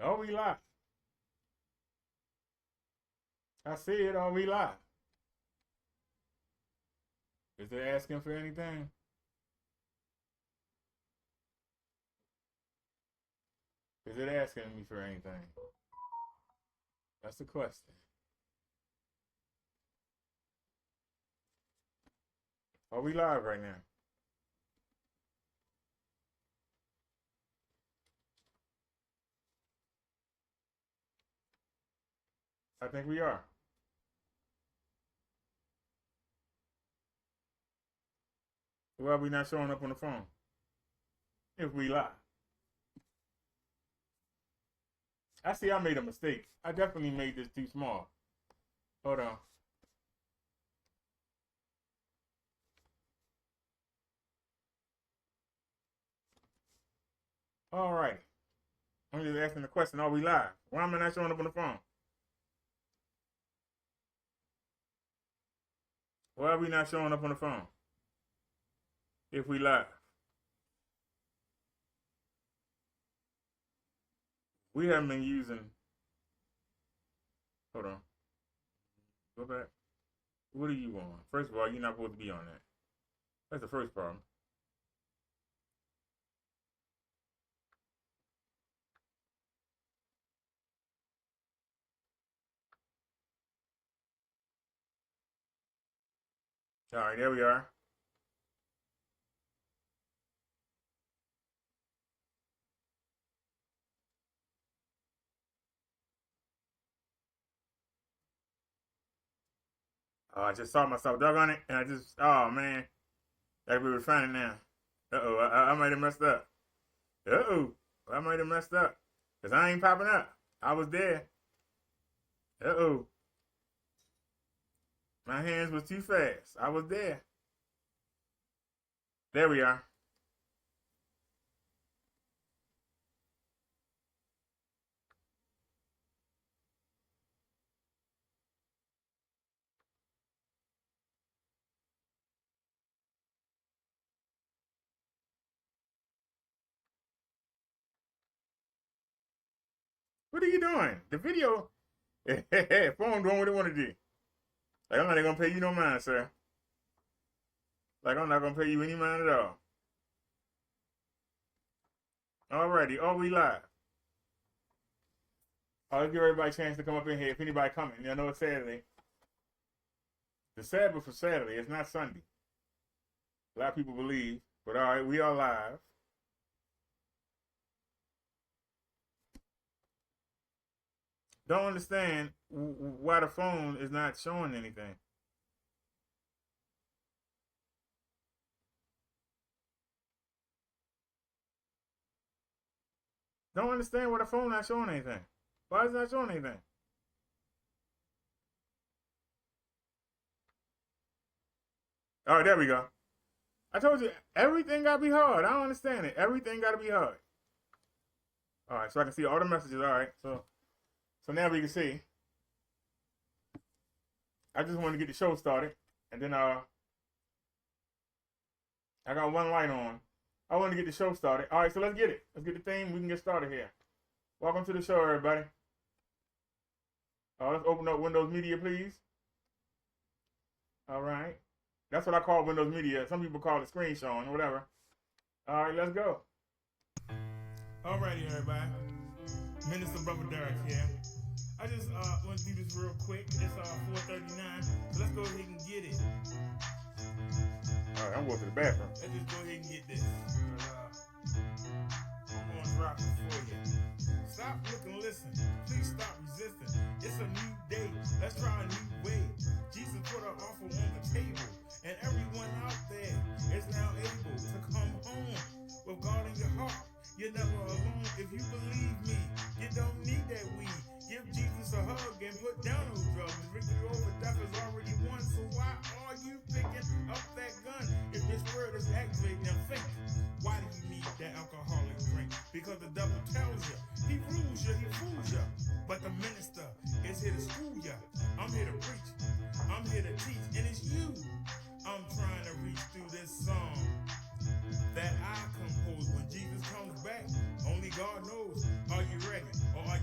Oh, we live. I see it. Oh, we live. Is it asking for anything? Is it asking me for anything? That's the question. Are we live right now? I think we are. Why are we not showing up on the phone? If we live. I see I made a mistake. I definitely made this too small. Hold on. All right. I'm just asking the question, are we live? Why am I not showing up on the phone? Why are we not showing up on the phone? If we live. We haven't been using. Hold on. Go back. What are you on? First of all, you're not supposed to be on that. That's the first problem. All right, there we are. Oh, I just saw myself dug on it, and oh man, that we were finding now. Uh-oh, I might have messed up. Uh-oh, I might have messed up. Because I ain't popping up. I was there. Uh-oh. My hands was too fast. I was there. There we are. What are you doing? The video, phone doing what it want to do. Like, I'm not going to pay you no mind, sir. Like, I'm not going to pay you any mind at all. Alrighty, are we live? Let's give everybody a chance to come up in here. If anybody coming, you know it's Saturday. The Sabbath for Saturday. It's not Sunday. A lot of people believe. But all right, we are live. Don't understand why the phone is not showing anything. Don't understand why the phone not showing anything. Why is it not showing anything? All right, there we go. I told you, everything got to be hard. I don't understand it. Everything got to be hard. All right, so I can see all the messages. All right, so now we can see. I just wanted to get the show started, and then I got one light on. I want to get the show started. All right, so let's get it. Let's get the theme. We can get started here. Welcome to the show, everybody. Let's open up Windows Media, please. All right. That's what I call Windows Media. Some people call it screen showing or whatever. All right, let's go. All righty, everybody. Minister Brother Derek here. I just want to do this real quick. It's 4:39, so let's go ahead and get it. All right, I'm going to the bathroom. Let's just go ahead and get this. I'm going to drop it for you. Stop, look, and listen. Please stop resisting. It's a new day. Let's try a new way. Jesus put an offer on the table, and everyone out there is now able to come home with God in your heart. You're never alone if you believe me. You don't need that weed. Give Jesus a hug and put down those drugs. The victory over death is already won. So why are you picking up that gun? If your spirit is activated, now think. Why do you need that alcoholic drink? Because the devil tells you. He rules you, he fools you. But the minister is here to school you. I'm here to preach. I'm here to teach. And it's you I'm trying to reach through this song that I compose when Jesus comes back. Only God knows. Are you ready or are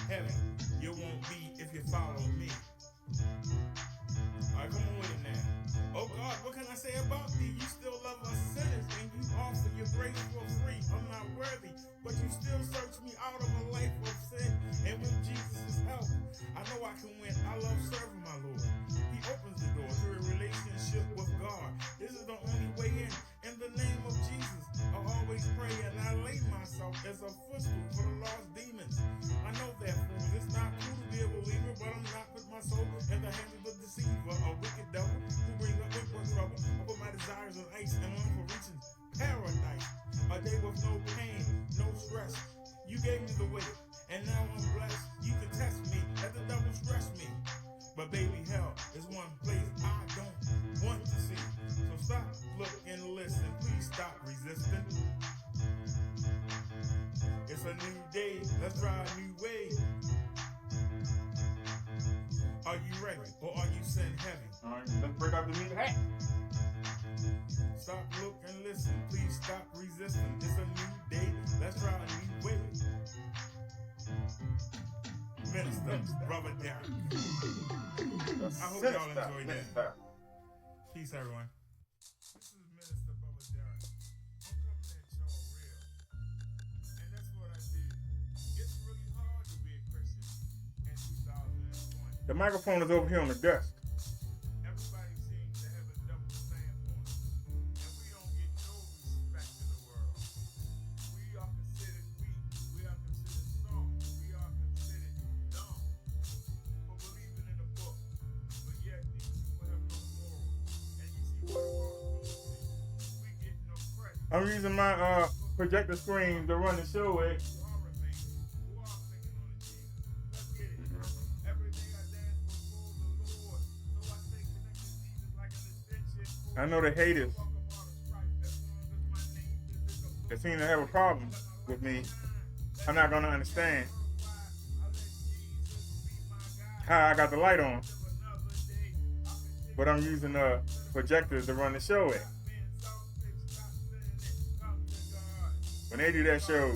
heavy. You won't be if you follow me. Alright, come on with it now. Oh God, what can I say about thee? You still love us sinners and you offer your grace for free. I'm not worthy, but you still search me out of a life of sin. And with Jesus' help, I know I can win. I love serving my Lord. He opens the door to a relationship with God. This is the only way in. In the name of Jesus, I always pray and I lay myself as a footstool for the lost demons. I know that fools. It's not cool to be a believer, but I'm not put my soul in the hands of the deceiver, a wicked devil who brings up inward trouble. I put my desires on ice and long for reaching paradise. A day with no pain, no stress. You gave me the way, and now I'm blessed. You can test me, let the devil stress me. But baby, hell is one place I don't want to see. So stop, look, and listen. Please stop resisting. It's a new day. Let's try a new way. Are you ready, or are you sin heavy? All right, let's break out the new hat. Stop, look, and listen. Please stop resisting. It's a new day. Let's try a new way. Minister, Brother Darren. I hope y'all enjoyed that. Peace, everyone. This is Minister Brother Darren. I'm coming at y'all real. And that's what I did. It's really hard to be a Christian in 2020. The microphone is over here on the desk. Everybody seems to have a double stamp on it. And we don't get no respect in the world. We are considered weak. We are considered soft. We are considered dumb for believing in the book. But yet these people have no morals. And you see what the world is. We get no credit. I'm using my projector screen to run the show with. I know the haters that seem to have a problem with me. I'm not going to understand how I got the light on, but I'm using a projector to run the show with. When they do that show,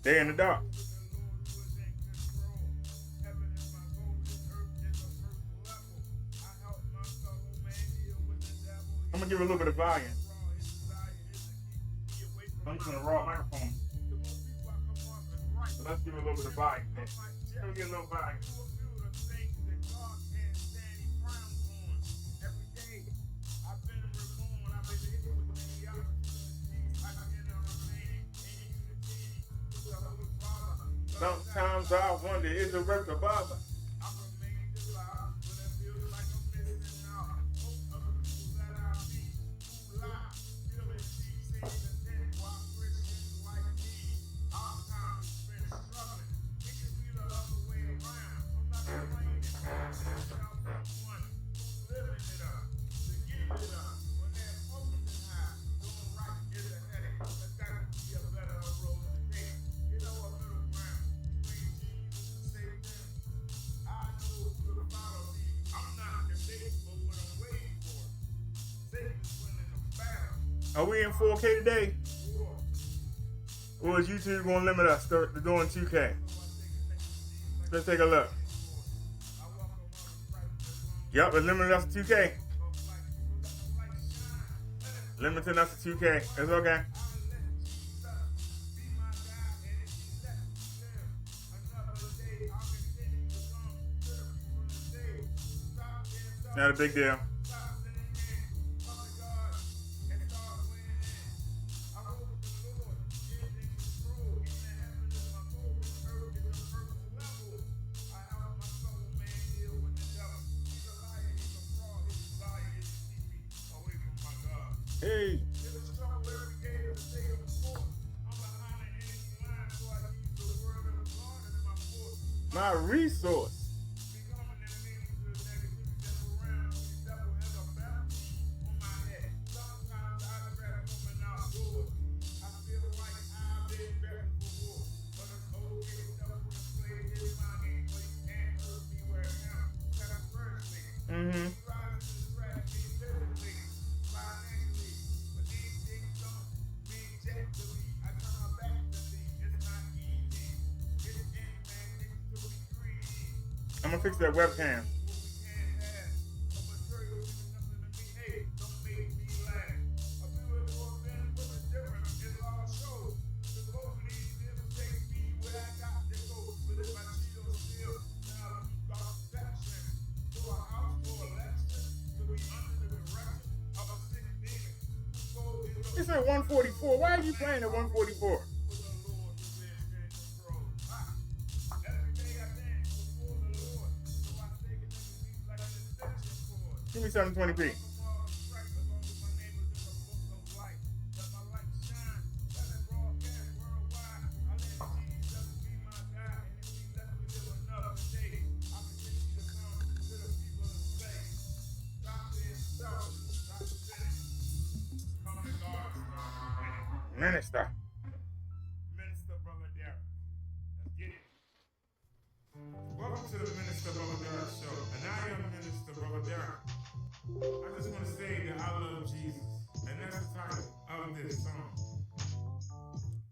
they're in the dark. I'm gonna give it a little bit of volume. I'm using a raw microphone. So let's give it a little bit of volume. Let me get a little volume. Sometimes I wonder, is it worth the bother? Are we in 4K today? Or is YouTube going to limit us to doing 2K? Let's take a look. Yep, it limited us to 2K. Limiting us to 2K. It's okay. Not a big deal. Hey. My resource. Mm-hmm. I'm gonna fix that webcam. It's at 144. Why are you playing at 144? Give me 720p. Minister. Minister Brother Derek. Let's get it. Welcome to the Minister Brother Derek Show. And I am Minister Brother Derek. I just want to say that I love Jesus. And that's the title of this song.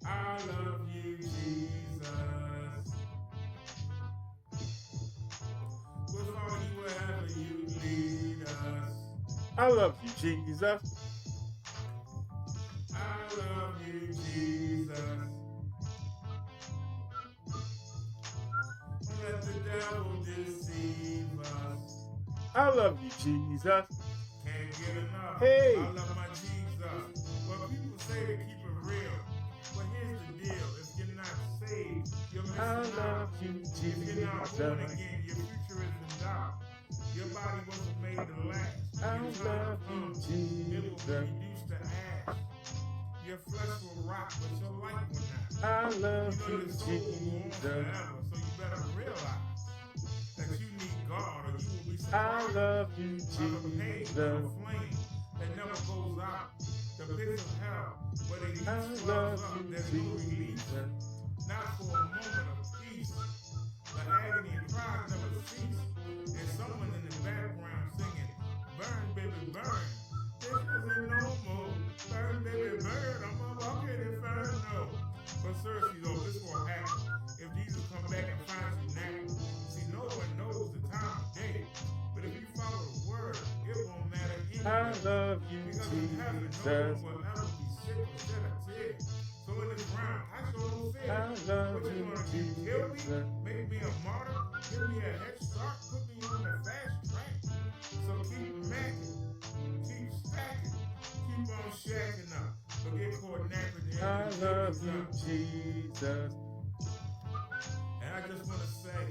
I love you, Jesus. We'll follow you wherever you lead us. I love you, Jesus. I love you, Jesus. Don't let the devil deceive us. I love you, Jesus. Can't get enough. Hey. I love my Jesus. Well, people say to keep it real. But here's the deal. If you're not saved, you're missing I out. love you, If you're not born Jesus. again, your future is in doubt. Your body wasn't made to last. I Your time love you, comes, it will be Jesus. reduced to ash. Your flesh will rot, but your life will not. I love You know you, your soul will go on Jesus. forever, so you better realize that you need God, or you will be I surprised love you, by the pain of a Jesus. flame that never goes out. The pits of hell, where the heat I swells love up, you, there's no relief. Jesus. Not for a moment of peace. The agony and cries never cease. There's someone in the background singing, burn, baby, burn. This isn't normal. Burn, baby, burn. I'm a walking inferno. But seriously though, this won't happen. If Jesus come back and finds you now, see, no one knows the time of day. But if you follow the word, it won't matter I anyway. love you, Because in heaven, no Jesus. one will ever be sick or shed a tear. So in this ground, I show no fear. I love What you you, gonna do? Kill me? Jesus. Make me a martyr? Give me a head start? Put me on the fast track? So keep macking, keep stacking, keep on shacking up. But get caught napping in I the love chickens you, up. Jesus. And I just wanna say,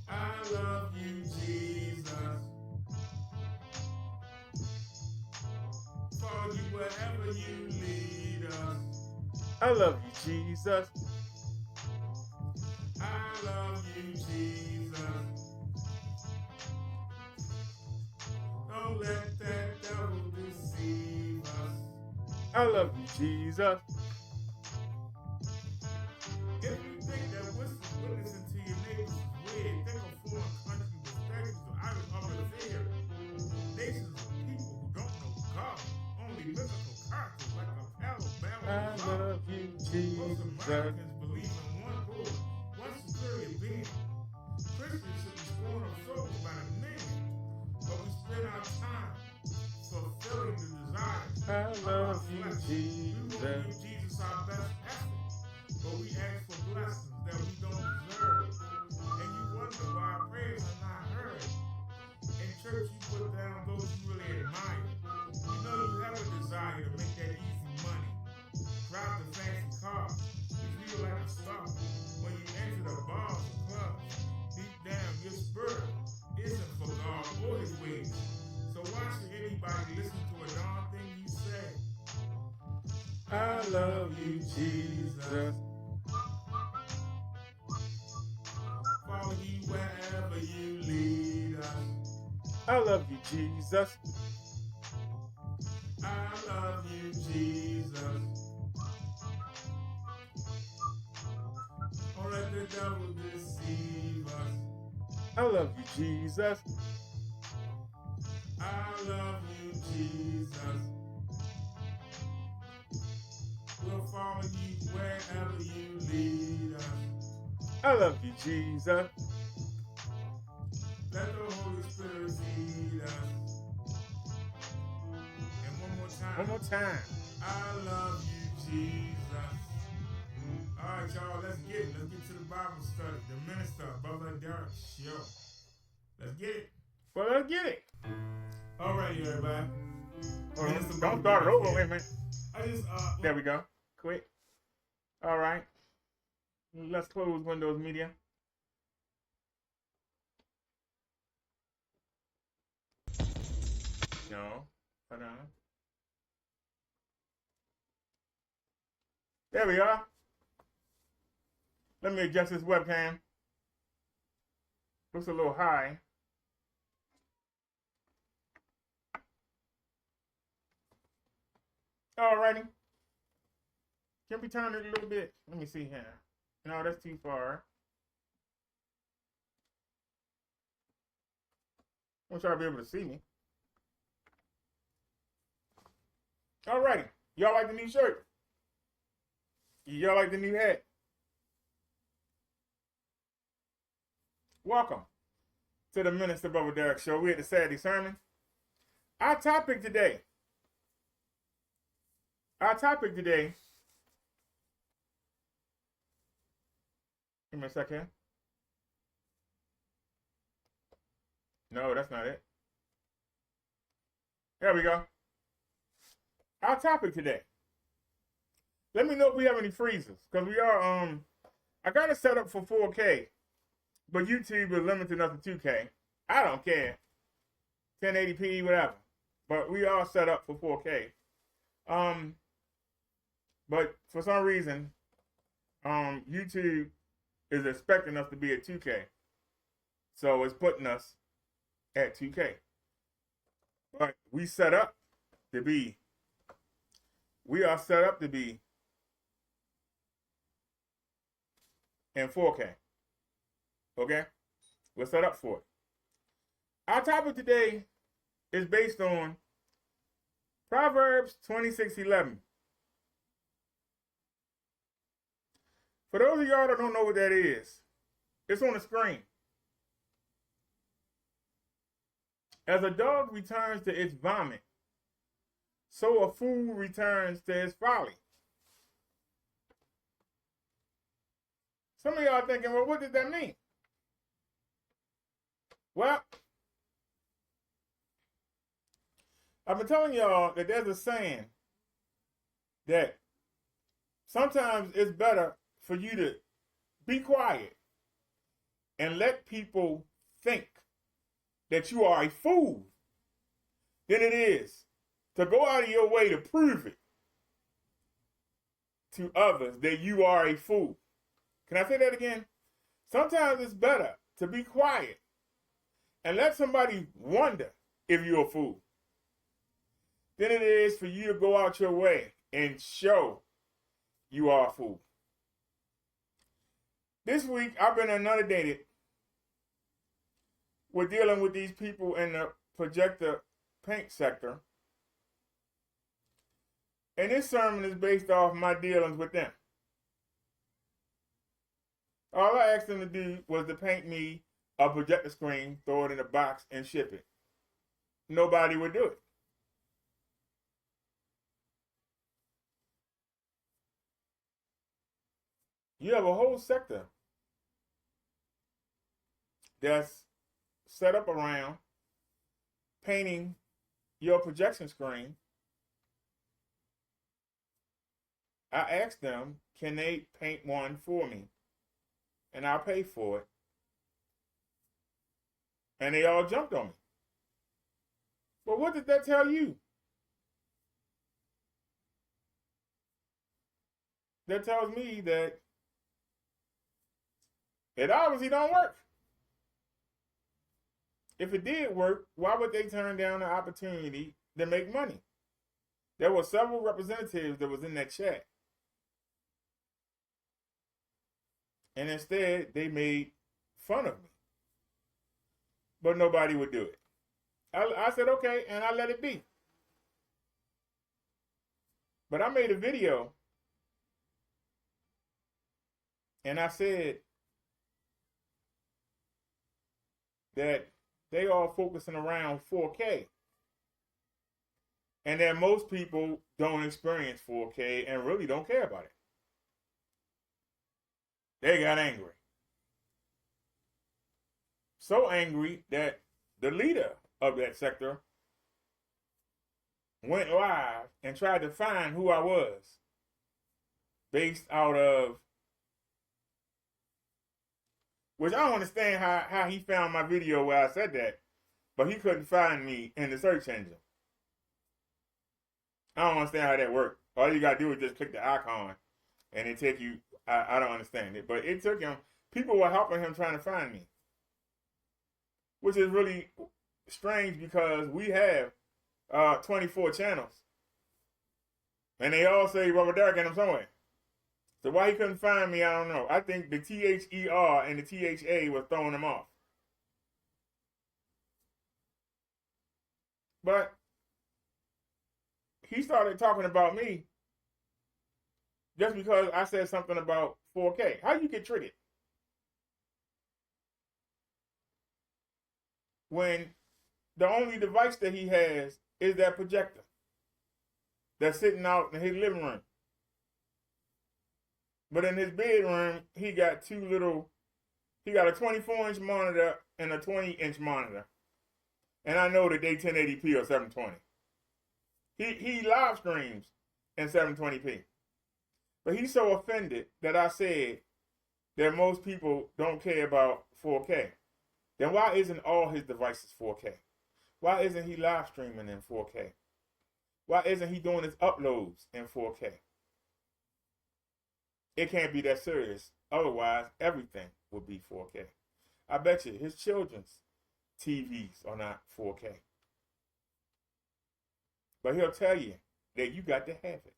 I love you, Jesus. Follow you wherever you lead us. I love you, Jesus. I love you, Jesus. Don't let that devil deceive us. I love you, Jesus. If you think that witnessing to your neighbors is weird, think of foreign countries with statues of idols of revere. Nations of people who don't know God, only mythical characters like a I Alabama. love you, Most Jesus. Americans believe in one Lord, one superior being. Christians should be sworn of souls by the million, but we spend our time fulfilling the desires I of our love you, flesh. We won't Jesus. give Jesus our best effort, but we ask for blessings that we don't deserve. And you wonder why our prayers are not heard. In church, you put down those you really admire. You know you have a desire to make that easy money. Drive the fancy car. You feel like a star. When you enter the bars or clubs, deep down your spirit isn't for God or his ways. So why should anybody listen to a darn thing you say? I love you, Jesus. Follow you wherever you lead us. I love you, Jesus. I love you, Jesus. Don't let the devil deceive us. I love you, Jesus. I love you, Jesus. We'll follow you wherever you lead us. I love you, Jesus. One more time. I love you, Jesus. All right, y'all, let's get it. Let's get to the Bible study. The minister, Brother Derek Show. Let's get it. Well, let's get it. All right, everybody. Don't start it over. Wait a minute. I just, There we go. Quick. All right. Let's close Windows Media. No. Hold on. There we are. Let me adjust this webcam. Looks a little high. Alrighty. Can we turn it a little bit? Let me see here. No, that's too far. I want y'all to be able to see me. Alrighty. Y'all like the new shirt? Y'all like the new hat? Welcome to the Minister Brother Derek Show. We're at the Saturday sermon. Our topic today. Give me a second. No, that's not it. There we go. Our topic today. Let me know if we have any freezes, because we are I got it set up for 4K, but YouTube is limiting us to 2K. I don't care. 1080p, whatever. But we are set up for 4K. But for some reason, YouTube is expecting us to be at 2K. So it's putting us at 2K. But we are set up to be in 4K. Okay? We're set up for it. Our topic today is based on Proverbs 26:11. For those of y'all that don't know what that is, it's on the screen. As a dog returns to its vomit, so a fool returns to his folly. Some of y'all thinking, well, what does that mean? Well, I've been telling y'all that there's a saying that sometimes it's better for you to be quiet and let people think that you are a fool than it is to go out of your way to prove it to others that you are a fool. Can I say that again? Sometimes it's better to be quiet and let somebody wonder if you're a fool than it is for you to go out your way and show you are a fool. This week, I've been inundated with dealing with these people in the projector paint sector. And this sermon is based off my dealings with them. All I asked them to do was to paint me a projector screen, throw it in a box, and ship it. Nobody would do it. You have a whole sector that's set up around painting your projection screen. I asked them, can they paint one for me? And I'll pay for it. And they all jumped on me. Well, what did that tell you? That tells me that it obviously don't work. If it did work, why would they turn down the opportunity to make money? There were several representatives that was in that chat. And instead, they made fun of me. But nobody would do it. I said, okay, and I let it be. But I made a video. And I said that they all focusing around 4K. and that most people don't experience 4K and really don't care about it. They got angry. So angry that the leader of that sector went live and tried to find who I was based out of, which I don't understand how he found my video where I said that, but he couldn't find me in the search engine. I don't understand how that worked. All you got to do is just click the icon and it take you, I don't understand it, but it took him, people were helping him trying to find me, which is really strange because we have 24 channels and they all say Robert Derrick in them somewhere. So why he couldn't find me, I don't know. I think the THER and the THA was throwing him off. But he started talking about me just because I said something about 4K. How you get triggered? When the only device that he has is that projector that's sitting out in his living room. But in his bedroom, he got a 24-inch monitor and a 20-inch monitor. And I know that they 1080p or 720. He live streams in 720p. But he's so offended that I said that most people don't care about 4K. Then why isn't all his devices 4K? Why isn't he live streaming in 4K? Why isn't he doing his uploads in 4K? It can't be that serious. Otherwise, everything would be 4K. I bet you his children's TVs are not 4K. But he'll tell you that you got to have it.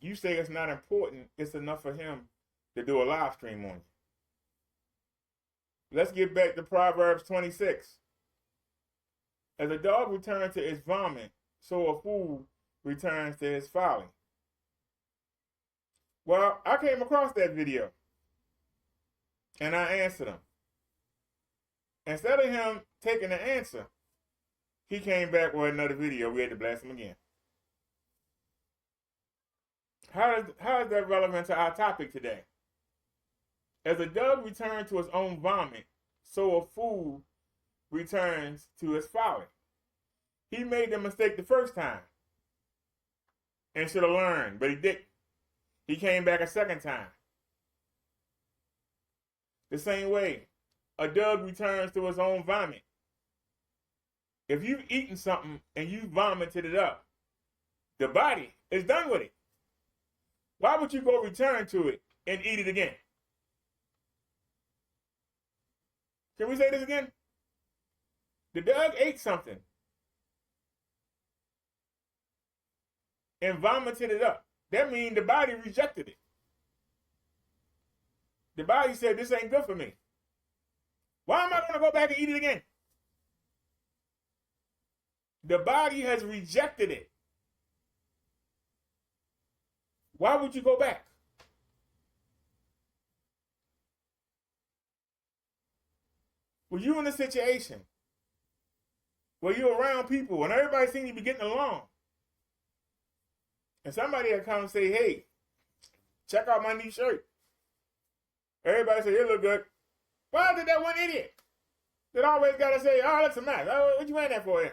You say it's not important, it's enough for him to do a live stream on you. Let's get back to Proverbs 26. As a dog returns to its vomit, so a fool returns to his folly. Well, I came across that video and I answered him. Instead of him taking the answer, he came back with another video. We had to blast him again. How is that relevant to our topic today? As a dog returns to its own vomit, so a fool returns to his folly. He made the mistake the first time and should have learned, but he didn't. He came back a second time. The same way, a dog returns to his own vomit. If you've eaten something and you vomited it up, the body is done with it. Why would you go return to it and eat it again? Can we say this again? The dog ate something and vomited it up. That means the body rejected it. The body said, this ain't good for me. Why am I going to go back and eat it again? The body has rejected it. Why would you go back? Were you in a situation where you're around people and everybody seems to be getting along, and somebody had come and say, hey, check out my new shirt. Everybody say, it look good. Why did that one idiot that always got to say, oh, that's a mess. Oh, what you wearing that for?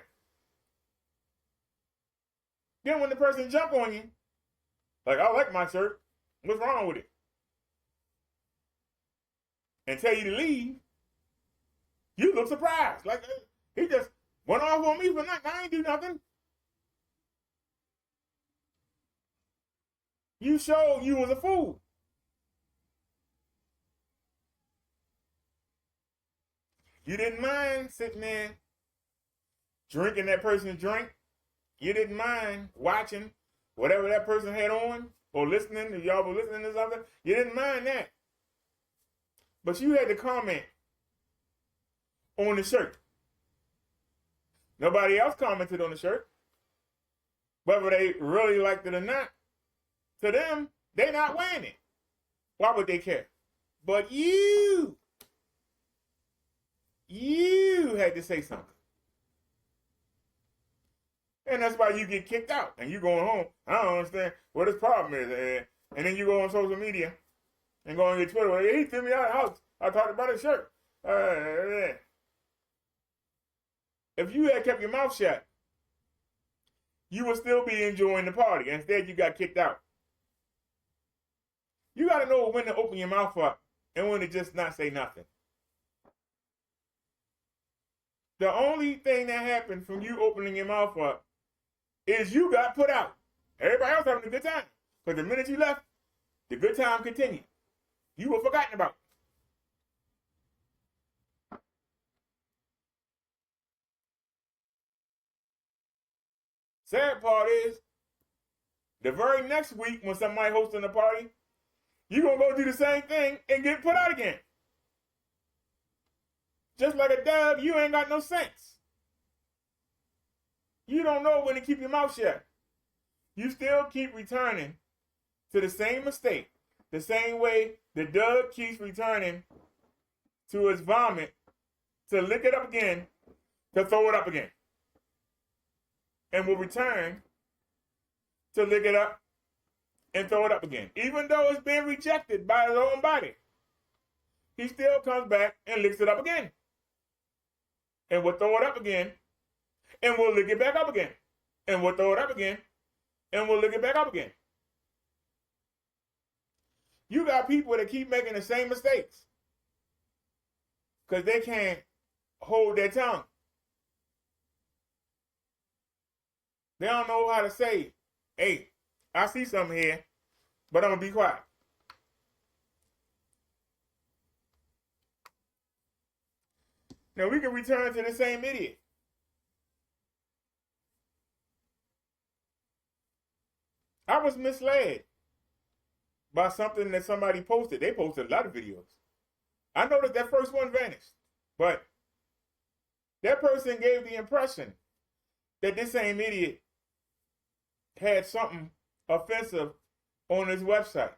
Then when the person jump on you, like, I like my shirt, what's wrong with it? And tell you to leave, you look surprised. Like, he just went off on me for nothing. I ain't do nothing. You showed you was a fool. You didn't mind sitting there drinking that person's drink. You didn't mind watching whatever that person had on or listening, if y'all were listening to something. You didn't mind that. But you had to comment on the shirt. Nobody else commented on the shirt. Whether they really liked it or not, to them, they're not wearing it. Why would they care? But you had to say something. And that's why you get kicked out. And you going home, I don't understand what his problem is. And then you go on social media and go on your Twitter, well, he threw me out of the house. I talked about his shirt. If you had kept your mouth shut, you would still be enjoying the party. Instead, you got kicked out. You got to know when to open your mouth up and when to just not say nothing. The only thing that happened from you opening your mouth up is you got put out. Everybody else having a good time. But the minute you left, the good time continued. You were forgotten about. Sad part is, the very next week when somebody hosting a party, you're going to go do the same thing and get put out again. Just like a dog, you ain't got no sense. You don't know when to keep your mouth shut. You still keep returning to the same mistake, the same way the dog keeps returning to his vomit to lick it up again, to throw it up again. And will return to lick it up and throw it up again. Even though it's been rejected by his own body, he still comes back and licks it up again. And will throw it up again, and we'll lick it back up again. And we'll throw it up again, and we'll lick it back up again. You got people that keep making the same mistakes because they can't hold their tongue. They don't know how to say, hey, I see something here, but I'm going to be quiet. Now, we can return to the same idiot. I was misled by something that somebody posted. They posted a lot of videos. I noticed that first one vanished, but that person gave the impression that this same idiot had something offensive on his website.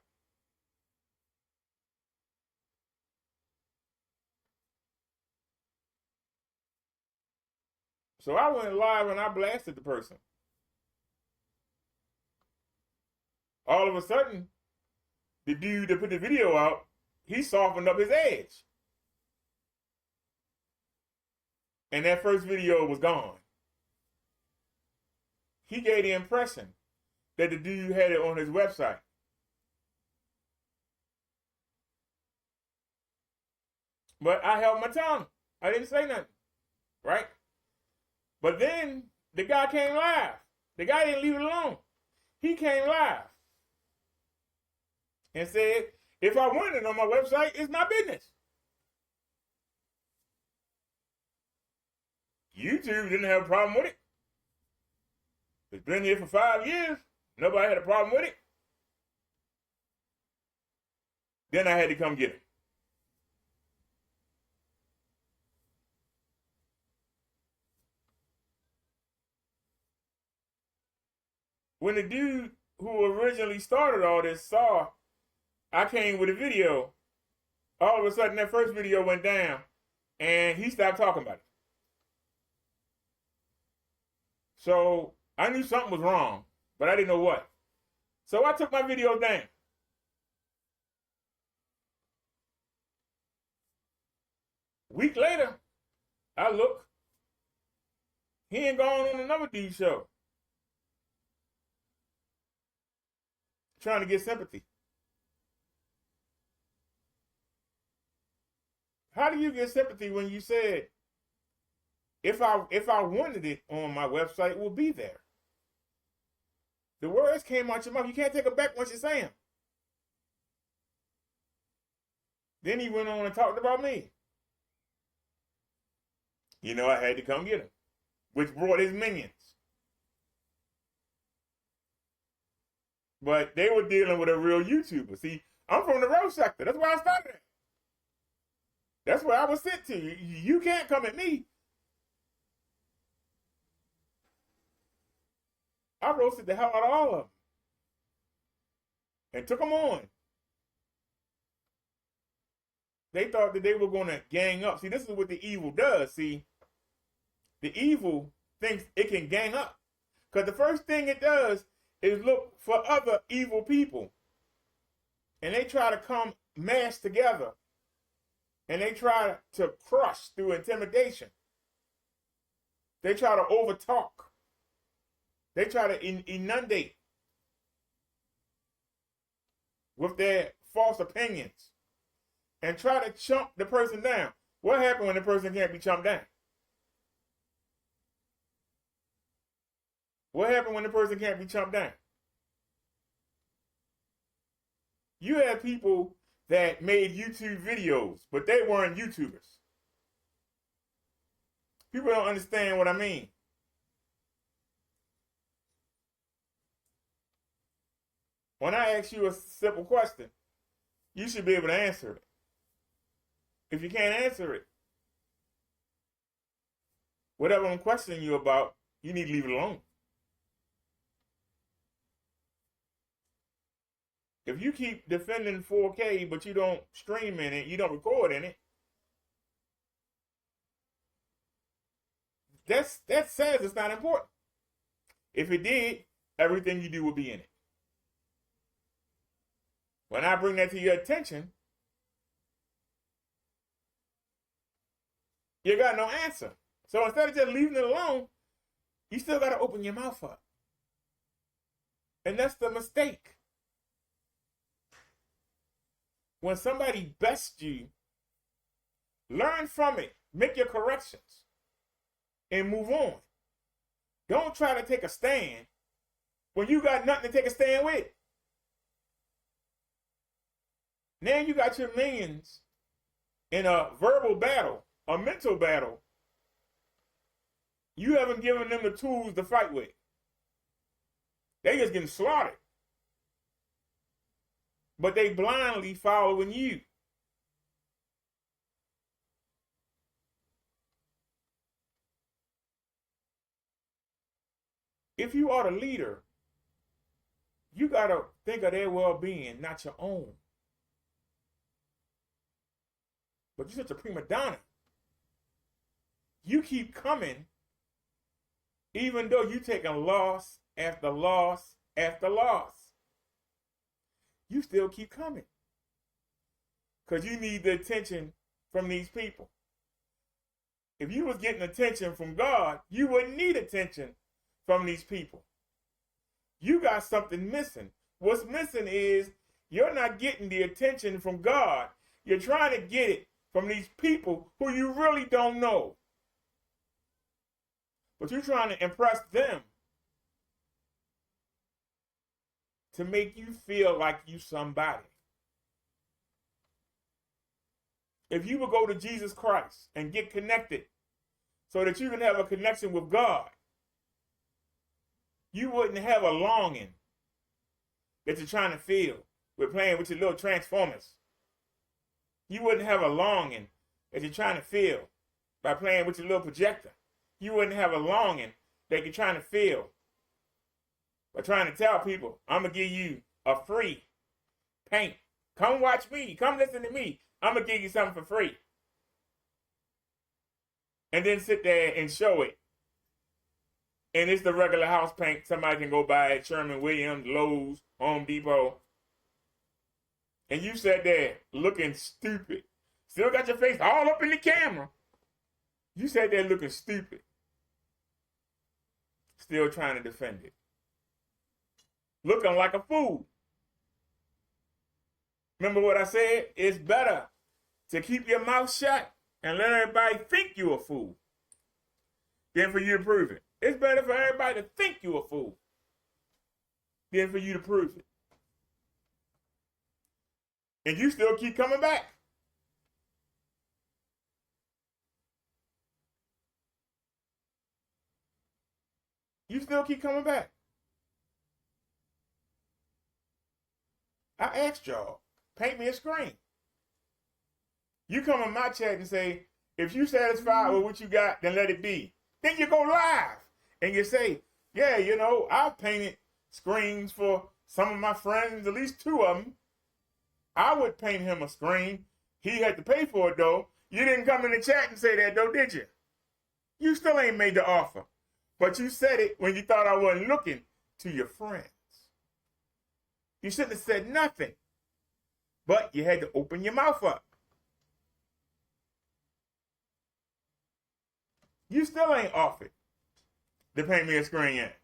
So I went live and I blasted the person. All of a sudden, the dude that put the video out, he softened up his edge. And that first video was gone. He gave the impression that the dude had it on his website. But I held my tongue. I didn't say nothing. Right? But then the guy came live. The guy didn't leave it alone. He came live and said, if I want it on my website, it's my business. YouTube didn't have a problem with it. It's been here for 5 years. Nobody had a problem with it. Then I had to come get it. When the dude who originally started all this saw I came with a video, all of a sudden that first video went down and he stopped talking about it. So I knew something was wrong, but I didn't know what. So I took my video down. A week later, I look. He ain't gone on another dude's show. Trying to get sympathy. How do you get sympathy when you said, if I wanted it on my website, it will be there? The words came out your mouth. You can't take them back once you say them. Then he went on and talked about me. You know, I had to come get him, which brought his minions. But they were dealing with a real YouTuber. See, I'm from the road sector. That's where I started at. That's where I was sent to. You can't come at me. I roasted the hell out of all of them. And took them on. They thought that they were going to gang up. See, this is what the evil does. See, the evil thinks it can gang up. Because the first thing it does is look for other evil people. And they try to come mass together. And they try to crush through intimidation. They try to overtalk. They try to inundate with their false opinions and try to chump the person down. What happens when the person can't be chumped down? What happens when the person can't be chumped down? You have people that made YouTube videos, but they weren't YouTubers. People don't understand what I mean. When I ask you a simple question, you should be able to answer it. If you can't answer it, whatever I'm questioning you about, you need to leave it alone. If you keep defending 4K, but you don't stream in it, you don't record in it, that says it's not important. If it did, everything you do would be in it. When I bring that to your attention, you got no answer. So instead of just leaving it alone, you still got to open your mouth up. And that's the mistake. When somebody bests you, learn from it, make your corrections, and move on. Don't try to take a stand when you got nothing to take a stand with. Now you got your minions in a verbal battle, a mental battle. You haven't given them the tools to fight with. They just getting slaughtered. But they blindly following you. If you are the leader, you got to think of their well-being, not your own. But you're such a prima donna. You keep coming, even though you're taking loss after loss after loss. You still keep coming. Because you need the attention from these people. If you was getting attention from God, you wouldn't need attention from these people. You got something missing. What's missing is you're not getting the attention from God. You're trying to get it from these people who you really don't know. But you're trying to impress them to make you feel like you somebody. If you would go to Jesus Christ and get connected so that you can have a connection with God, you wouldn't have a longing that you're trying to feel with playing with your little transformers. You wouldn't have a longing that you're trying to feel by playing with your little projector. You wouldn't have a longing that you're trying to feel by trying to tell people, I'm going to give you a free paint. Come watch me. Come listen to me. I'm going to give you something for free. And then sit there and show it. And it's the regular house paint somebody can go buy at Sherman-Williams, Lowe's, Home Depot. And you sat there looking stupid. Still got your face all up in the camera. You sat there looking stupid. Still trying to defend it. Looking like a fool. Remember what I said? It's better to keep your mouth shut and let everybody think you a fool than for you to prove it. It's better for everybody to think you a fool than for you to prove it. And you still keep coming back. You still keep coming back. I asked y'all, paint me a screen. You come in my chat and say, if you satisfied with what you got, then let it be. Then you go live and you say, yeah, you know, I've painted screens for some of my friends, at least 2 of them. I would paint him a screen. He had to pay for it, though. You didn't come in the chat and say that, though, did you? You still ain't made the offer. But you said it when you thought I wasn't looking to your friends. You shouldn't have said nothing. But you had to open your mouth up. You still ain't offered to paint me a screen yet.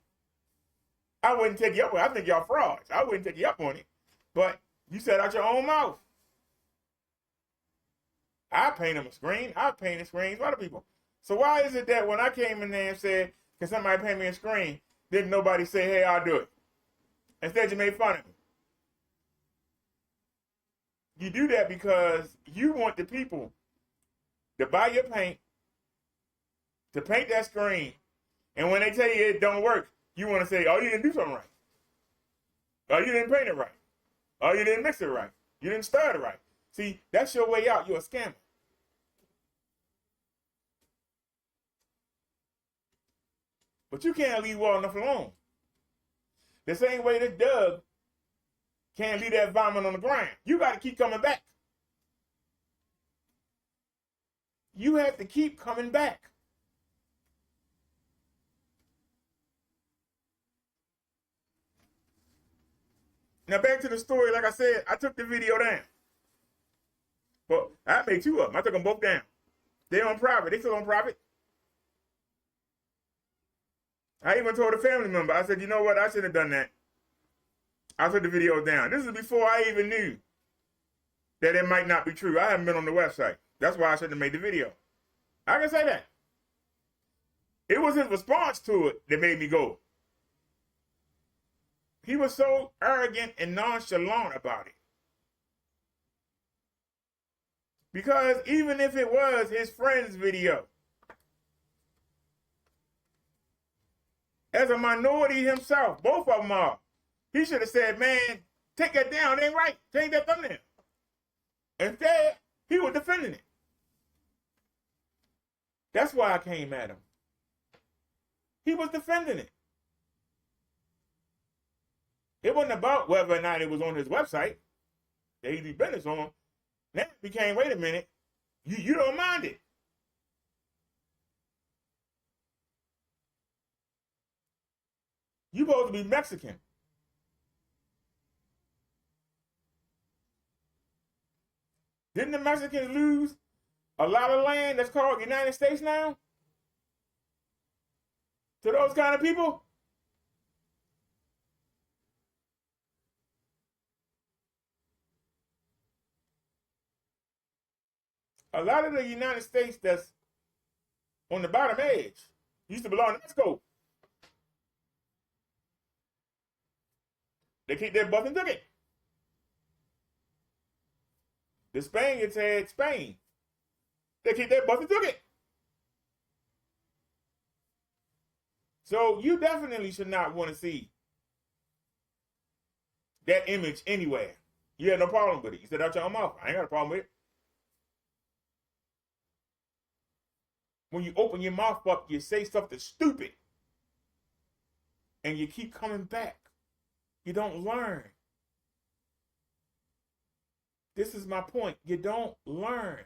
I wouldn't take you up on it. I think y'all frauds. I wouldn't take you up on it. But you said out your own mouth. I paint them a screen. I painted screens for other people. So why is it that when I came in there and said, can somebody paint me a screen, didn't nobody say, hey, I'll do it? Instead, you made fun of me. You do that because you want the people to buy your paint, to paint that screen, and when they tell you it don't work, you want to say, oh, you didn't do something right. Oh, you didn't paint it right. Oh, you didn't mix it right. You didn't stir it right. See, that's your way out. You're a scammer. But you can't leave well enough alone. The same way that Doug can't leave that vomit on the ground. You got to keep coming back. You have to keep coming back. Now back to the story. Like I said, I took the video down. But I made two of them. I took them both down. They're on private. They still on private. I even told a family member, I said, you know what? I should have done that. I took the video down. This is before I even knew that it might not be true. I haven't been on the website. That's why I shouldn't have made the video. I can say that. It was his response to it that made me go. He was so arrogant and nonchalant about it. Because even if it was his friend's video, as a minority himself, both of them are, he should have said, man, take that down. It ain't right. Change that thumbnail. Instead, he was defending it. That's why I came at him. He was defending it. It wasn't about whether or not it was on his website that he did business on. Now it became, wait a minute, you don't mind it. You supposed to be Mexican. Didn't the Mexicans lose a lot of land that's called United States now? To those kind of people? A lot of the United States that's on the bottom edge used to belong to Mexico. They kicked their butt and took it. The Spaniards had Spain. They kicked their butt and took it. So you definitely should not want to see that image anywhere. You had no problem with it. You said out your own mouth. I ain't got a problem with it. When you open your mouth up, you say something stupid. And you keep coming back. You don't learn. This is my point. You don't learn.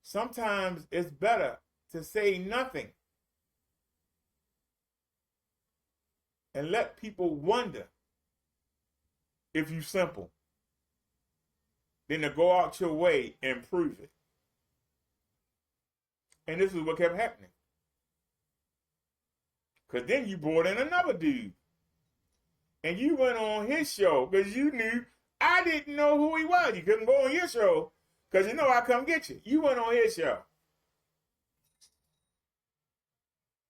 Sometimes it's better to say nothing and let people wonder if you're simple than to go out your way and prove it. And this is what kept happening. Because then you brought in another dude. And you went on his show because you knew I didn't know who he was. You couldn't go on your show because you know I come get you. You went on his show.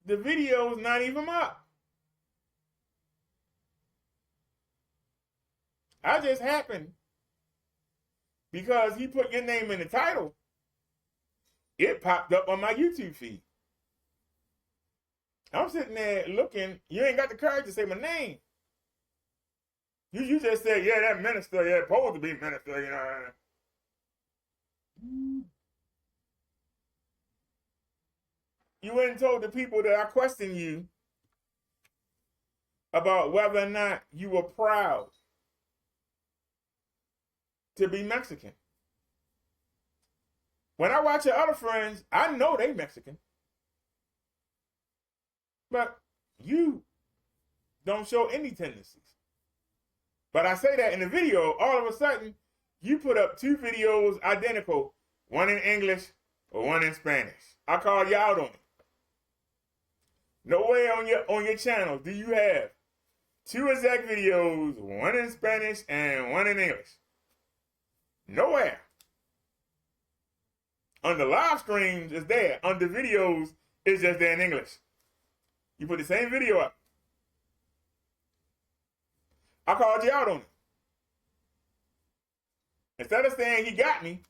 The video is not even up. I just happened because he put your name in the title. It popped up on my YouTube feed. I'm sitting there looking. You ain't got the courage to say my name. You just said, yeah, that minister, yeah, supposed to be minister, you know. You went and told the people that I questioned you about whether or not you were proud to be Mexican. When I watch your other friends, I know they Mexican. But you don't show any tendencies. But I say that in the video, all of a sudden, you put up 2 videos identical, one in English or one in Spanish. I call you out on it. No way on your channel do you have 2 exact videos, one in Spanish and one in English. Nowhere. On the live streams, it's there. On the videos, it's just there in English. You put the same video up. I called you out on it. Instead of saying he got me,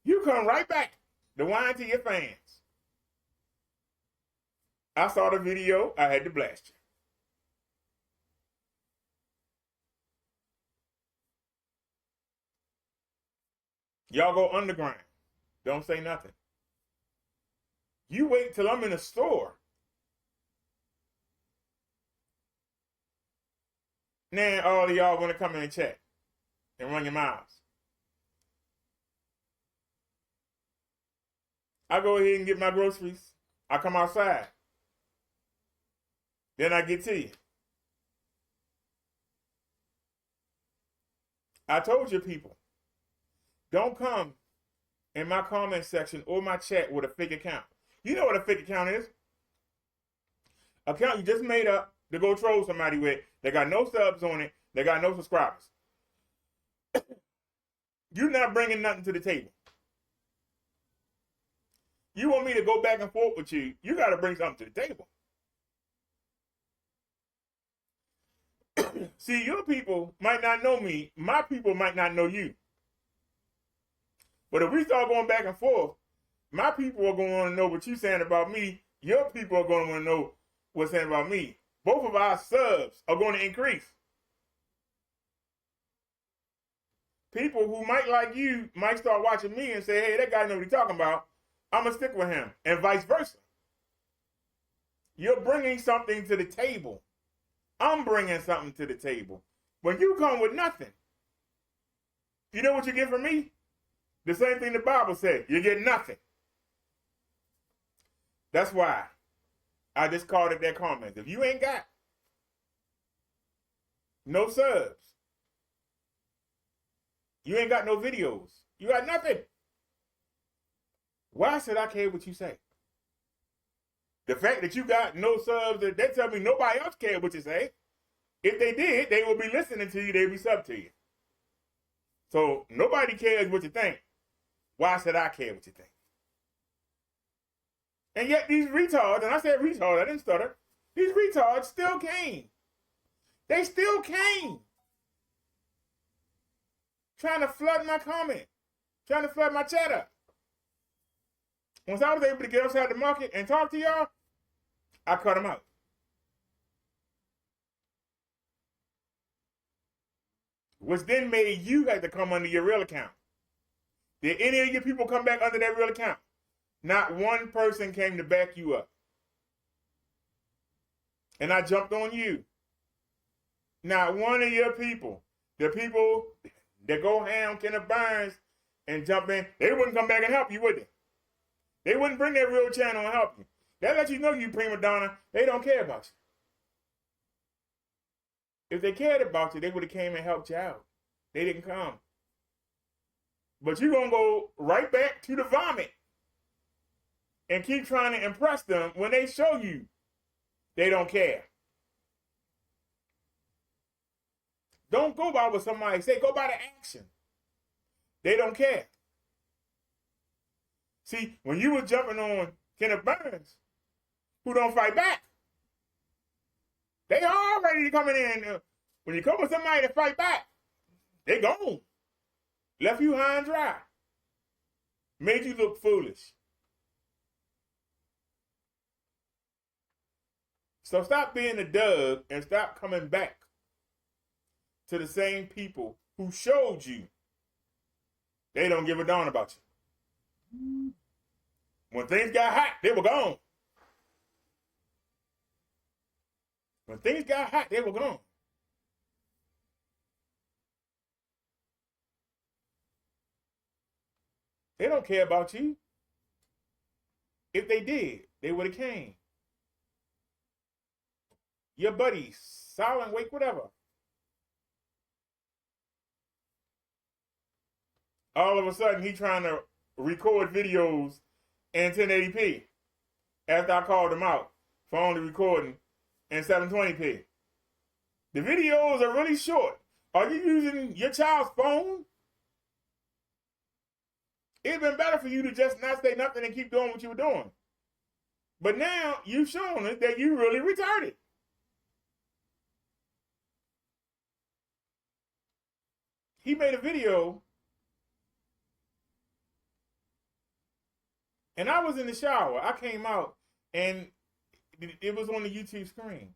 you come right back to whine to your fans. I saw the video, I had to blast you. Y'all go underground. Don't say nothing. You wait till I'm in the store. Now all of y'all want to come in and chat and run your mouths. I go ahead and get my groceries. I come outside. Then I get to you. I told you people, don't come in my comment section or my chat with a fake account. You know what a fake account is? Account you just made up to go troll somebody with. They got no subs on it. They got no subscribers. You're not bringing nothing to the table. You want me to go back and forth with you, you got to bring something to the table. See, your people might not know me. My people might not know you. But if we start going back and forth, my people are going to want to know what you're saying about me. Your people are going to want to know what's saying about me. Both of our subs are going to increase. People who might like you might start watching me and say, hey, that guy knows what he's talking about. I'm going to stick with him, and vice versa. You're bringing something to the table. I'm bringing something to the table. When you come with nothing, you know what you get from me? The same thing the Bible said. You get nothing. That's why I just called it that comment. If you ain't got no subs, you ain't got no videos, you got nothing. Why should I care what you say? The fact that you got no subs, they tell me nobody else cared what you say. If they did, they would be listening to you, they'd be sub to you. So nobody cares what you think. Why should I care what you think? And yet these retards, and I said retard, I didn't stutter, these retards still came. They still came. Trying to flood my comment. Trying to flood my chat up. Once I was able to get outside the market and talk to y'all, I cut them out. Which then made you have to come under your real account. Did any of your people come back under that real account? Not one person came to back you up. And I jumped on you. Not one of your people, the people that go ham Kenneth Burns and jump in, they wouldn't come back and help you, would they? They wouldn't bring their real channel and help you. That lets you know you prima donna, they don't care about you. If they cared about you, they would have came and helped you out. They didn't come. But you're going to go right back to the vomit and keep trying to impress them when they show you they don't care. Don't go by what somebody say. Go by the action. They don't care. See, when you were jumping on Kenneth Burns, who don't fight back, they already coming in. When you come with somebody to fight back, they gone. Left you high and dry. Made you look foolish. So stop being a Doug and stop coming back to the same people who showed you they don't give a darn about you. When things got hot, they were gone. When things got hot, they were gone. They don't care about you. If they did, they would have came. Your buddy, Silent Wake, whatever. All of a sudden, he trying to record videos in 1080p after I called him out for only recording in 720p. The videos are really short. Are you using your child's phone? It'd been better for you to just not say nothing and keep doing what you were doing. But now you've shown us that you really retarded. He made a video, and I was in the shower. I came out, and it was on the YouTube screen.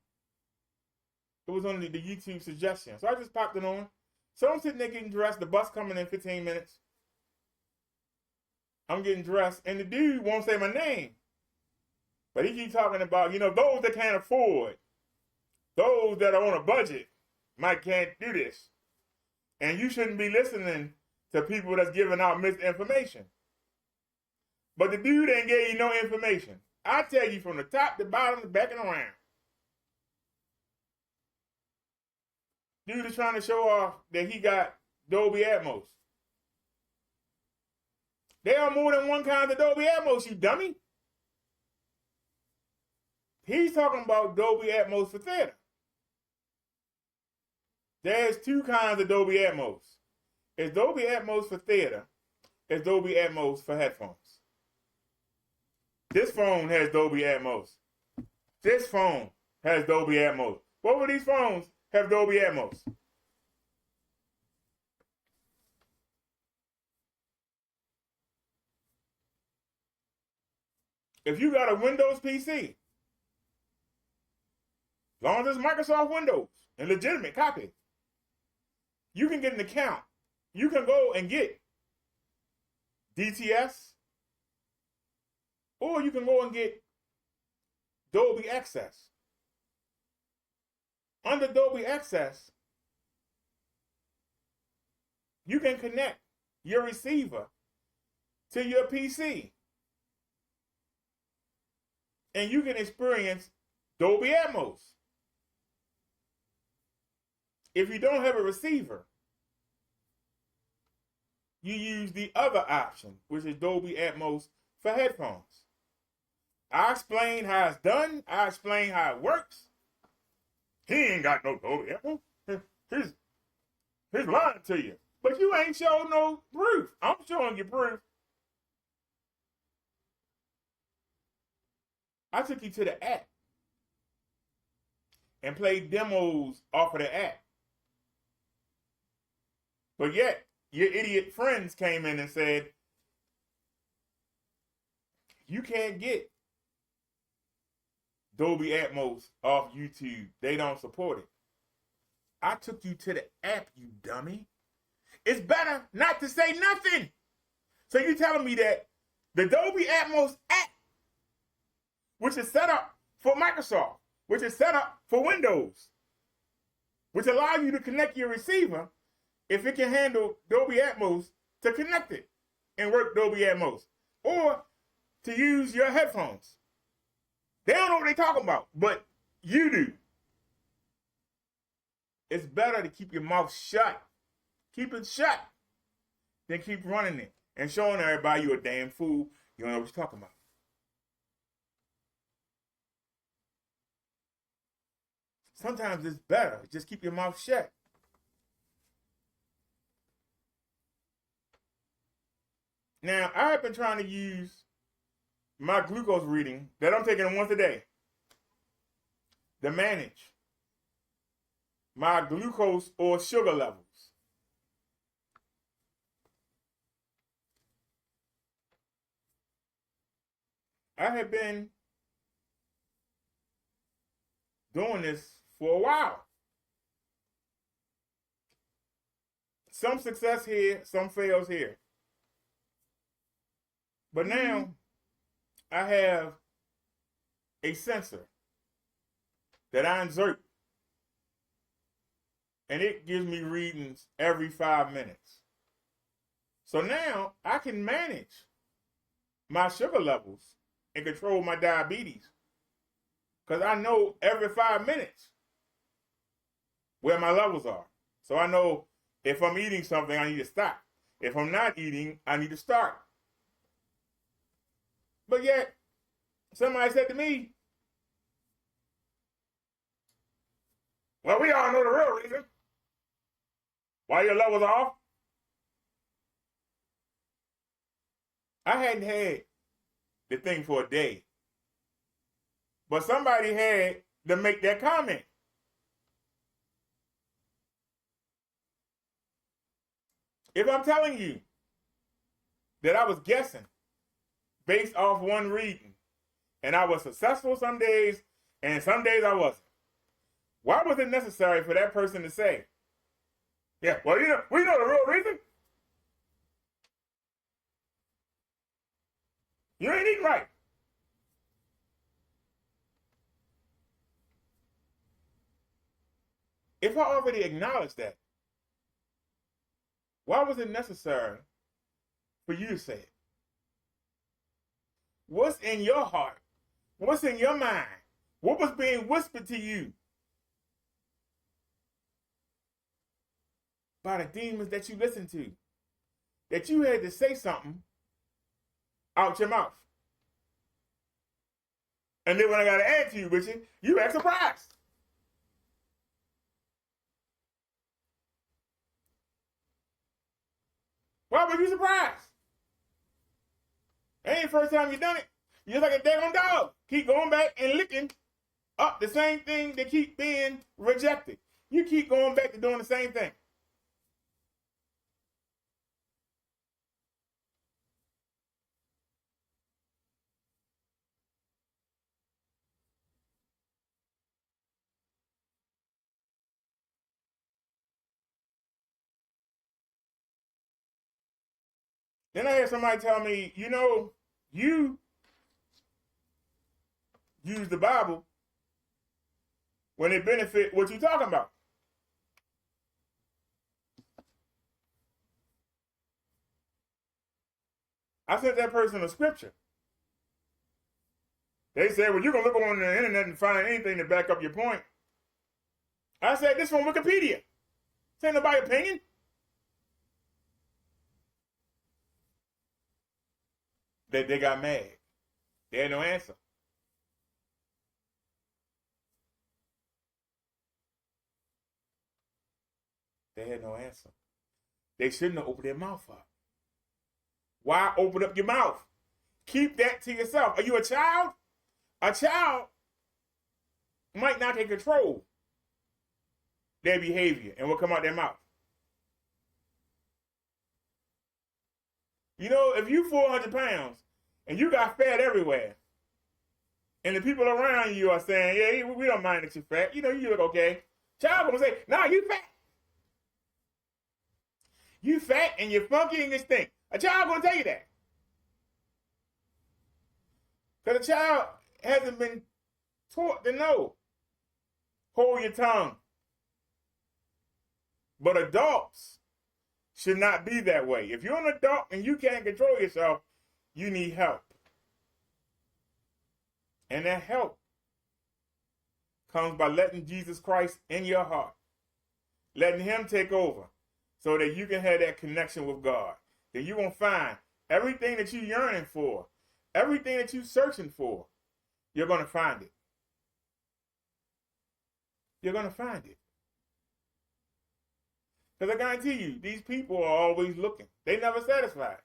It was on the YouTube suggestion. So I just popped it on. So I'm sitting there getting dressed. The bus coming in 15 minutes. I'm getting dressed, and the dude won't say my name. But he keeps talking about, those that can't afford, those that are on a budget, can't do this. And you shouldn't be listening to people that's giving out misinformation. But the dude ain't gave you no information. I tell you from the top to bottom, to back and around. Dude is trying to show off that he got Dolby Atmos. There are more than one kind of Dolby Atmos, you dummy. He's talking about Dolby Atmos for theater. There's two kinds of Dolby Atmos. It's Dolby Atmos for theater. It's Dolby Atmos for headphones. This phone has Dolby Atmos. This phone has Dolby Atmos. Both of these phones have Dolby Atmos. If you got a Windows PC, as long as it's Microsoft Windows and legitimate copy, you can get an account. You can go and get DTS, or you can go and get Dolby Access. Under Dolby Access, you can connect your receiver to your PC, and you can experience Dolby Atmos. If you don't have a receiver, you use the other option, which is Dolby Atmos for headphones. I explain how it's done. I explain how it works. He ain't got no Dolby Atmos. He's lying to you. But you ain't showing no proof. I'm showing you proof. I took you to the app and played demos off of the app. But yet, your idiot friends came in and said, you can't get Dolby Atmos off YouTube. They don't support it. I took you to the app, you dummy. It's better not to say nothing. So you telling me that the Dolby Atmos app, which is set up for Microsoft, which is set up for Windows, which allow you to connect your receiver, if it can handle Dolby Atmos, to connect it and work Dolby Atmos, or to use your headphones. They don't know what they're talking about, but you do. It's better to keep your mouth shut. Keep it shut. Than keep running it and showing everybody you're a damn fool. You don't know what you're talking about. Sometimes it's better. Just keep your mouth shut. Now, I have been trying to use my glucose reading that I'm taking once a day to manage my glucose or sugar levels. I have been doing this for a while. Some success here, some fails here. But now I have a sensor that I insert, and it gives me readings every 5 minutes. So now I can manage my sugar levels and control my diabetes. Because I know every 5 minutes where my levels are. So I know if I'm eating something, I need to stop. If I'm not eating, I need to start. But yet, somebody said to me, well, we all know the real reason why your levels are off. I hadn't had the thing for a day. But somebody had to make that comment. If I'm telling you that I was guessing based off one reading, and I was successful some days, and some days I wasn't, why was it necessary for that person to say, yeah, well, we know the real reason. You ain't eating right. If I already acknowledged that, why was it necessary for you to say it? What's in your heart? What's in your mind? What was being whispered to you by the demons that you listened to, that you had to say something out your mouth? And then when I got to add to you, Richard, you act surprised. Why were you surprised? That ain't the first time you done it. You're like a daggone dog. Keep going back and licking up the same thing that keep being rejected. You keep going back to doing the same thing. Then I had somebody tell me, you use the Bible when it benefit what you're talking about. I sent that person a scripture. They said, well, you're going to look on the internet and find anything to back up your point. I said, this from Wikipedia. This ain't nobody's opinion. They got mad. They had no answer. They had no answer. They shouldn't have opened their mouth up. Why open up your mouth? Keep that to yourself. Are you a child? A child might not take control their behavior and what come out their mouth. If you 400 pounds and you got fat everywhere, and the people around you are saying, yeah, we don't mind that you're fat. You look okay. Child gonna say, nah, you fat. You fat and you're funky and you stink. A child gonna tell you that. Because a child hasn't been taught to know. Hold your tongue. But adults should not be that way. If you're an adult and you can't control yourself, you need help. And that help comes by letting Jesus Christ in your heart. Letting him take over so that you can have that connection with God. Then you're going to find everything that you're yearning for, everything that you're searching for, you're going to find it. You're going to find it. Because I guarantee you, these people are always looking. They never satisfied.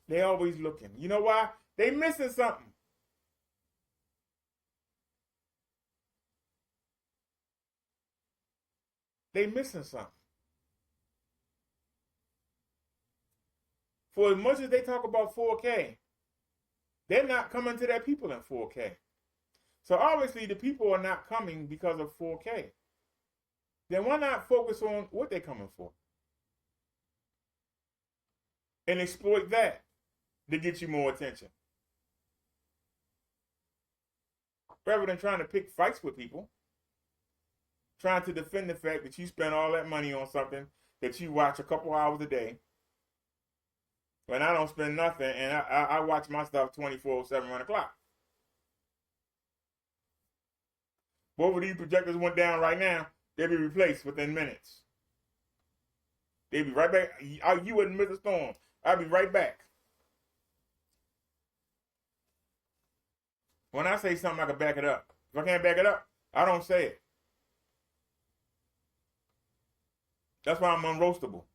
They always looking. You know why? They missing something. They missing something. For as much as they talk about 4K, they're not coming to their people in 4K. So obviously the people are not coming because of 4K. Then why not focus on what they're coming for? And exploit that to get you more attention. Rather than trying to pick fights with people, trying to defend the fact that you spend all that money on something that you watch a couple hours a day, when I don't spend nothing and I watch my stuff 24/7 around the clock. Both of these projectors went down right now. They'll be replaced within minutes. They'll be right back. You wouldn't miss a storm. I'll be right back. When I say something, I can back it up. If I can't back it up, I don't say it. That's why I'm unroastable.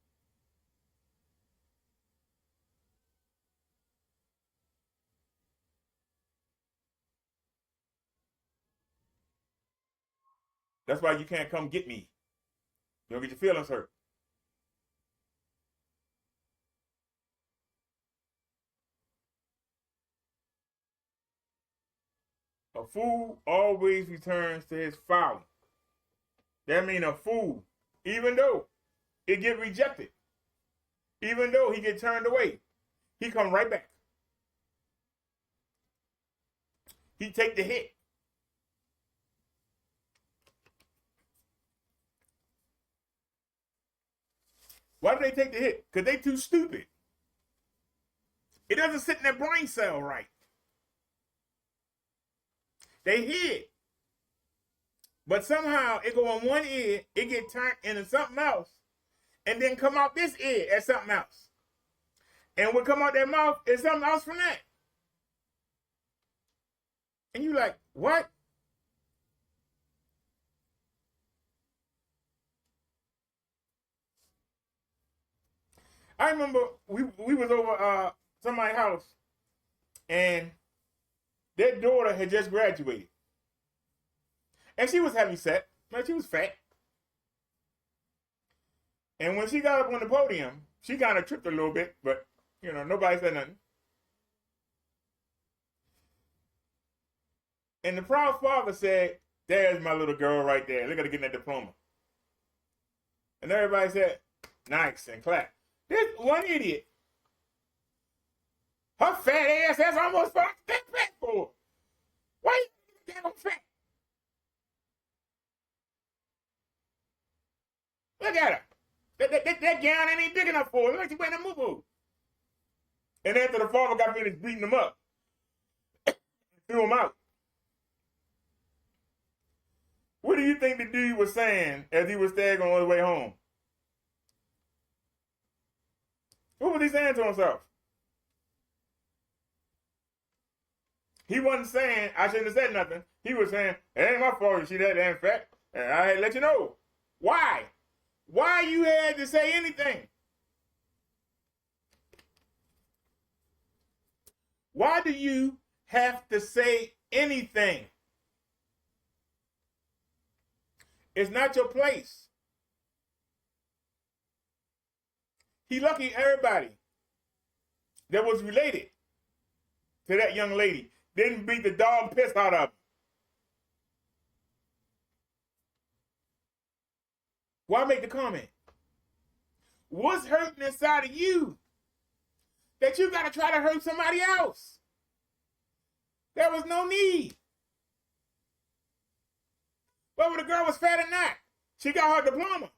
That's why you can't come get me. You don't get your feelings hurt. A fool always returns to his folly. That means a fool, even though it get rejected, even though he get turned away, he come right back. He take the hit. Why do they take the hit? Because they too stupid. It doesn't sit in their brain cell right. They hear it. But somehow it go on one ear, it get turned into something else, and then come out this ear as something else. And what come out their mouth is something else from that. And you like, what? I remember we was over somebody's house, and their daughter had just graduated. And she was heavy set. Man, she was fat. And when she got up on the podium, she kind of tripped a little bit, but, you know, nobody said nothing. And the proud father said, there's my little girl right there. Look at her getting that diploma. And everybody said, nice, and clap. This one idiot, her fat ass has almost fat for. Why you damn fat? Look at her. That gown ain't big enough for her. Look like she's wearing a moo-moo. And after the father got finished beating him up, threw him out. What do you think the dude was saying as he was staggering on his way home? What was he saying to himself? He wasn't saying, I shouldn't have said nothing. He was saying, it ain't my fault you see that damn fat. And I had to let you know. Why? Why you had to say anything? Why do you have to say anything? It's not your place. He lucky everybody that was related to that young lady didn't beat the dog piss out of him. Why make the comment? What's hurting inside of you that you got to try to hurt somebody else? There was no need. Whether the girl was fat or not, she got her diploma.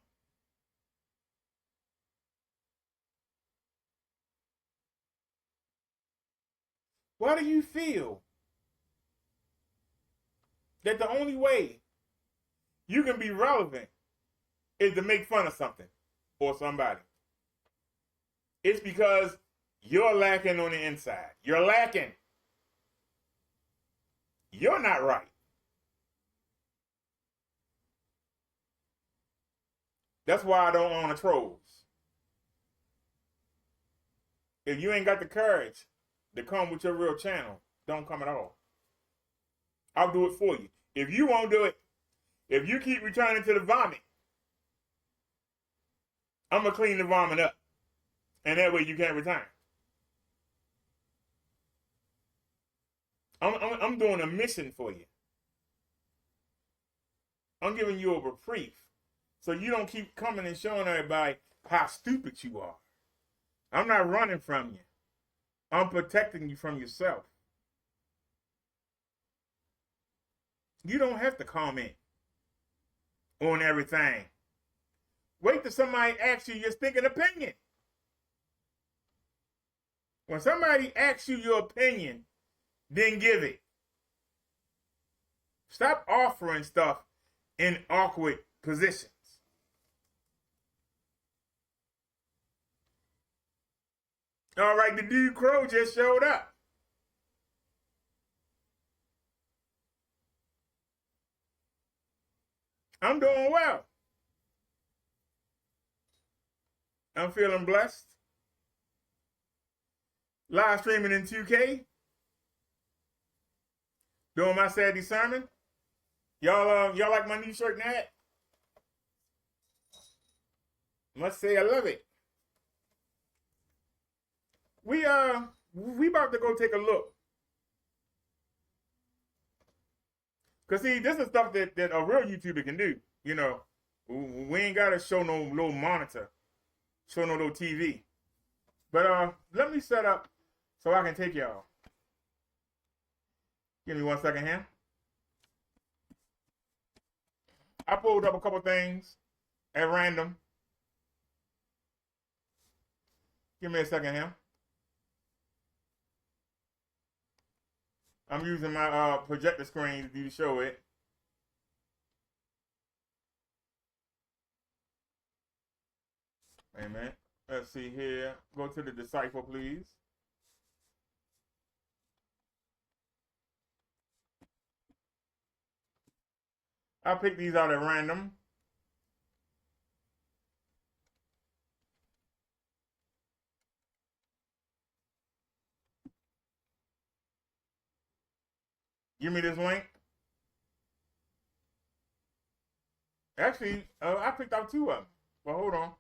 Why do you feel that the only way you can be relevant is to make fun of something or somebody? It's because you're lacking on the inside. You're lacking. You're not right. That's why I don't own a trolls. If you ain't got the courage to come with your real channel, don't come at all. I'll do it for you. If you won't do it, if you keep returning to the vomit, I'm going to clean the vomit up. And that way you can't return. I'm doing a mission for you. I'm giving you a reprieve. So you don't keep coming and showing everybody how stupid you are. I'm not running from you. I'm protecting you from yourself. You don't have to comment on everything. Wait till somebody asks you your stinking opinion. When somebody asks you your opinion, then give it. Stop offering stuff in awkward positions. All right, the dude Crow just showed up. I'm doing well. I'm feeling blessed. Live streaming in 2K. Doing my Saturday sermon. Y'all like my new shirt, Nat? Must say I love it. We about to go take a look. Cause see, this is stuff that a real YouTuber can do. You know, we ain't gotta show no little monitor, show no little TV. But let me set up so I can take y'all. Give me 1 second here. I pulled up a couple things at random. Give me a second here. I'm using my projector screen to show it. Amen. Let's see here. Go to the disciple, please. I'll pick these out at random. Give me this link. Actually, I picked out 2 of them. But hold on.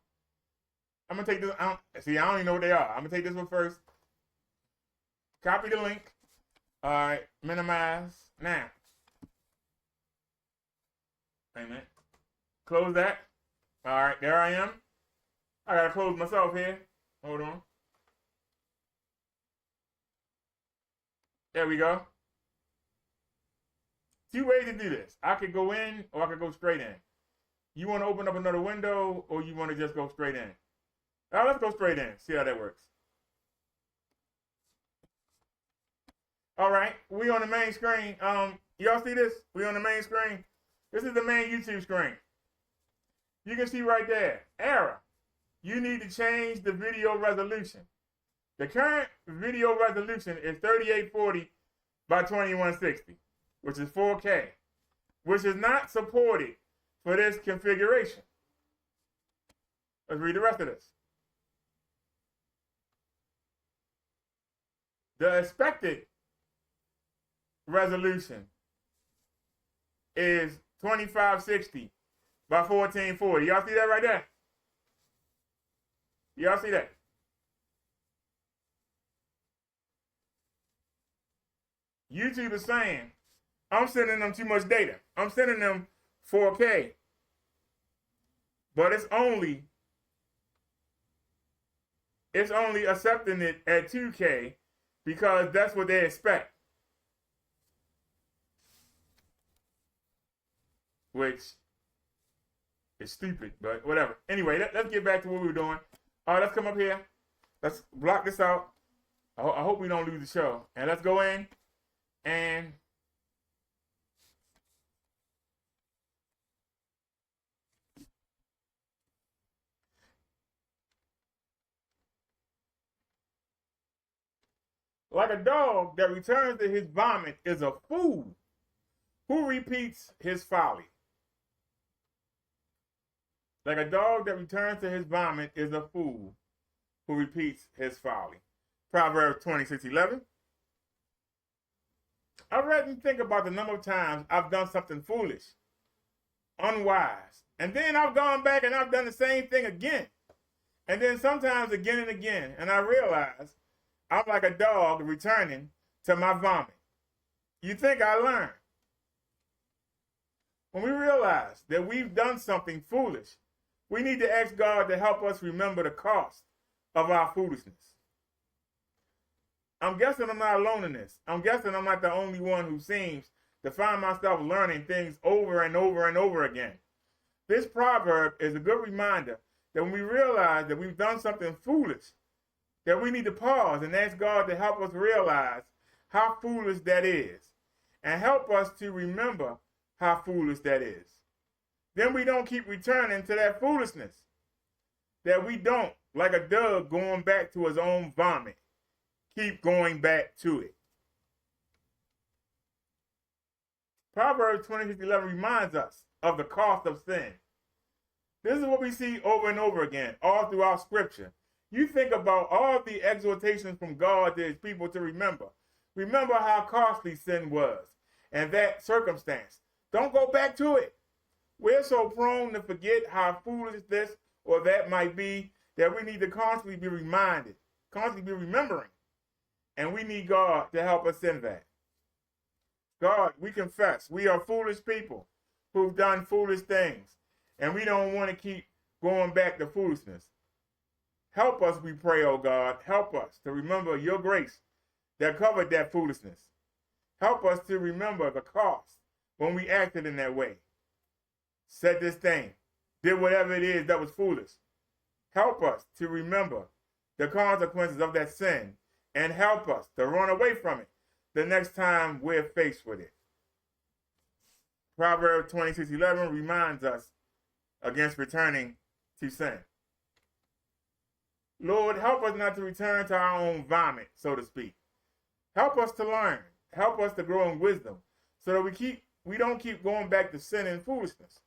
I'm going to take this. I don't even know what they are. I'm going to take this one first. Copy the link. All right. Minimize. Now. Amen. Close that. All right. There I am. I got to close myself here. Hold on. There we go. 2 ways to do this. I could go in or I could go straight in. You want to open up another window or you want to just go straight in? Now let's go straight in. See how that works. All right. We on the main screen. Y'all see this? We on the main screen. This is the main YouTube screen. You can see right there. Error. You need to change the video resolution. The current video resolution is 3840 by 2160. Which is 4K, which is not supported for this configuration. Let's read the rest of this. The expected resolution is 2560 by 1440. Y'all see that right there? Y'all see that? YouTube is saying, I'm sending them too much data. I'm sending them 4K. But it's only accepting it at 2K because that's what they expect. Which is stupid, but whatever. Anyway, let's get back to what we were doing. All right, let's come up here. Let's block this out. I hope we don't lose the show. And let's go in and like a dog that returns to his vomit is a fool who repeats his folly. Like a dog that returns to his vomit is a fool who repeats his folly. Proverbs 26:11. I read and think about the number of times I've done something foolish, unwise, and then I've gone back and I've done the same thing again. And then sometimes again and again, and I realize I'm like a dog returning to my vomit. You think I learned? When we realize that we've done something foolish, we need to ask God to help us remember the cost of our foolishness. I'm guessing I'm not alone in this. I'm guessing I'm not the only one who seems to find myself learning things over and over and over again. This proverb is a good reminder that when we realize that we've done something foolish, that we need to pause and ask God to help us realize how foolish that is and help us to remember how foolish that is. Then we don't keep returning to that foolishness. That we don't, like a dog going back to his own vomit, keep going back to it. Proverbs 26:11 reminds us of the cost of sin. This is what we see over and over again, all throughout Scripture. You think about all the exhortations from God to his people to remember. Remember how costly sin was and that circumstance. Don't go back to it. We're so prone to forget how foolish this or that might be that we need to constantly be reminded, constantly be remembering. And we need God to help us in that. God, we confess we are foolish people who've done foolish things, and we don't want to keep going back to foolishness. Help us, we pray, oh God. Help us to remember your grace that covered that foolishness. Help us to remember the cost when we acted in that way. Said this thing, did whatever it is that was foolish. Help us to remember the consequences of that sin and help us to run away from it the next time we're faced with it. Proverbs 26:11 reminds us against returning to sin. Lord, help us not to return to our own vomit, so to speak. Help us to learn. Help us to grow in wisdom so that we don't keep going back to sin and foolishness.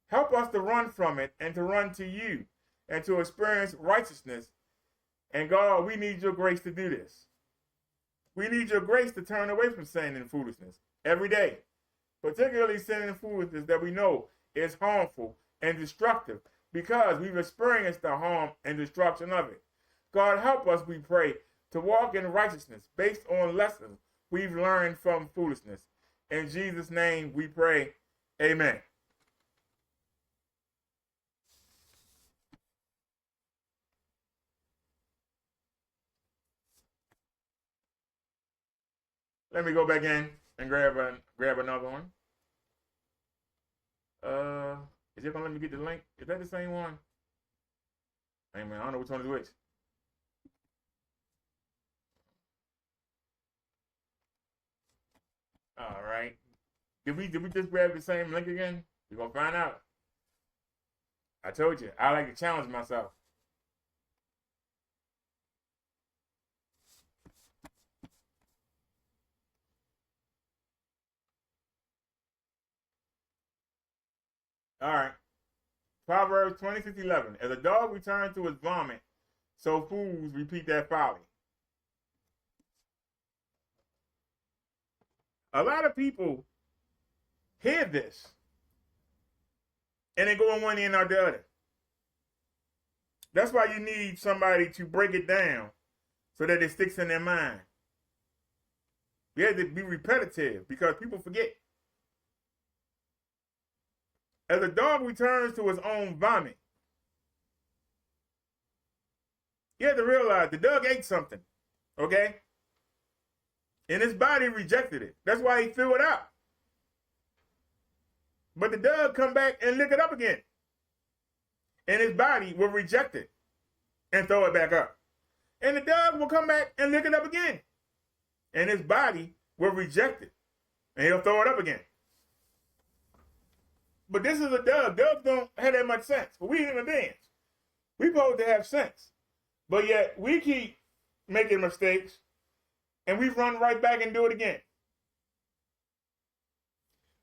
Help us to run from it and to run to you and to experience righteousness. And God, we need your grace to do this. We need your grace to turn away from sin and foolishness every day, particularly sin and foolishness that we know is harmful and destructive because we've experienced the harm and destruction of it. God, help us, we pray, to walk in righteousness based on lessons we've learned from foolishness. In Jesus' name we pray, amen. Let me go back in and grab another one. Is it gonna let me get the link? Is that the same one? Hey man, I don't know which one is which. All right. Did we just grab the same link again? We're gonna find out. I told you, I like to challenge myself. All right. Proverbs 26:11. As a dog returns to his vomit, so fools repeat their folly. A lot of people hear this and they go on one end or the other. That's why you need somebody to break it down so that it sticks in their mind. You have to be repetitive because people forget. As a dog returns to his own vomit, you have to realize the dog ate something, okay? And his body rejected it. That's why he threw it out. But the dog come back and lick it up again. And his body will reject it and throw it back up. And the dog will come back and lick it up again. And his body will reject it. And he'll throw it up again. But this is a dog. Dogs don't have that much sense. But we human beings, we're supposed to have sense. But yet we keep making mistakes and we run right back and do it again.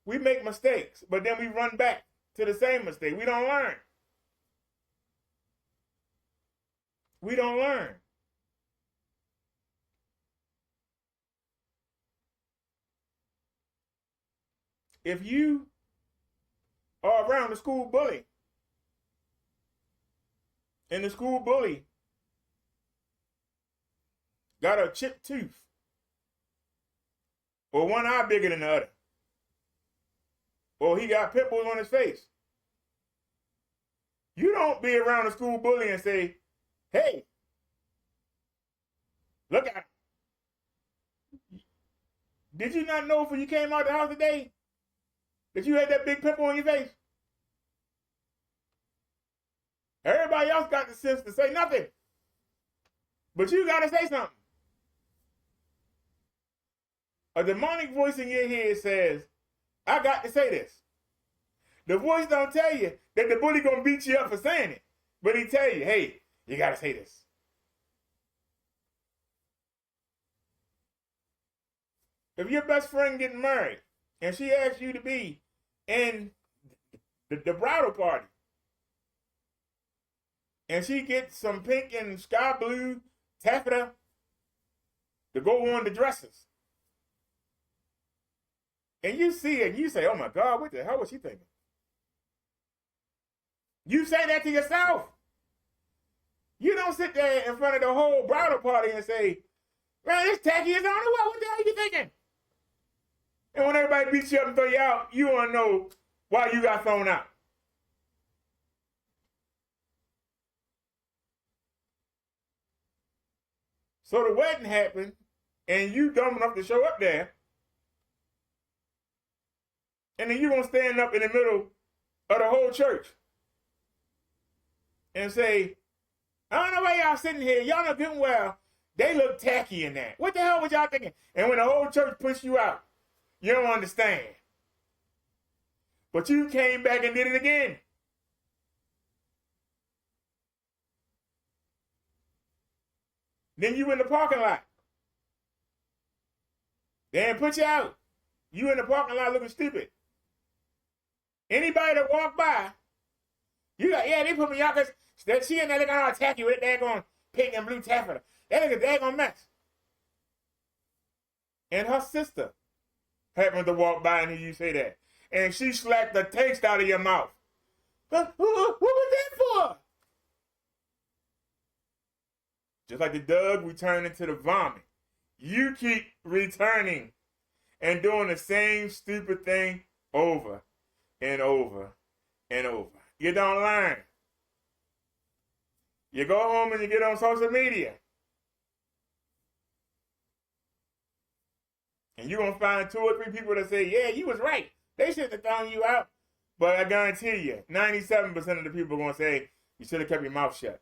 We make mistakes, but then we run back to the same mistake. We don't learn. We don't learn. If you are around the school bully, and the school bully got a chipped tooth, or one eye bigger than the other, or he got pimples on his face, you don't be around the school bully and say, hey, look at him. Did you not know when you came out the house today that you had that big pimple on your face? Everybody else got the sense to say nothing. But you got to say something. A demonic voice in your head says, I got to say this. The voice don't tell you that the bully going to beat you up for saying it. But he tell you, hey, you got to say this. If your best friend getting married and she asks you to be in the bridal party and she gets some pink and sky blue taffeta to go on the dresses, and you see it and you say, oh my God, what the hell was she thinking? You say that to yourself. You don't sit there in front of the whole bridal party and say, man, this tacky is on the way. What the hell are you thinking? And when everybody beats you up and throw you out, you want to know why you got thrown out. So the wedding happened, and you dumb enough to show up there, and then you're going to stand up in the middle of the whole church and say, I don't know why y'all sitting here. Y'all know good and well they look tacky in that. What the hell was y'all thinking? And when the whole church pushed you out, you don't understand. But you came back and did it again. Then you in the parking lot. They didn't put you out. You in the parking lot looking stupid. Anybody that walk by, you like, yeah, they put me out because she and that looking all tacky with that daggone pink and blue taffeta. That nigga daggone mess. And her sister happened to walk by and hear you say that. And she slapped the taste out of your mouth. What was that for? Just like the dog returning to the vomit. You keep returning and doing the same stupid thing over and over and over. You don't learn. You go home and you get on social media. And you're going to find 2 or 3 people that say, yeah, you was right. They should have thrown you out. But I guarantee you, 97% of the people are going to say, you should have kept your mouth shut.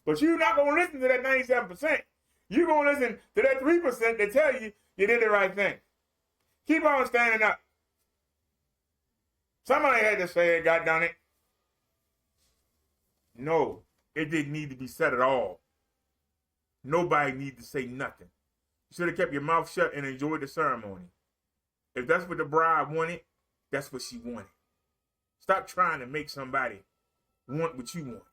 But you're not going to listen to that 97%. You're going to listen to that 3% that tell you you did the right thing. Keep on standing up. Somebody had to say it, God done it. No, it didn't need to be said at all. Nobody needed to say nothing. You should have kept your mouth shut and enjoyed the ceremony. If that's what the bride wanted, that's what she wanted. Stop trying to make somebody want what you want.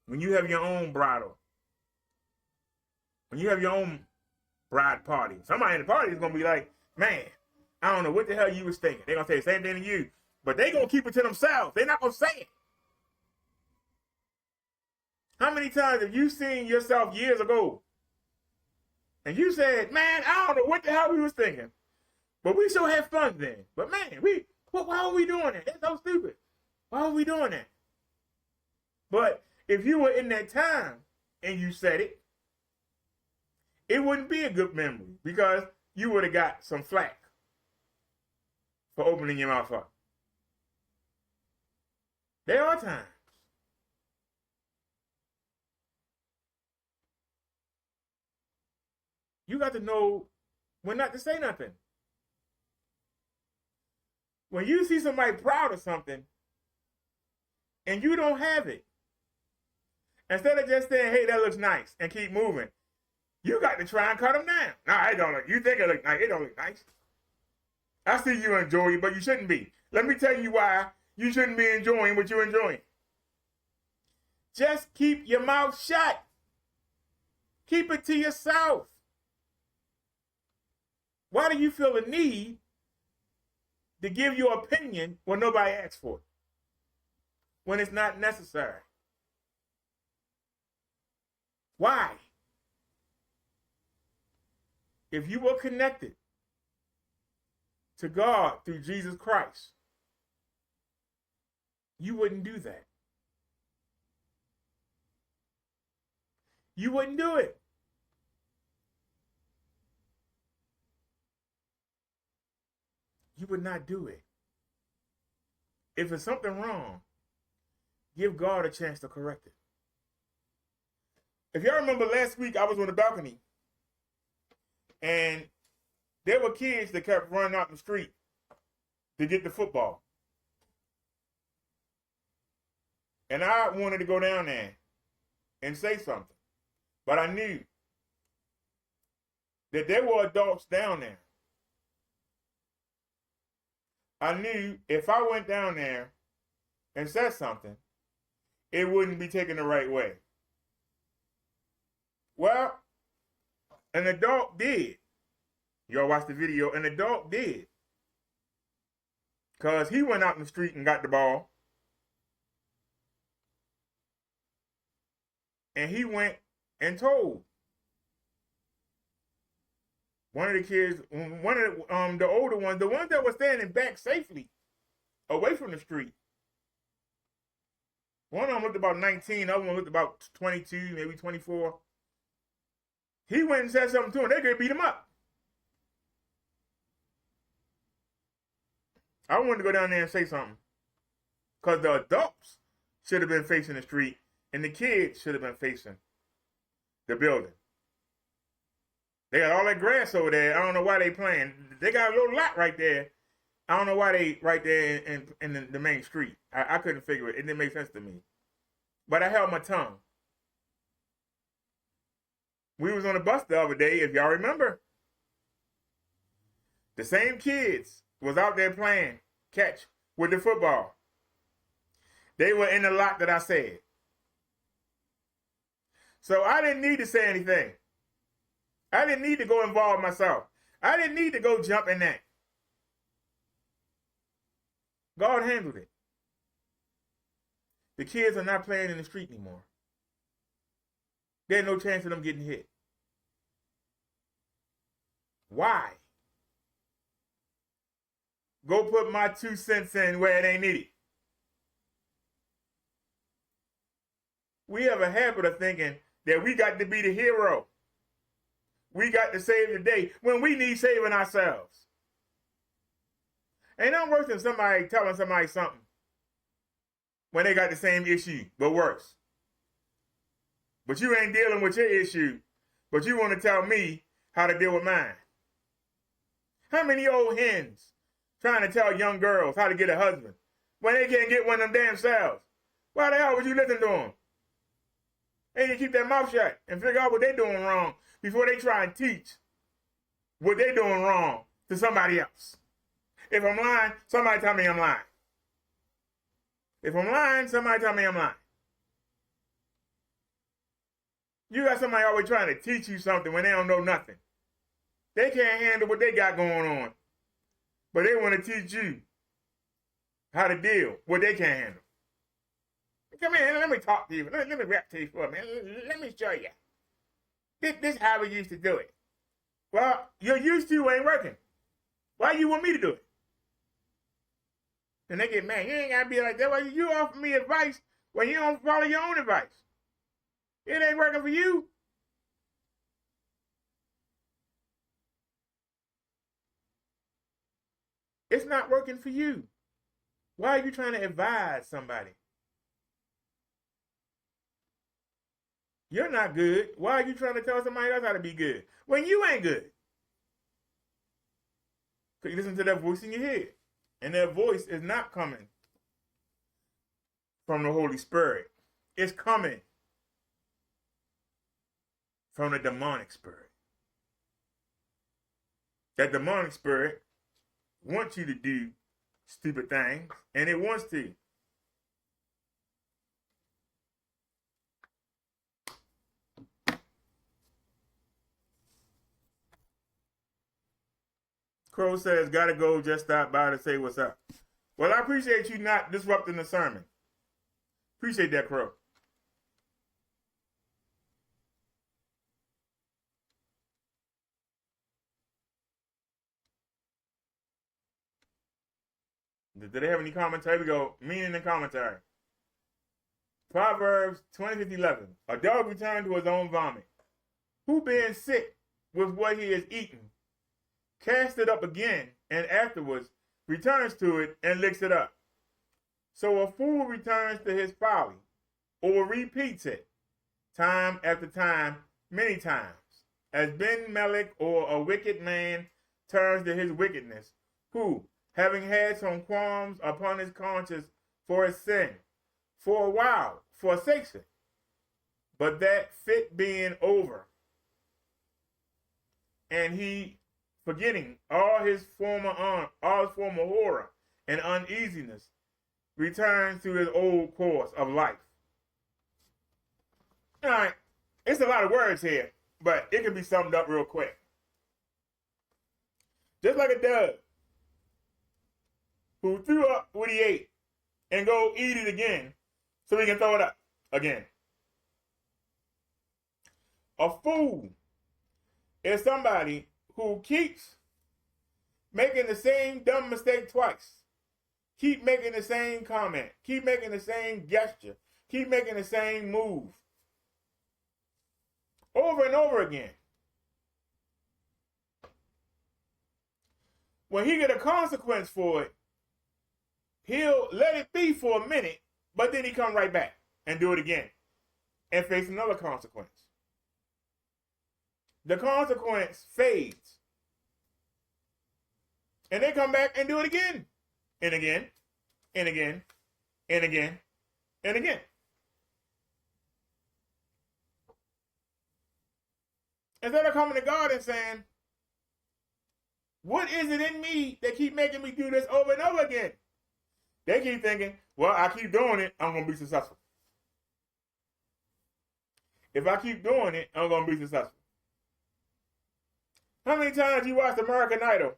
When you have your own bridal, when you have your own bride party, somebody in the party is going to be like, man, I don't know what the hell you was thinking. They're going to say the same thing to you, but they're going to keep it to themselves. They're not going to say it. How many times have you seen yourself years ago and you said, man, I don't know what the hell we was thinking, but we sure had fun then. But man, why are we doing that? That's so stupid. Why are we doing that? But if you were in that time and you said it, it wouldn't be a good memory because you would have got some flack for opening your mouth up. There are times. You got to know when not to say nothing. When you see somebody proud of something and you don't have it, instead of just saying, hey, that looks nice, and keep moving, you got to try and cut them down. No, it don't look, you think it look nice, it don't look nice. I see you enjoy it, but you shouldn't be. Let me tell you why you shouldn't be enjoying what you're enjoying. Just keep your mouth shut. Keep it to yourself. Why do you feel the need to give your opinion when nobody asks for it? When it's not necessary? Why? If you were connected to God through Jesus Christ, you wouldn't do that. You wouldn't do it. You would not do it. If it's something wrong, give God a chance to correct it. If y'all remember last week, I was on the balcony, and there were kids that kept running out the street to get the football. And I wanted to go down there and say something. But I knew that there were adults down there. I knew if I went down there and said something, it wouldn't be taken the right way. Well, an adult did. Y'all watch the video. An adult did. Because he went out in the street and got the ball. And he went and told one of the kids, one of the older ones, the ones that were standing back safely away from the street. One of them looked about 19, the other one looked about 22, maybe 24. He went and said something to him. They could beat him up. I wanted to go down there and say something. Because the adults should have been facing the street, and the kids should have been facing the building. They got all that grass over there. I don't know why they playing. They got a little lot right there. I don't know why they right there in the main street. I couldn't figure it. It didn't make sense to me. But I held my tongue. We was on the bus the other day, if y'all remember. The same kids was out there playing catch with the football. They were in the lot that I said. So I didn't need to say anything. I didn't need to go involve myself. I didn't need to go jump in that. God handled it. The kids are not playing in the street anymore. There's no chance of them getting hit. Why? Go put my 2 cents in where it ain't needed. We have a habit of thinking that we got to be the hero. We got to save the day when we need saving ourselves. Ain't nothing worse than somebody telling somebody something when they got the same issue, but worse. But you ain't dealing with your issue, but you want to tell me how to deal with mine. How many old hens trying to tell young girls how to get a husband when they can't get one of them damn selves? Why the hell would you listen to them? They need to keep their mouth shut and figure out what they're doing wrong before they try and teach what they're doing wrong to somebody else. If I'm lying, somebody tell me I'm lying. If I'm lying, somebody tell me I'm lying. You got somebody always trying to teach you something when they don't know nothing. They can't handle what they got going on. But they want to teach you how to deal what they can't handle. Come here, let me talk to you. Let me rap to you for a minute. Let me show you. This is how we used to do it. Well, you're used to ain't working. Why you want me to do it? And they get mad. You ain't got to be like that. Why you offer me advice when you don't follow your own advice? It ain't working for you. It's not working for you. Why are you trying to advise somebody? You're not good. Why are you trying to tell somebody else how to be good when you ain't good? Because you listen to that voice in your head. And that voice is not coming from the Holy Spirit. It's coming from the demonic spirit. That demonic spirit wants you to do stupid things, and it wants to. Crow says, gotta go, just stop by to say what's up. Well, I appreciate you not disrupting the sermon. Appreciate that, Crow. Did they have any commentary? We go, meaning and commentary. Proverbs 20:11. A dog returned to his own vomit. Who being sick with what he has eaten, cast it up again, and afterwards returns to it and licks it up. So a fool returns to his folly, or repeats it, time after time, many times. As Ben Melech, or a wicked man, turns to his wickedness, who, having had some qualms upon his conscience for his sin, for a while forsakes it, but that fit being over, and he, forgetting all his former horror and uneasiness, returns to his old course of life. All right, it's a lot of words here, but it can be summed up real quick. Just like a dove who threw up what he ate and go eat it again so he can throw it up again. A fool is somebody who keeps making the same dumb mistake twice. Keep making the same comment. Keep making the same gesture. Keep making the same move. Over and over again. When he get a consequence for it, he'll let it be for a minute, but then he come right back and do it again and face another consequence. The consequence fades. And they come back and do it again. And again. And again. And again. And again. Instead of coming to God and saying, what is it in me that keep making me do this over and over again? They keep thinking, well, I keep doing it, I'm going to be successful. If I keep doing it, I'm going to be successful. How many times you watched American Idol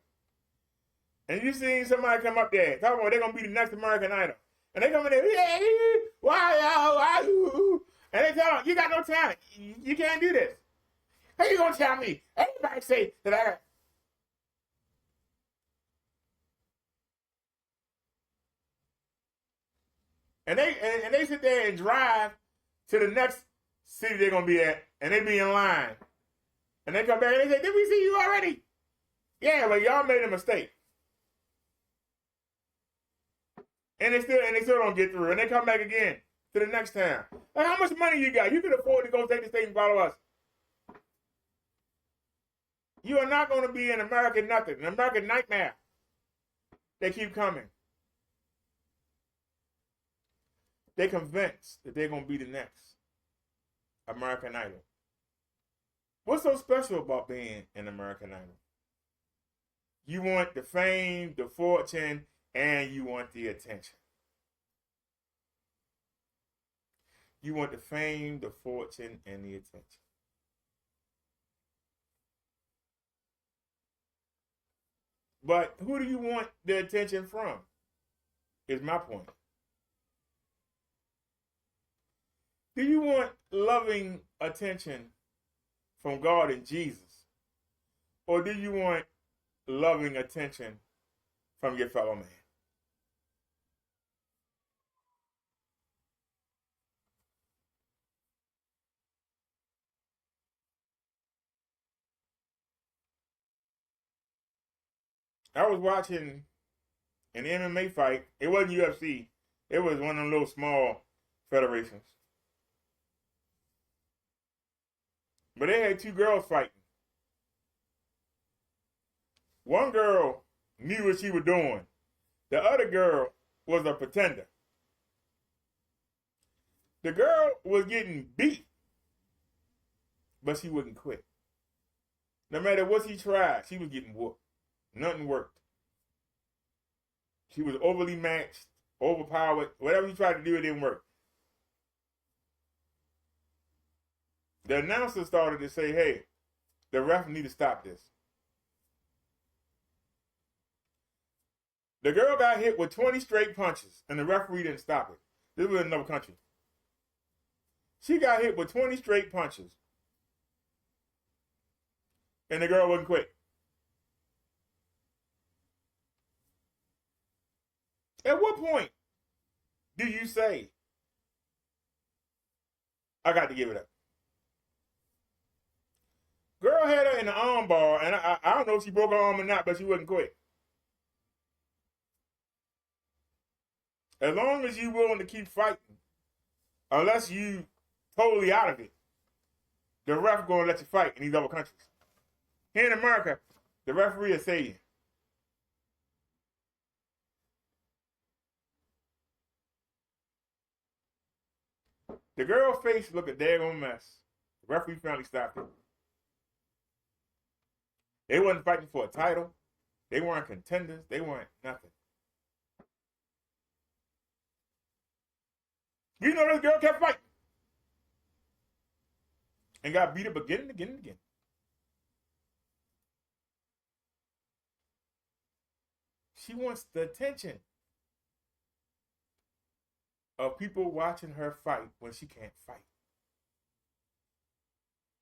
and you seen somebody come up there talking about they're going to be the next American Idol? And they come in there, yeah, why, and they tell them, you got no talent. You can't do this. How you going to tell me? Everybody say that I got. And they sit there and drive to the next city they're going to be at, and they be in line. And they come back and they say, did we see you already? Yeah, but y'all made a mistake. And they still don't get through. And they come back again to the next town. Like, how much money you got? You can afford to go take the state and follow us. You are not going to be an American nothing, an American nightmare. They keep coming. They're convinced that they're going to be the next American Idol. What's so special about being an American Idol? You want the fame, the fortune, and you want the attention. You want the fame, the fortune, and the attention. But who do you want the attention from? Is my point. Do you want loving attention from God and Jesus? Or do you want loving attention from your fellow man? I was watching an MMA fight. It wasn't UFC. It was one of them little small federations. But they had two girls fighting. One girl knew what she was doing. The other girl was a pretender. The girl was getting beat, but she wouldn't quit. No matter what she tried, she was getting whooped. Nothing worked. She was overly matched, overpowered. Whatever she tried to do, it didn't work. The announcer started to say, hey, the ref need to stop this. The girl got hit with 20 straight punches, and the referee didn't stop it. This was in another country. She got hit with 20 straight punches, and the girl wouldn't quit. At what point do you say, I got to give it up? Girl had her in the arm bar, and I don't know if she broke her arm or not, but she wouldn't quit. As long as you're willing to keep fighting, unless you totally out of it, the ref going to let you fight in these other countries. Here in America, the referee will say you. The girl's face looked a daggone mess. The referee finally stopped it. They wasn't fighting for a title. They weren't contenders. They weren't nothing. You know, this girl kept fighting. And got beat up again and again and again. She wants the attention of people watching her fight when she can't fight.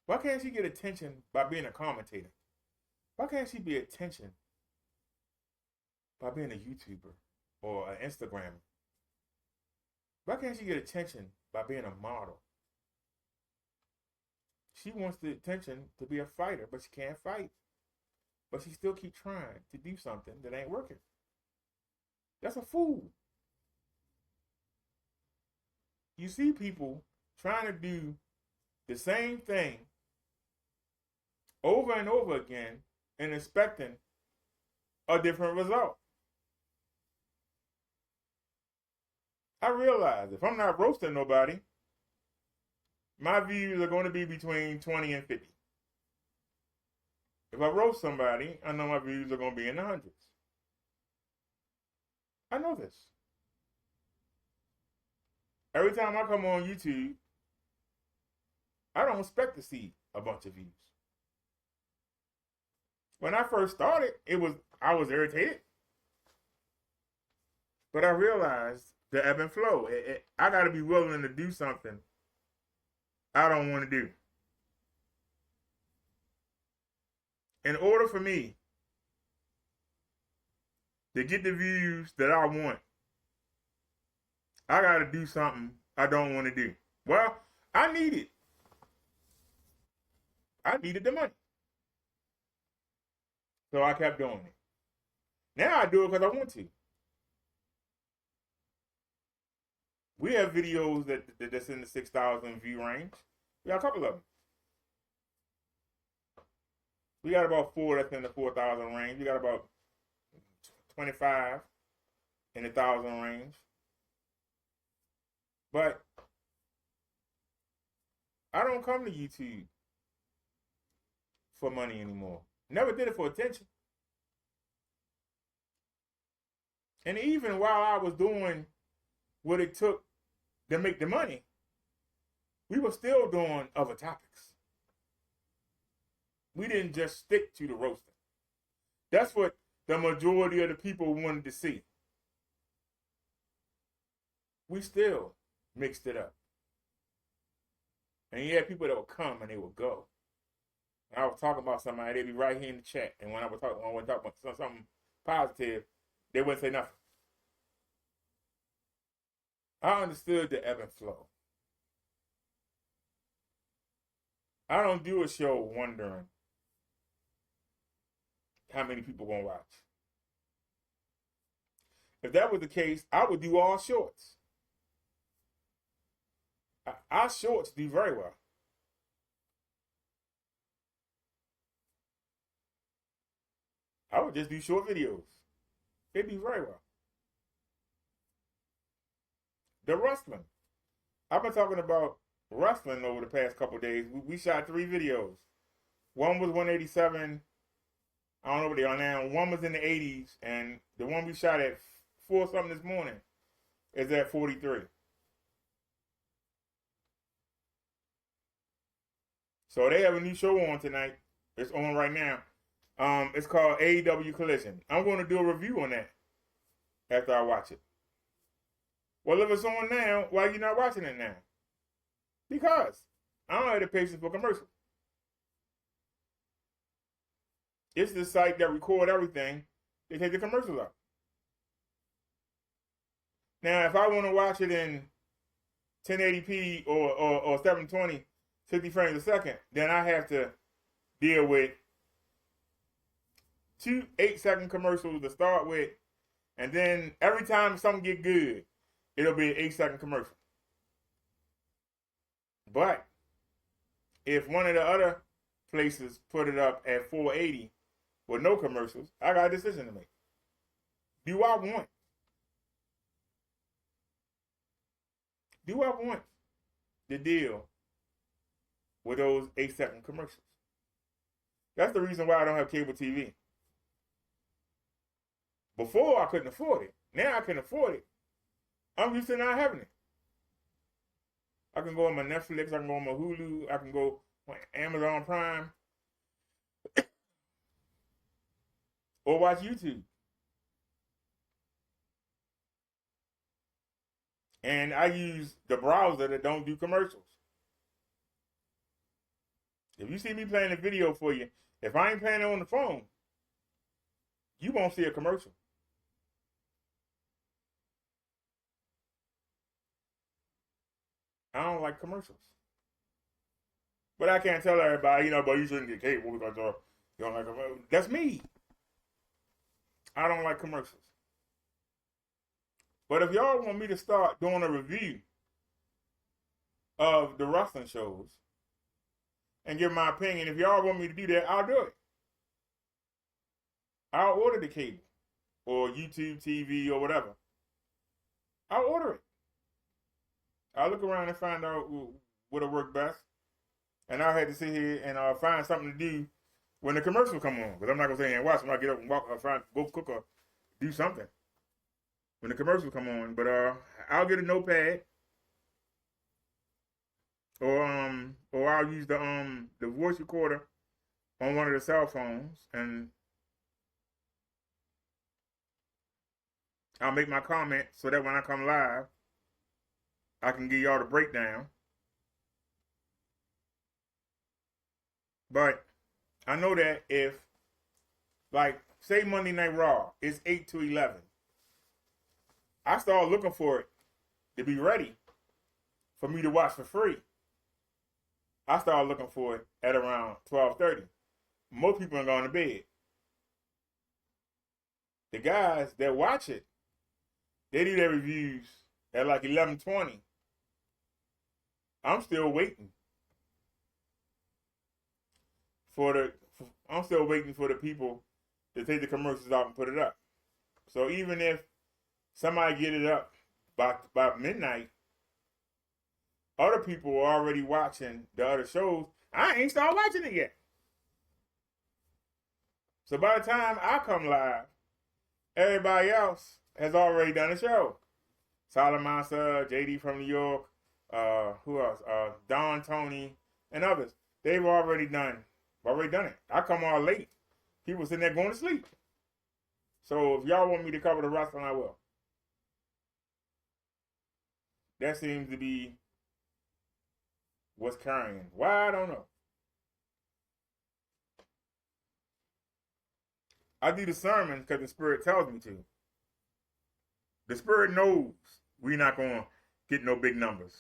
Why can't she get attention by being a commentator? Why can't she be attention by being a YouTuber or an Instagrammer? Why can't she get attention by being a model? She wants the attention to be a fighter, but she can't fight. But she still keep trying to do something that ain't working. That's a fool. You see people trying to do the same thing over and over again and expecting a different result. I realize if I'm not roasting nobody, my views are going to be between 20 and 50. If I roast somebody, I know my views are going to be in the hundreds. I know this. Every time I come on YouTube, I don't expect to see a bunch of views. When I first started, I was irritated. But I realized the ebb and flow. I got to be willing to do something I don't want to do. In order for me to get the views that I want, I got to do something I don't want to do. Well, I need it. I needed the money. So I kept doing it. Now I do it because I want to. We have videos that's in the 6,000 view range. We got a couple of them. We got about 4 that's in the 4,000 range. We got about 25 in the 1,000 range. But I don't come to YouTube for money anymore. Never did it for attention. And even while I was doing what it took to make the money, we were still doing other topics. We didn't just stick to the roasting. That's what the majority of the people wanted to see. We still mixed it up. And you had people that would come and they would go. And I was talking about somebody, they'd be right here in the chat. And when I would talk about something positive, they wouldn't say nothing. I understood the ebb and flow. I don't do a show wondering how many people gonna watch. If that was the case, I would do all shorts. Our shorts do very well. I would just do short videos. They do very well. The wrestling. I've been talking about wrestling over the past couple of days. We shot 3 videos. One was 187. I don't know what they are now. One was in the 80s, and the one we shot at 4 something this morning is at 43. So they have a new show on tonight. It's on right now. It's called AEW Collision. I'm going to do a review on that after I watch it. Well, if it's on now, why are you not watching it now? Because I don't have the patience for commercials. It's the site that record everything. They take the commercials out. Now, if I want to watch it in 1080p or 720, 60 frames a second, then I have to deal with 2 8-second commercials to start with, and then every time something get good, it'll be an 8-second commercial. But if one of the other places put it up at 480 with no commercials, I got a decision to make. Do I want the deal with those 8-second commercials? That's the reason why I don't have cable TV. Before, I couldn't afford it. Now I can afford it. I'm used to not having it. I can go on my Netflix, I can go on my Hulu, I can go on Amazon Prime, or watch YouTube. And I use the browser that don't do commercials. If you see me playing a video for you, if I ain't playing it on the phone, you won't see a commercial. I don't like commercials. But I can't tell everybody, but you shouldn't get cable because you don't like commercials. That's me. I don't like commercials. But if y'all want me to start doing a review of the wrestling shows and give my opinion, if y'all want me to do that, I'll do it. I'll order the cable or YouTube TV or whatever. I'll order it. I'll look around and find out what'll work best. And I'll have to sit here and find something to do when the commercial come on. Because I'm not going to sit here and watch them. I'll get up and walk, go cook or do something when the commercial come on. But I'll get a notepad or I'll use the voice recorder on one of the cell phones, and I'll make my comment so that when I come live, I can give y'all the breakdown. But I know that if, like, say Monday Night Raw is 8 to 11, I start looking for it to be ready for me to watch for free. I start looking for it at around 12:30. Most people are going to bed. The guys that watch it, they do their reviews at like 11:20. I'm still waiting for the people to take the commercials out and put it up. So even if somebody get it up by midnight, other people are already watching the other shows. I ain't started watching it yet. So by the time I come live, everybody else has already done a show. Salamasa, JD from New York, who else? Don, Tony, and others. They've already done it. I come on late. People sitting there going to sleep. So if y'all want me to cover the wrestling, I will. That seems to be what's carrying. Why, I don't know. I do the sermon because the Spirit tells me to. The Spirit knows we're not going to get no big numbers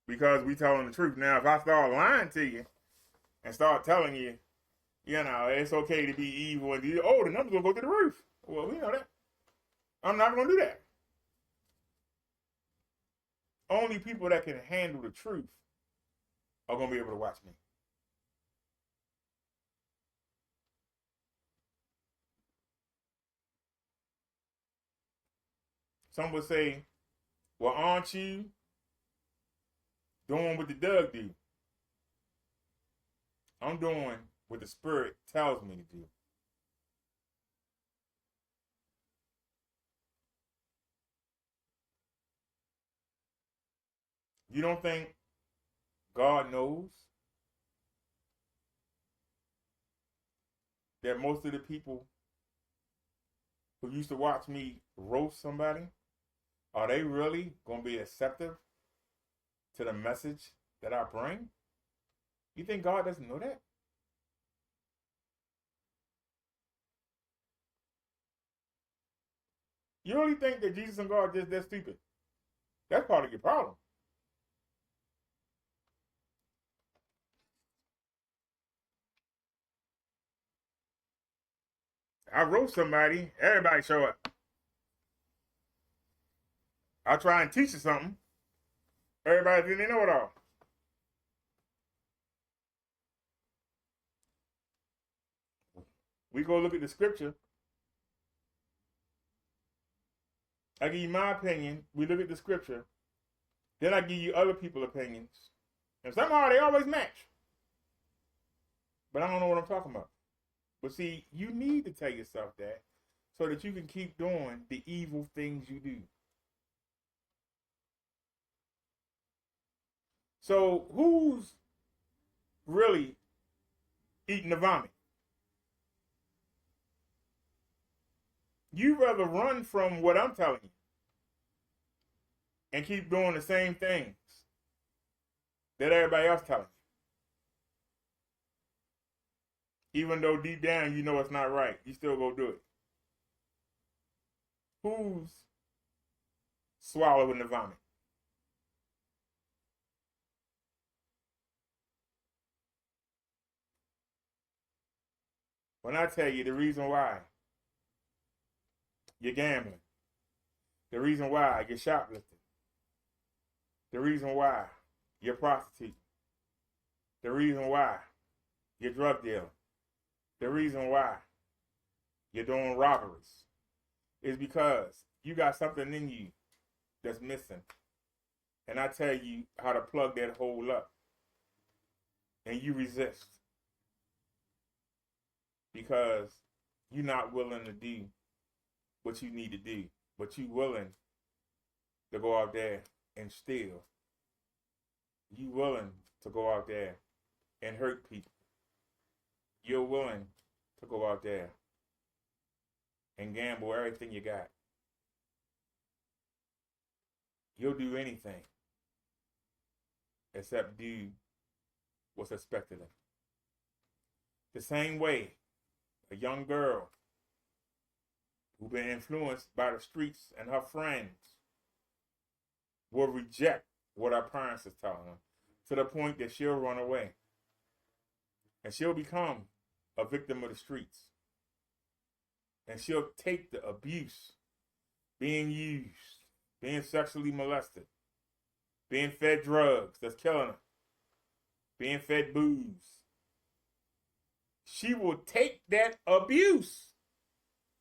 because we telling the truth. Now, if I start lying to you and start telling you, it's okay to be evil and the numbers will go to the roof. Well, we know that. I'm not going to do that. Only people that can handle the truth are going to be able to watch me. Some would say, well, aren't you doing what the Doug do? I'm doing what the Spirit tells me to do. You don't think God knows that most of the people who used to watch me roast somebody, are they really going to be receptive to the message that I bring? You think God doesn't know that? You really think that Jesus and God are just that stupid? That's part of your problem. I roast somebody, everybody show up. I try and teach you something, everybody think they know it all. We go look at the scripture. I give you my opinion. We look at the scripture. Then I give you other people's opinions. And somehow they always match. But I don't know what I'm talking about. But see, you need to tell yourself that so that you can keep doing the evil things you do. So who's really eating the vomit? You rather run from what I'm telling you and keep doing the same things that everybody else telling you. Even though deep down you know it's not right, you still go do it. Who's swallowing the vomit? When I tell you the reason why you're gambling, the reason why you're shoplifting, the reason why you're prostituting, the reason why you're drug dealing, the reason why you're doing robberies is because you got something in you that's missing. And I tell you how to plug that hole up. And you resist. Because you're not willing to do what you need to do. But you're willing to go out there and steal. You're willing to go out there and hurt people. You're willing to go out there and gamble everything you got. You'll do anything except do what's expected of you. The same way a young girl who's been influenced by the streets and her friends will reject what her parents is telling her to the point that she'll run away. And she'll become a victim of the streets. And she'll take the abuse, being used, being sexually molested, being fed drugs that's killing her, being fed booze. She will take that abuse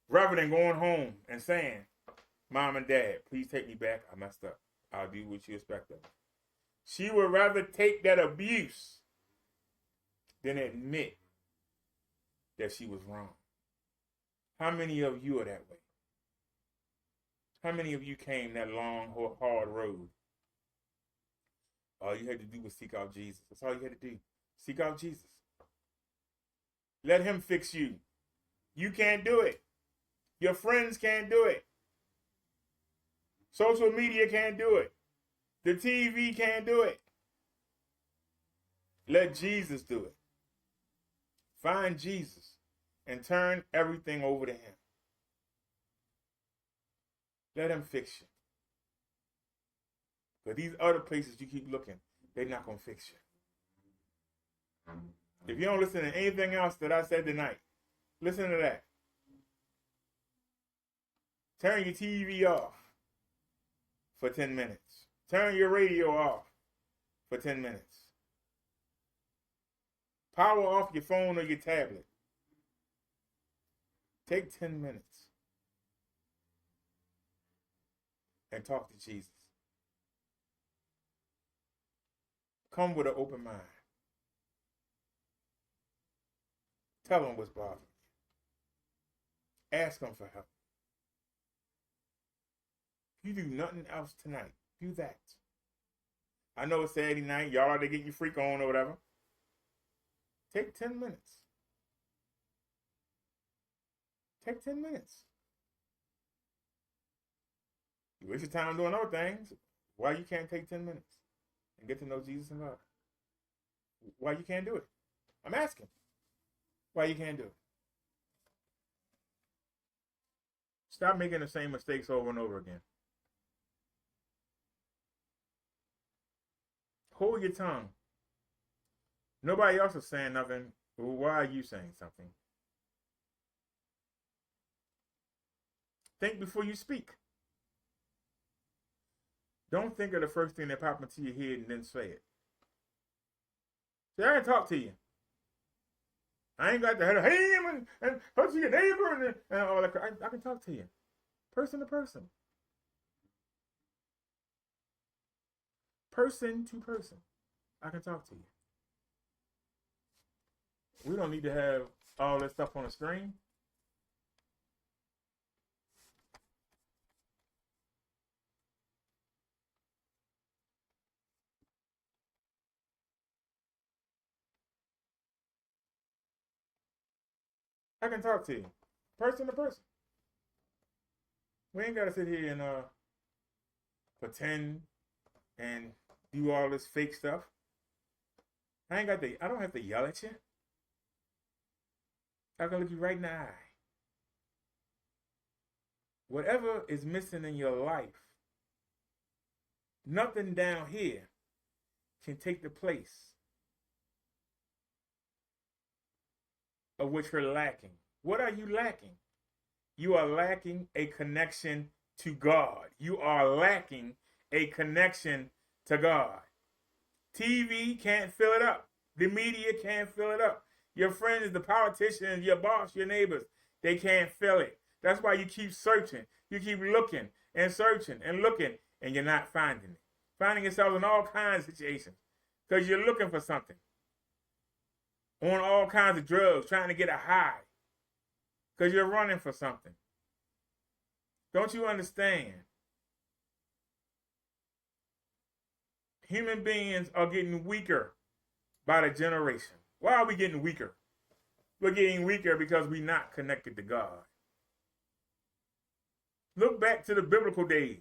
rather than going home and saying, Mom and Dad, please take me back. I messed up. I'll do what you expect of me. She would rather take that abuse than admit that she was wrong. How many of you are that way? How many of you came that long, hard road? All you had to do was seek out Jesus. That's all you had to do. Seek out Jesus. Let him fix you. You can't do it. Your friends can't do it. Social media can't do it. The TV can't do it. Let Jesus do it. Find Jesus and turn everything over to him. Let him fix you. But these other places you keep looking, they're not going to fix you. If you don't listen to anything else that I said tonight, listen to that. Turn your TV off for 10 minutes. Turn your radio off for 10 minutes. Power off your phone or your tablet. Take 10 minutes and talk to Jesus. Come with an open mind. Tell him what's bothering you. Ask him for help. If you do nothing else tonight, do that. I know it's Saturday night. Y'all ought to get your freak on or whatever. Take 10 minutes. Take 10 minutes. You waste your time doing other things. Why you can't take 10 minutes and get to know Jesus and God? Why you can't do it? I'm asking. Why you can't do it? Stop making the same mistakes over and over again. Hold your tongue. Nobody else is saying nothing. Well, why are you saying something? Think before you speak. Don't think of the first thing that popped into your head and then say it. See, I didn't talk to you. I ain't got to have him and hurt your neighbor and all that. I can talk to you, person to person, person to person. I can talk to you. We don't need to have all that stuff on the screen. I can talk to you, person to person. We ain't gotta sit here and pretend and do all this fake stuff. I don't have to yell at you. I can look you right in the eye. Whatever is missing in your life, nothing down here can take the place of which you're lacking. What are you lacking? You are lacking a connection to God. You are lacking a connection to God. TV can't fill it up. The media can't fill it up. Your friends, the politicians, your boss, your neighbors, they can't fill it. That's why you keep searching. You keep looking and searching and looking, and you're not finding it. Finding yourself in all kinds of situations because you're looking for something. On all kinds of drugs, trying to get a high because you're running for something. Don't you understand? Human beings are getting weaker by the generation. Why are we getting weaker? We're getting weaker because we're not connected to God. Look back to the biblical days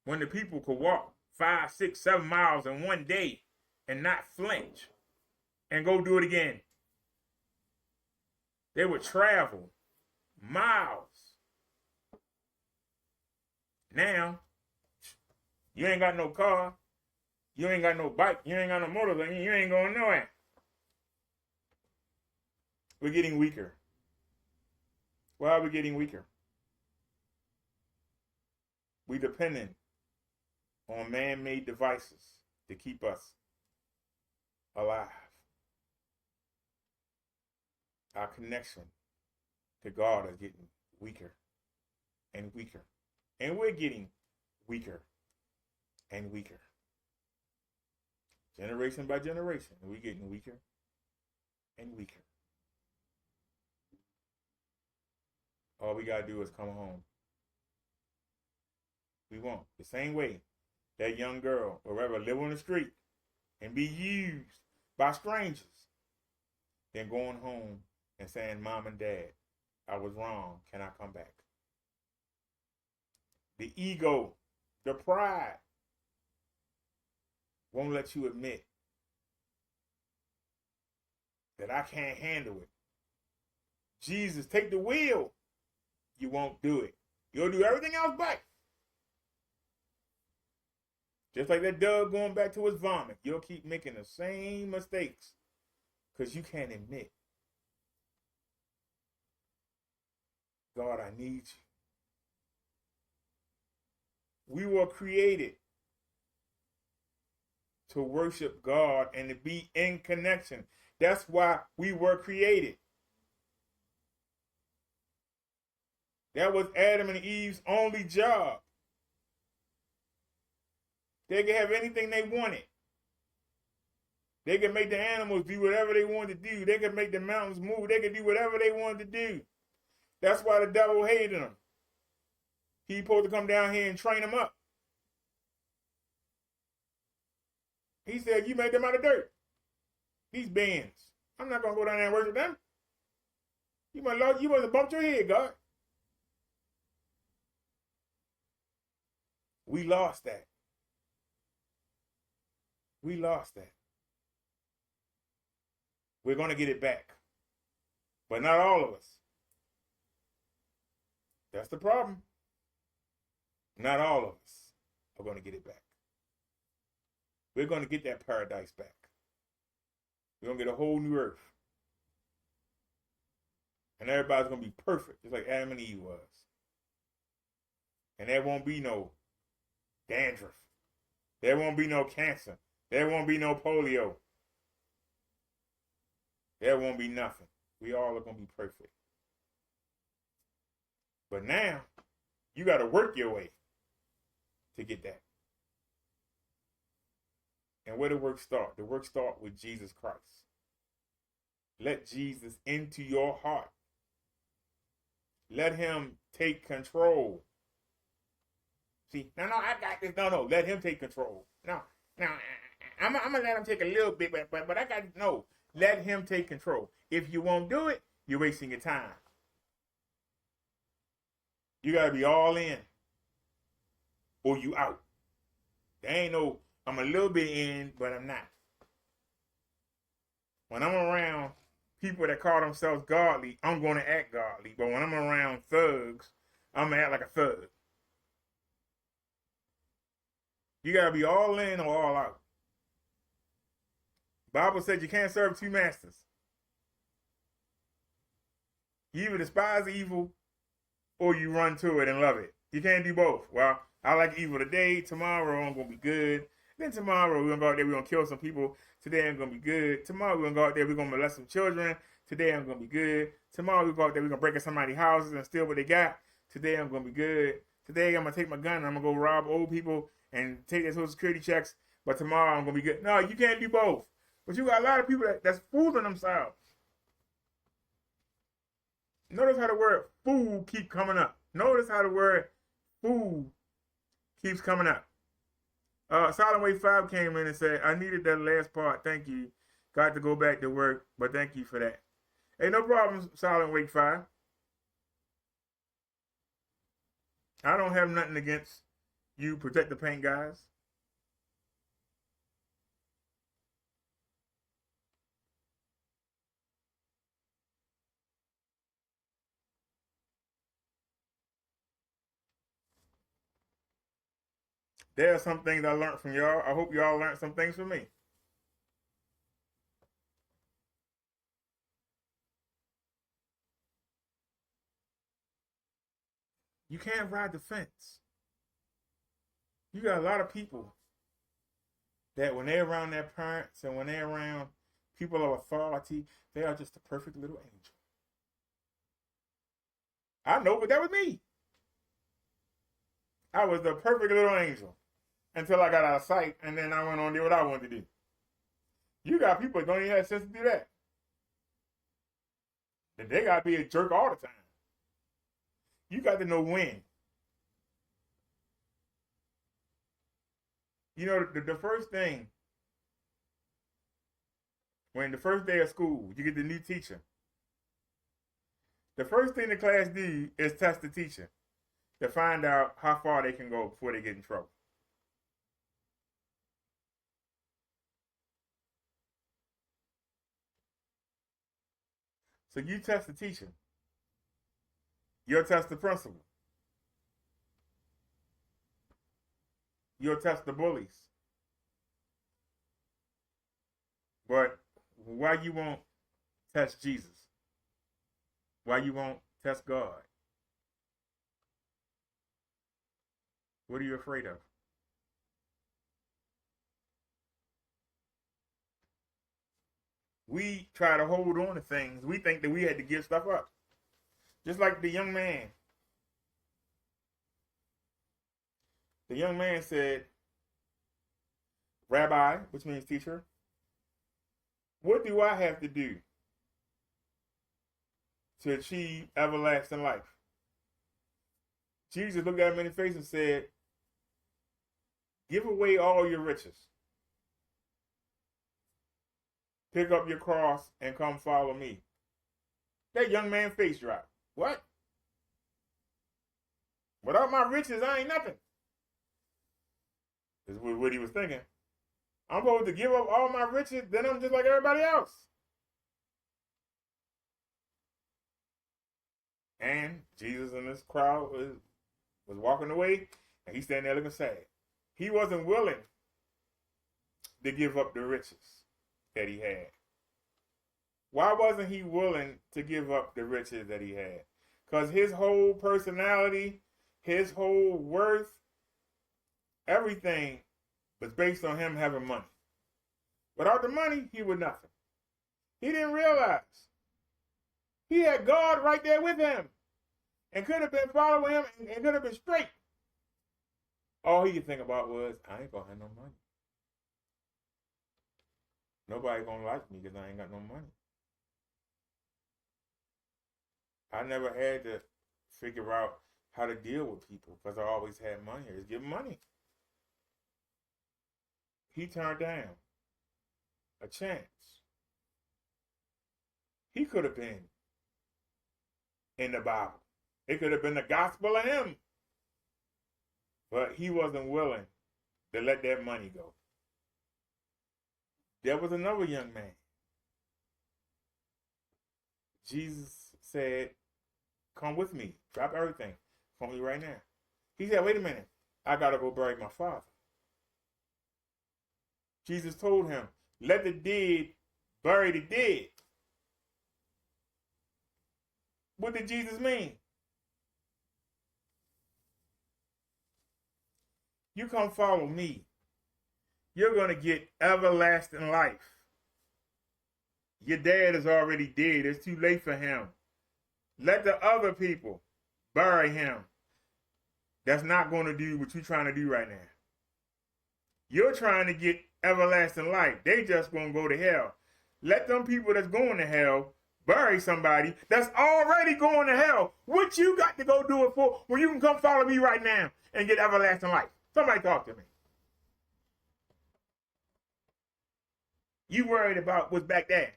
when the people could walk 5, 6, 7 miles in one day and not flinch and go do it again. They would travel miles. Now, you ain't got no car, you ain't got no bike, you ain't got no motorcycle, you ain't going nowhere. We're getting weaker. Why are we getting weaker? We're dependent on man-made devices to keep us alive. Our connection to God is getting weaker and weaker. And we're getting weaker and weaker. Generation by generation, we're getting weaker and weaker. All we got to do is come home. We won't. The same way that young girl would rather live on the street and be used by strangers than going home and saying, Mom and Dad, I was wrong. Can I come back? The ego, the pride won't let you admit that I can't handle it. Jesus, take the wheel. You won't do it. You'll do everything else back. Just like that dog going back to his vomit. You'll keep making the same mistakes because you can't admit, God, I need you. We were created to worship God and to be in connection. That's why we were created. That was Adam and Eve's only job. They could have anything they wanted. They could make the animals do whatever they wanted to do. They could make the mountains move. They could do whatever they wanted to do. That's why the devil hated them. He's supposed to come down here and train them up. He said, you made them out of dirt. These beings. I'm not going to go down there and worship them. You must have bumped your head, God. We lost that. We lost that. We're going to get it back. But not all of us. That's the problem. Not all of us are going to get it back. We're going to get that paradise back. We're going to get a whole new earth. And everybody's going to be perfect, just like Adam and Eve was. And there won't be no dandruff. There won't be no cancer. There won't be no polio. there won't be nothing. We all are going to be perfect. But now, you got to work your way to get that. And where the work start? The work start with Jesus Christ. Let Jesus into your heart. Let him take control. See, no, I got this. No, let him take control. No, I'm gonna let him take a little bit, but I got no. Let him take control. If you won't do it, you're wasting your time. You gotta be all in, or you out. There ain't no. I'm a little bit in, but I'm not. When I'm around people that call themselves godly, I'm going to act godly. But when I'm around thugs, I'm going to act like a thug. You got to be all in or all out. Bible said you can't serve two masters. You either despise evil or you run to it and love it. You can't do both. Well, I like evil today. Tomorrow I'm going to be good. Then tomorrow we're going to go out there, we're going to kill some people. Today I'm going to be good. Tomorrow we're going to go out there, we're going to molest some children. Today I'm going to be good. Tomorrow we go out there, we're going to break in somebody's houses and steal what they got. Today I'm going to be good. Today I'm going to take my gun and I'm going to go rob old people and take their social security checks. But tomorrow I'm going to be good. No, you can't do both. But you got a lot of people that's fooling themselves. Notice how the word fool keep coming up. Notice how the word fool keeps coming up. Silent Wave 5 came in and said, I needed that last part. Thank you. Got to go back to work, but thank you for that. Hey, no problem, Silent Wave 5. I don't have nothing against you Protect the Paint guys. There are some things I learned from y'all. I hope y'all learned some things from me. You can't ride the fence. You got a lot of people that when they're around their parents and when they're around people of authority, they are just a perfect little angel. I know, but that was me. I was the perfect little angel until I got out of sight, and then I went on to do what I wanted to do. You got people that don't even have sense to do that. And they got to be a jerk all the time. You got to know when. You know, the first thing, when the first day of school, you get the new teacher. The first thing the class do is test the teacher to find out how far they can go before they get in trouble. So you test the teacher. You'll test the principal. You'll test the bullies. But why you won't test Jesus? Why you won't test God? What are you afraid of? We try to hold on to things. We think that we had to give stuff up. Just like the young man. The young man said, Rabbi, which means teacher, what do I have to do to achieve everlasting life? Jesus looked at him in the face and said, give away all your riches. Pick up your cross and come follow me. That young man's face dropped. What? Without my riches, I ain't nothing. This is what he was thinking. I'm supposed to give up all my riches, then I'm just like everybody else. And Jesus and this crowd was walking away, and he's standing there looking sad. He wasn't willing to give up the riches that he had. Why wasn't he willing to give up the riches that he had? Because his whole personality, his whole worth, everything was based on him having money. Without the money, he was nothing. He didn't realize. He had God right there with him and could have been following him and could have been straight. All he could think about was, I ain't going to have no money. Nobody going to like me because I ain't got no money. I never had to figure out how to deal with people because I always had money. Just give money. He turned down a chance. He could have been in the Bible. It could have been the gospel of him. But he wasn't willing to let that money go. There was another young man. Jesus said, come with me. Drop everything for me right now. He said, wait a minute. I got to go bury my father. Jesus told him, let the dead bury the dead. What did Jesus mean? You come follow me. You're going to get everlasting life. Your dad is already dead. It's too late for him. Let the other people bury him. That's not going to do what you're trying to do right now. You're trying to get everlasting life. They just going to go to hell. Let them people that's going to hell bury somebody that's already going to hell. What you got to go do it for when you can come follow me right now and get everlasting life? Somebody talk to me. You worried about what's back there.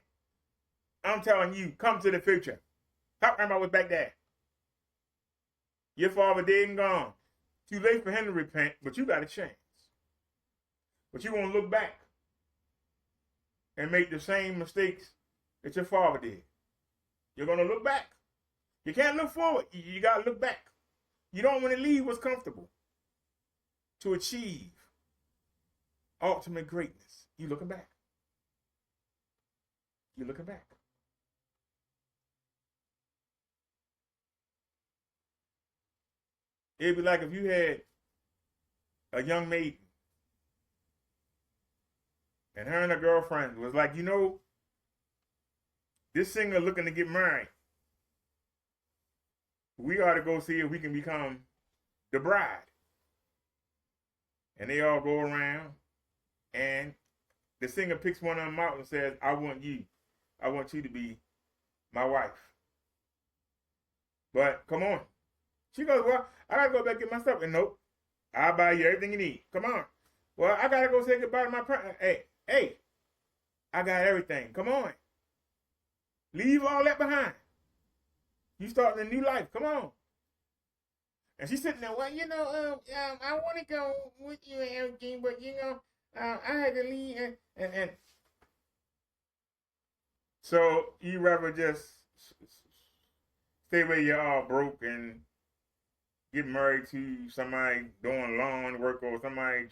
I'm telling you, come to the future. Stop worrying about what's back there. Your father dead and gone. Too late for him to repent, but you got a chance. But you're going to look back and make the same mistakes that your father did. You're going to look back. You can't look forward. You got to look back. You don't want to leave what's comfortable to achieve ultimate greatness. You looking back. You're looking back. It'd be like if you had a young maiden and her and her girlfriend was like, you know, this singer looking to get married. We ought to go see if we can become the bride. And they all go around and the singer picks one of them out and says, I want you to be my wife. But come on. She goes, well, I got to go back and get my stuff. And nope, I'll buy you everything you need. Come on. Well, I got to go say goodbye to my parents. Hey, I got everything. Come on. Leave all that behind. You starting a new life. Come on. And she's sitting there, well, you know, I want to go with you and everything, but, you know, I had to leave. And so you rather just stay where you are broke and get married to somebody doing lawn work or somebody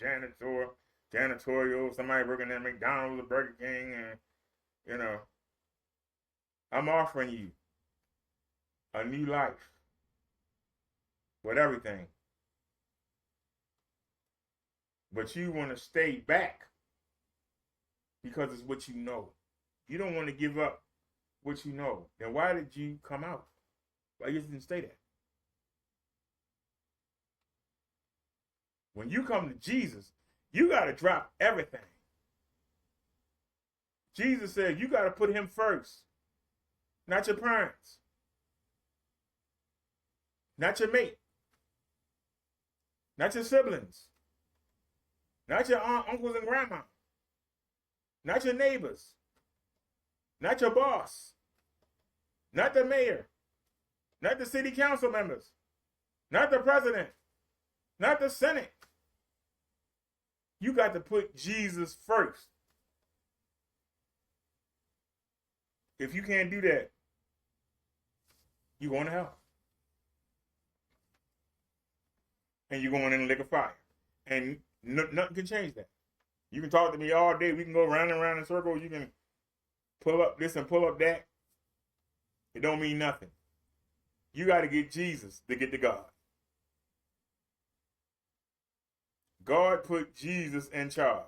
janitorial, somebody working at McDonald's or Burger King, and, you know, I'm offering you a new life with everything. But you want to stay back because it's what you know. You don't want to give up what you know. Then why did you come out? Why you didn't stay there? When you come to Jesus, you got to drop everything. Jesus said you got to put him first. Not your parents. Not your mate. Not your siblings. Not your aunt, uncles, and grandma. Not your neighbors. Not your boss. Not the mayor. Not the city council members. Not the president. Not the Senate. You got to put Jesus first. If you can't do that, you're going to hell. And you're going in the lake of fire. And nothing can change that. You can talk to me all day. We can go round and round in circles. You can pull up this and pull up that. It don't mean nothing. You got to get Jesus to get to God. God put Jesus in charge.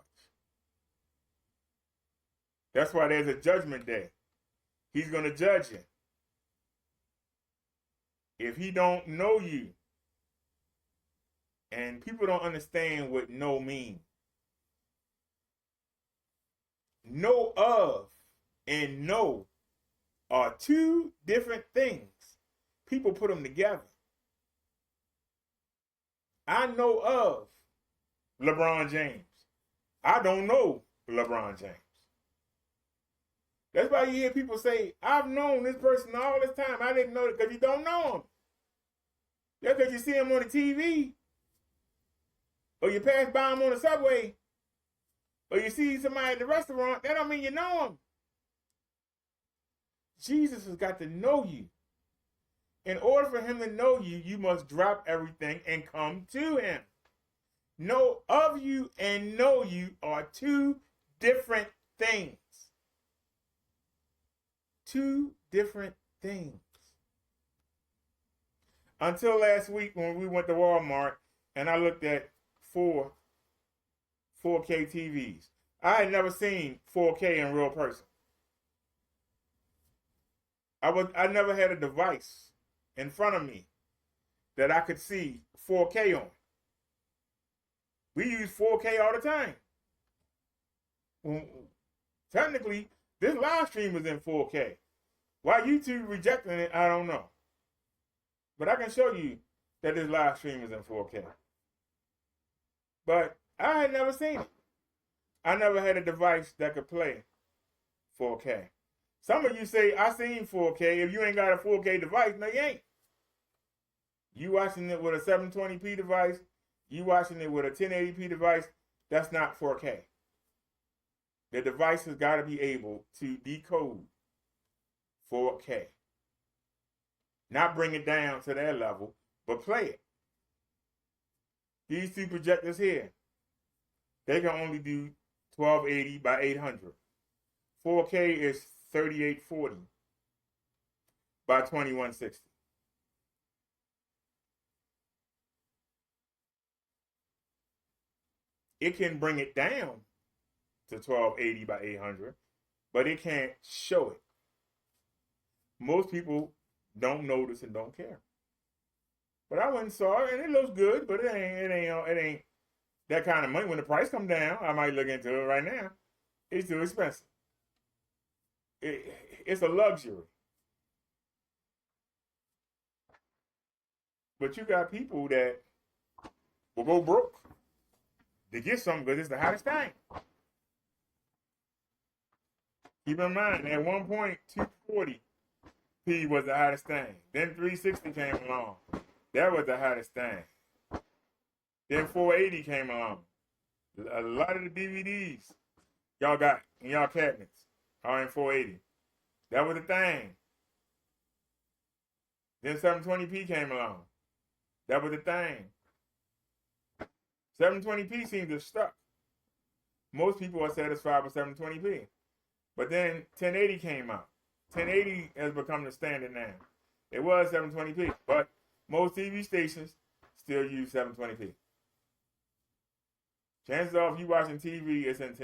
That's why there's a judgment day. He's going to judge you. If he don't know you, and people don't understand what know means. Know of and know are two different things. People put them together. I know of LeBron James. I don't know LeBron James. That's why you hear people say, I've known this person all this time. I didn't know it, because you don't know him. Just because you see him on the TV, or you pass by him on the subway, or you see somebody at the restaurant, that don't mean you know him. Jesus has got to know you. In order for him to know you, you must drop everything and come to him. Know of you and know you are two different things. Two different things. Until last week when we went to Walmart and I looked at 4K TVs. I had never seen 4K in real person. I never had a device in front of me that I could see 4K on. We use 4K all the time. Well, technically, this live stream is in 4K. Why YouTube rejecting it, I don't know. But I can show you that this live stream is in 4K. But I had never seen it. I never had a device that could play 4K. Some of you say, I seen 4K. If you ain't got a 4K device, no, you ain't. You watching it with a 720p device, you watching it with a 1080p device, that's not 4K. The device has got to be able to decode 4K. Not bring it down to their level, but play it. These two projectors here, they can only do 1280 by 800. 4K is 3840 by 2160. It can bring it down to 1280 by 800, but it can't show it. Most people don't notice and don't care. But I went and saw it, and it looks good, but it ain't that kind of money. When the price come down, I might look into it. Right now, it's too expensive. It's a luxury. But you got people that will go broke to get something because it's the hottest thing. Keep in mind, at one point, 240p was the hottest thing. Then 360 came along. That was the hottest thing. Then 480 came along. A lot of the DVDs y'all got in y'all cabinets are in 480. That was the thing. Then 720p came along. That was the thing. 720p seems to have stuck. Most people are satisfied with 720p. But then 1080 came out. 1080 has become the standard now. It was 720p, but most TV stations still use 720p. Chances are, if you're watching TV, it's in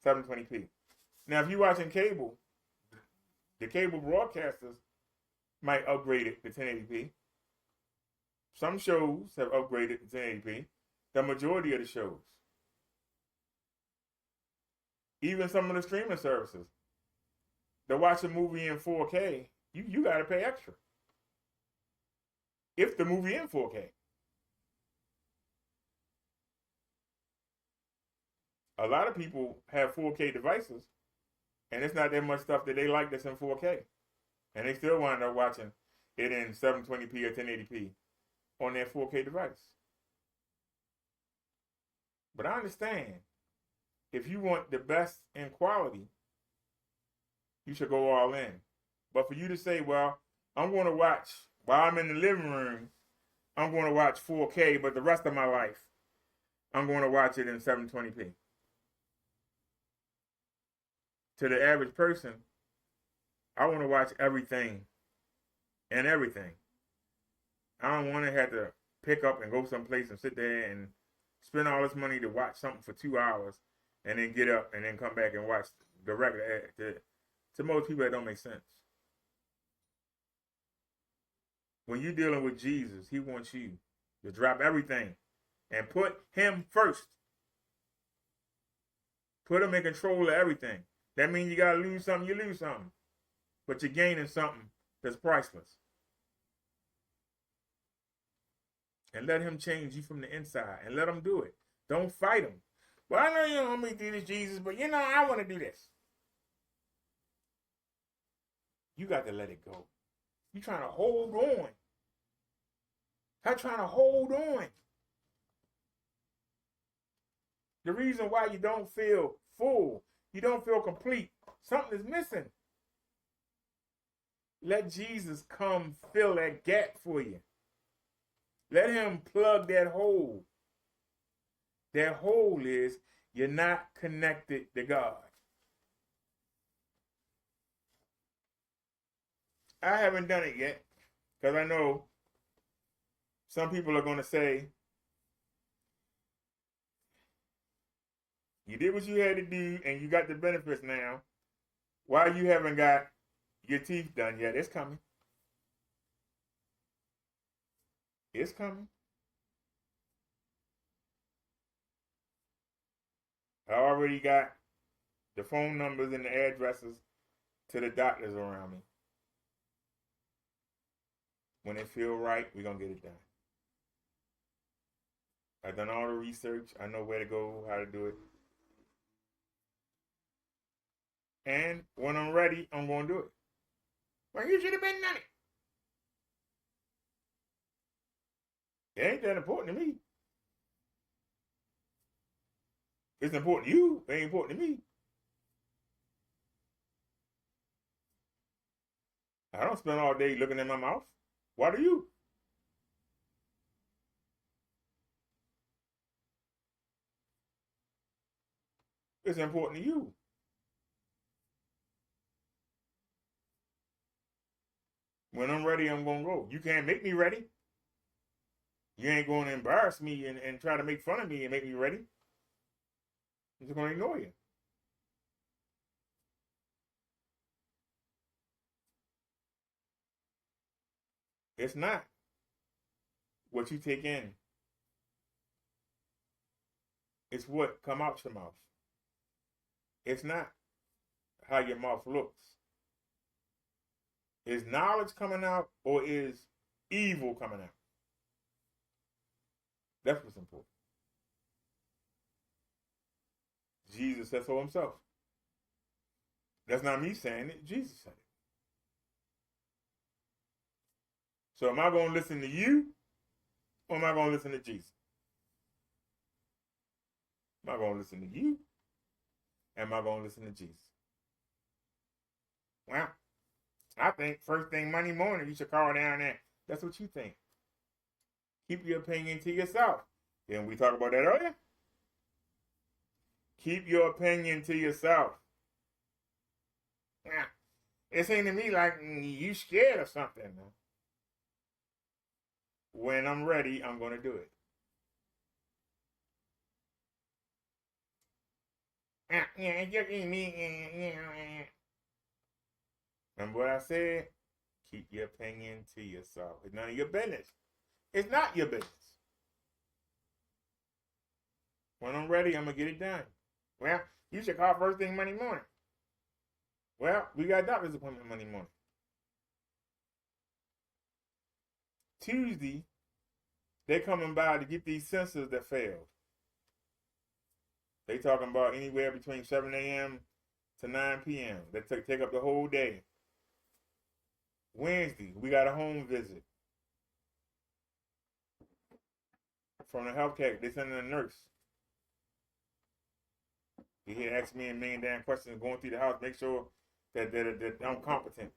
720p. Now, if you're watching cable, the cable broadcasters might upgrade it to 1080p. Some shows have upgraded to 1080p. The majority of the shows. Even some of the streaming services. To watch a movie in 4K, you got to pay extra. If the movie in 4K. A lot of people have 4K devices, and it's not that much stuff that they like that's in 4K. And they still wind up watching it in 720p or 1080p on their 4K device. But I understand, if you want the best in quality, you should go all in. But for you to say, well, I'm going to watch, while I'm in the living room, I'm going to watch 4K, but the rest of my life, I'm going to watch it in 720p. To the average person, I want to watch everything and everything. I don't want to have to pick up and go someplace and sit there and spend all this money to watch something for 2 hours and then get up and then come back and watch the regular To most people, that don't make sense. When you're dealing with Jesus, he wants you to drop everything and put him first. Put him in control of everything. That means you got to lose something, you lose something. But you're gaining something that's priceless. And let him change you from the inside. And let him do it. Don't fight him. Well, I know you don't want me to do this, Jesus, but I want to do this. You got to let it go. You're trying to hold on. I'm trying to hold on. The reason why you don't feel full, you don't feel complete, something is missing. Let Jesus come fill that gap for you. Let him plug that hole. That hole is you're not connected to God. I haven't done it yet because I know some people are going to say, you did what you had to do and you got the benefits now. Why you haven't got your teeth done yet? It's coming. It's coming. I already got the phone numbers and the addresses to the doctors around me. When it feel right, we're going to get it done. I've done all the research. I know where to go, how to do it. And when I'm ready, I'm going to do it. Well, you should have been done it. It ain't that important to me. It's important to you. It ain't important to me. I don't spend all day looking at my mouth. Why do you? It's important to you. When I'm ready, I'm going to go. You can't make me ready. You ain't going to embarrass me and try to make fun of me and make me ready. I'm just going to ignore you. It's not what you take in. It's what come out your mouth. It's not how your mouth looks. Is knowledge coming out or is evil coming out? That's what's important. Jesus said so himself. That's not me saying it. Jesus said it. So am I going to listen to you or am I going to listen to Jesus? Am I going to listen to you? Am I going to listen to Jesus? Well, I think first thing Monday morning you should call down there. That's what you think. Keep your opinion to yourself. Didn't we talk about that earlier? Keep your opinion to yourself. Yeah. It seemed to me like you scared of something. When I'm ready, I'm going to do it. Remember what I said? Keep your opinion to yourself. It's none of your business. It's not your business. When I'm ready, I'm going to get it done. Well, you should call first thing Monday morning. Well, we got a doctor's appointment Monday morning. Tuesday, they coming by to get these sensors that failed. They talking about anywhere between 7 a.m. to 9 p.m. They take up the whole day. Wednesday, we got a home visit from the healthcare. They sending a nurse. He here ask me a million damn questions going through the house, make sure that I'm competent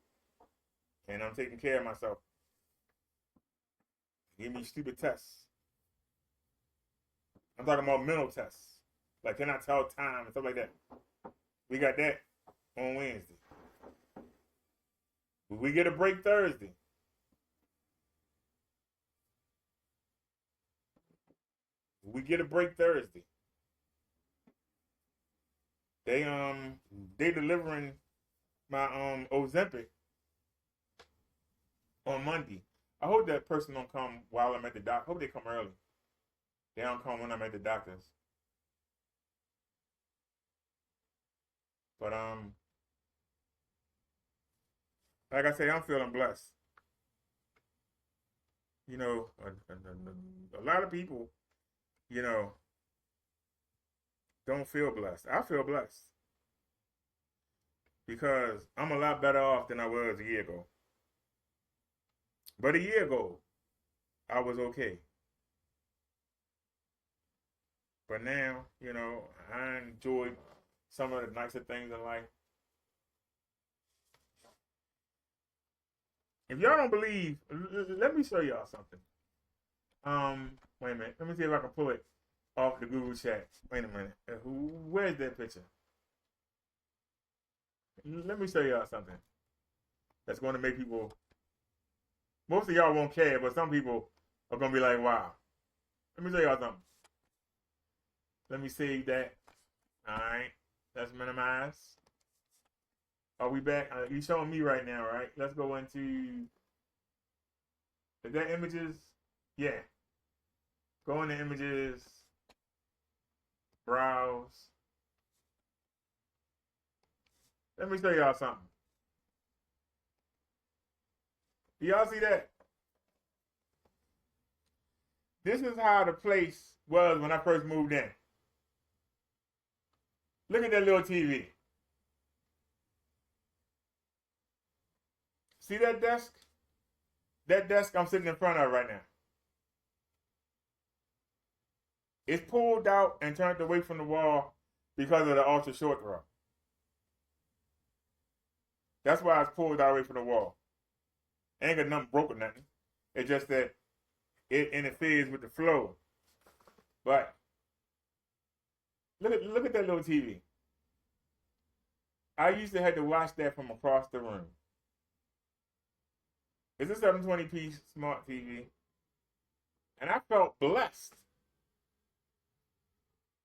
and I'm taking care of myself. Give me stupid tests. I'm talking about mental tests. Like, can I tell time and stuff like that? We got that on Wednesday. We get a break Thursday. We get a break Thursday. They delivering my Ozempic on Monday. I hope that person don't come while I'm at the doctor. Hope they come early. They don't come when I'm at the doctor's. But like I say, I'm feeling blessed. You know, a lot of people, you know, don't feel blessed. I feel blessed because I'm a lot better off than I was a year ago. But a year ago, I was okay. But now, you know, I enjoy some of the nicer things in life. If y'all don't believe, let me show y'all something. Wait a minute. Let me see if I can pull it off the Google chat. Wait a minute. Where's that picture? Let me show y'all something that's going to make people. Most of y'all won't care, but some people are going to be like, wow. Let me show y'all something. Let me save that. All right. Let's minimize. Are we back? You showing me right now, right? Let's go into. Is that images? Yeah. Go into images. Browse. Let me show y'all something. Do y'all see that? This is how the place was when I first moved in. Look at that little TV. See that desk? That desk I'm sitting in front of right now. It's pulled out and turned away from the wall because of the ultra short throw. That's why it's pulled out away from the wall. Ain't got nothing broken, nothing. It's just that it interferes with the flow. But look at that little TV. I used to have to watch that from across the room. It's a 720p smart TV. And I felt blessed.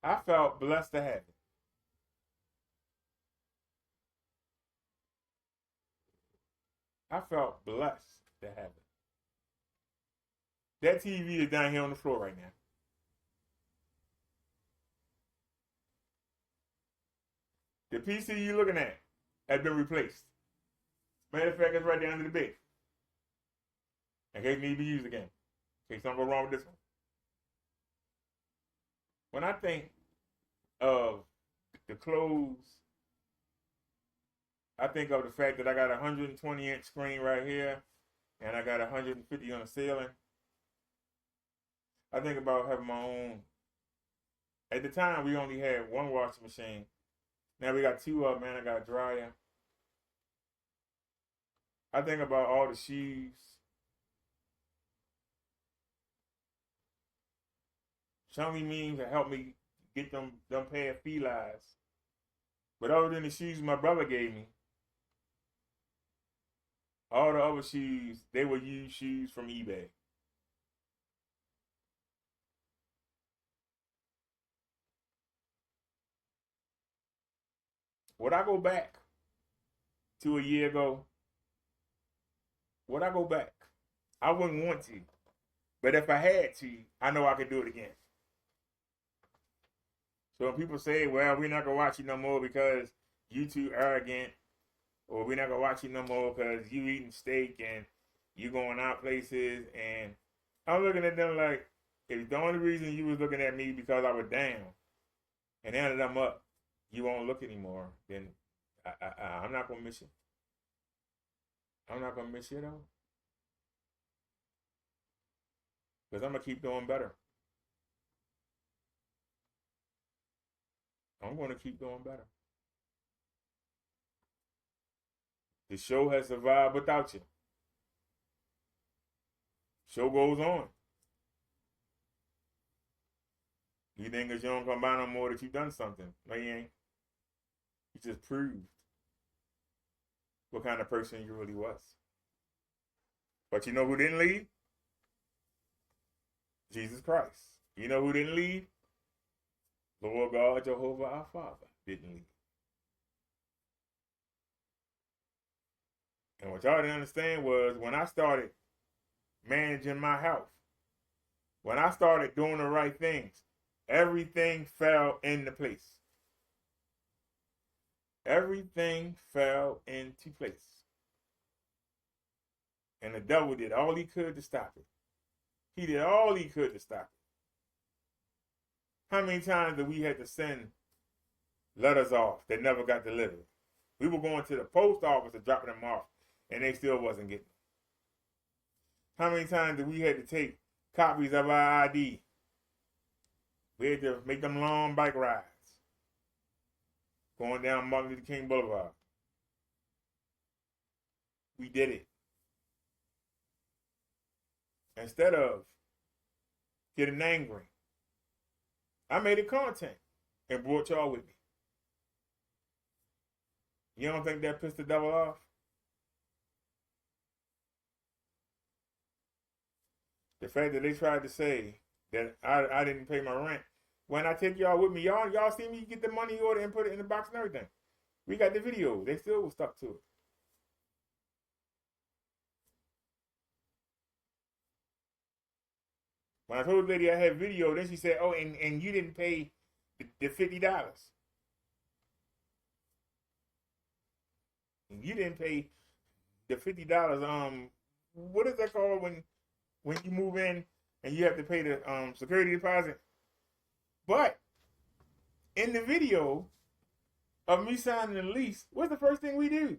I felt blessed to have it. I felt blessed to have it. That TV is down here on the floor right now. The PC you're looking at has been replaced. Matter of fact, it's right there under the bed. In case it needs to be used again. In case something go wrong with this one. When I think of the clothes, I think of the fact that I got a 120-inch screen right here, and I got 150 on the ceiling. I think about having my own. At the time, we only had one washing machine. Now we got two of them, and I got a dryer. I think about all the shoes. Chummy memes that helped me get them pair of felines. But other than the shoes my brother gave me, all the other shoes, they were used shoes from eBay. Would I go back to a year ago? Would I go back? I wouldn't want to. But if I had to, I know I could do it again. So when people say, well, we're not going to watch you no more because you too arrogant, or we're not going to watch you no more because you eating steak and you going out places, and I'm looking at them like, if the only reason you was looking at me because I was down and ended them up, you won't look anymore, then I'm not going to miss you. I'm not going to miss you, though. Because I'm going to keep doing better. I'm going to keep doing better. The show has survived without you. Show goes on. You think because you don't come by no more that you've done something. No, you ain't. You just proved what kind of person you really was. But you know who didn't leave? Jesus Christ. You know who didn't leave? Lord God, Jehovah, our Father, didn't leave. And what y'all didn't understand was when I started managing my health, when I started doing the right things, everything fell into place. Everything fell into place. And the devil did all he could to stop it. He did all he could to stop it. How many times did we had to send letters off that never got delivered? We were going to the post office and dropping them off, and they still wasn't getting them. How many times did we had to take copies of our ID? We had to make them long bike rides going down Martin Luther King Boulevard. We did it. Instead of getting angry, I made it content and brought y'all with me. You don't think that pissed the devil off? The fact that they tried to say that I didn't pay my rent. When I take y'all with me, y'all see me get the money order and put it in the box and everything. We got the video. They still was stuck to it. When I told the lady I had video, then she said, "Oh, and you didn't pay the $50. And you didn't pay the $50. What is that called when you move in and you have to pay the security deposit?" But in the video of me signing the lease, what's the first thing we do?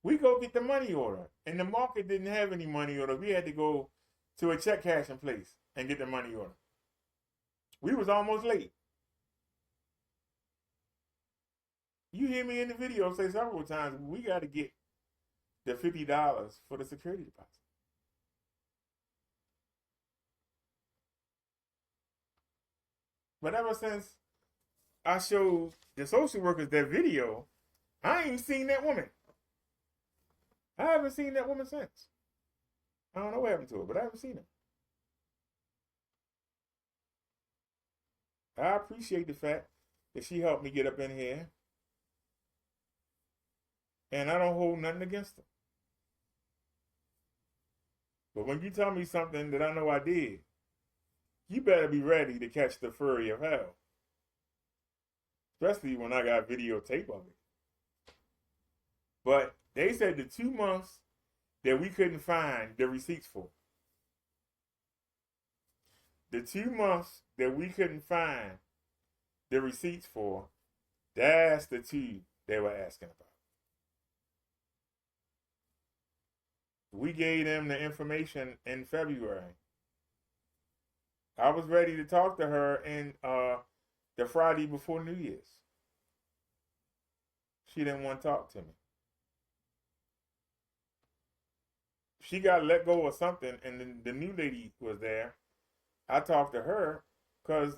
We go get the money order. And the market didn't have any money order. We had to go to a check cashing place and get the money order. We was almost late. You hear me in the video say several times, we got to get the $50 for the security deposit. But ever since I showed the social workers that video, I ain't seen that woman. I haven't seen that woman since. I don't know what happened to her, but I haven't seen her. I appreciate the fact that she helped me get up in here. And I don't hold nothing against her. But when you tell me something that I know I did, you better be ready to catch the fury of hell. Especially when I got videotape of it. But they said the 2 months that we couldn't find the receipts for. The 2 months that we couldn't find the receipts for, that's the 2 they were asking about. We gave them the information in February. I was ready to talk to her in the Friday before New Year's. She didn't want to talk to me. She got let go of something, and then the new lady was there. I talked to her because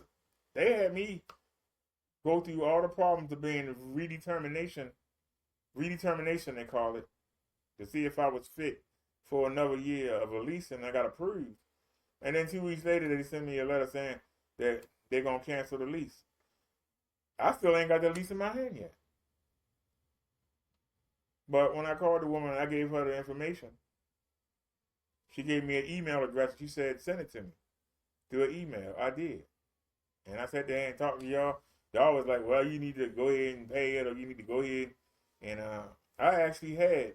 they had me go through all the problems of being redetermination they call it, to see if I was fit for another year of a lease, and I got approved. And then 2 weeks later, they sent me a letter saying that they're going to cancel the lease. I still ain't got the lease in my hand yet. But when I called the woman, I gave her the information. She gave me an email address. She said, send it to me through an email. I did. And I sat there and talked to y'all. Y'all was like, well, you need to go ahead and pay it, or you need to go ahead. And I actually had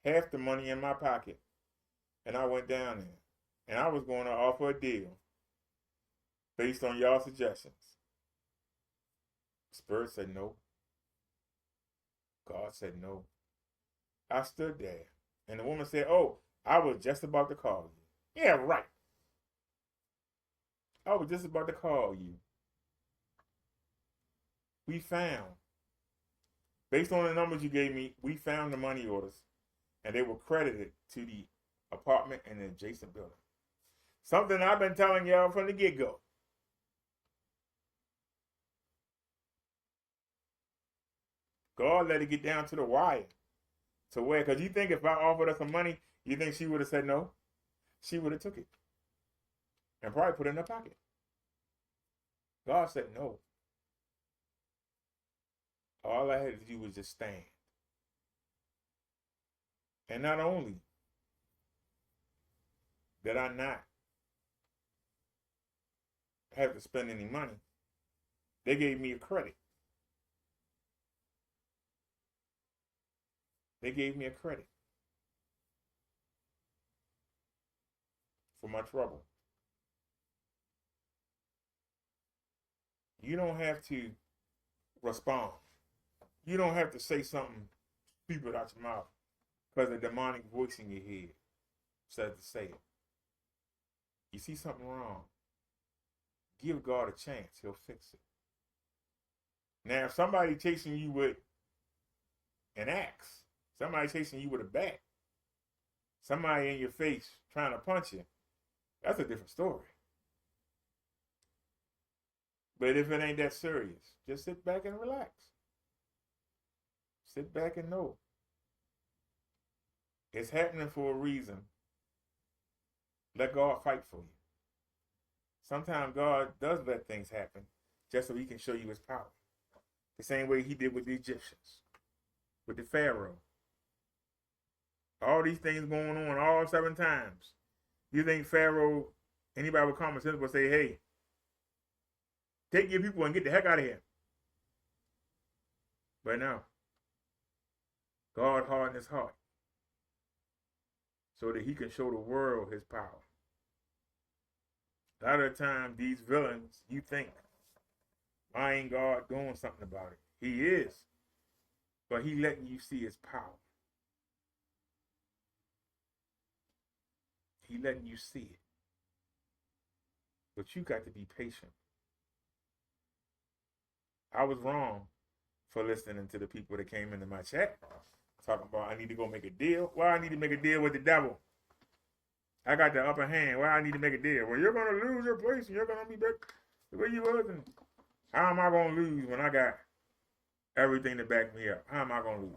half the money in my pocket. And I went down there. And I was going to offer a deal based on y'all suggestions. Spirit said no. God said no. I stood there. And the woman said, oh, I was just about to call you. Yeah, right. I was just about to call you. We found, based on the numbers you gave me, we found the money orders. And they were credited to the apartment and the adjacent building. Something I've been telling y'all from the get-go. God let it get down to the wire. To where, because you think if I offered her some money, you think she would have said no? She would have took it. And probably put it in her pocket. God said no. All I had to do was just stand. And not only did I not have to spend any money, they gave me a credit. They gave me a credit for my trouble. You don't have to respond. You don't have to say something stupid out your mouth because a demonic voice in your head says to say it. You see something wrong, give God a chance. He'll fix it. Now, if somebody chasing you with an axe, somebody chasing you with a bat, somebody in your face trying to punch you, that's a different story. But if it ain't that serious, just sit back and relax. Sit back and know it's happening for a reason. Let God fight for you. Sometimes God does let things happen just so he can show you his power. The same way he did with the Egyptians, with the Pharaoh. All these things going on all 7 times. You think Pharaoh, anybody with common sense would say, hey, take your people and get the heck out of here. But no. God hardened his heart so that he can show the world his power. A lot of the time, these villains, you think, why ain't God doing something about it? He is. But he letting you see his power. He letting you see it. But you got to be patient. I was wrong for listening to the people that came into my chat talking about I need to go make a deal. Well, I need to make a deal with the devil. I got the upper hand. Well, I need to make a deal. Well, you're going to lose your place and you're going to be back the way you was. And how am I going to lose when I got everything to back me up? How am I going to lose?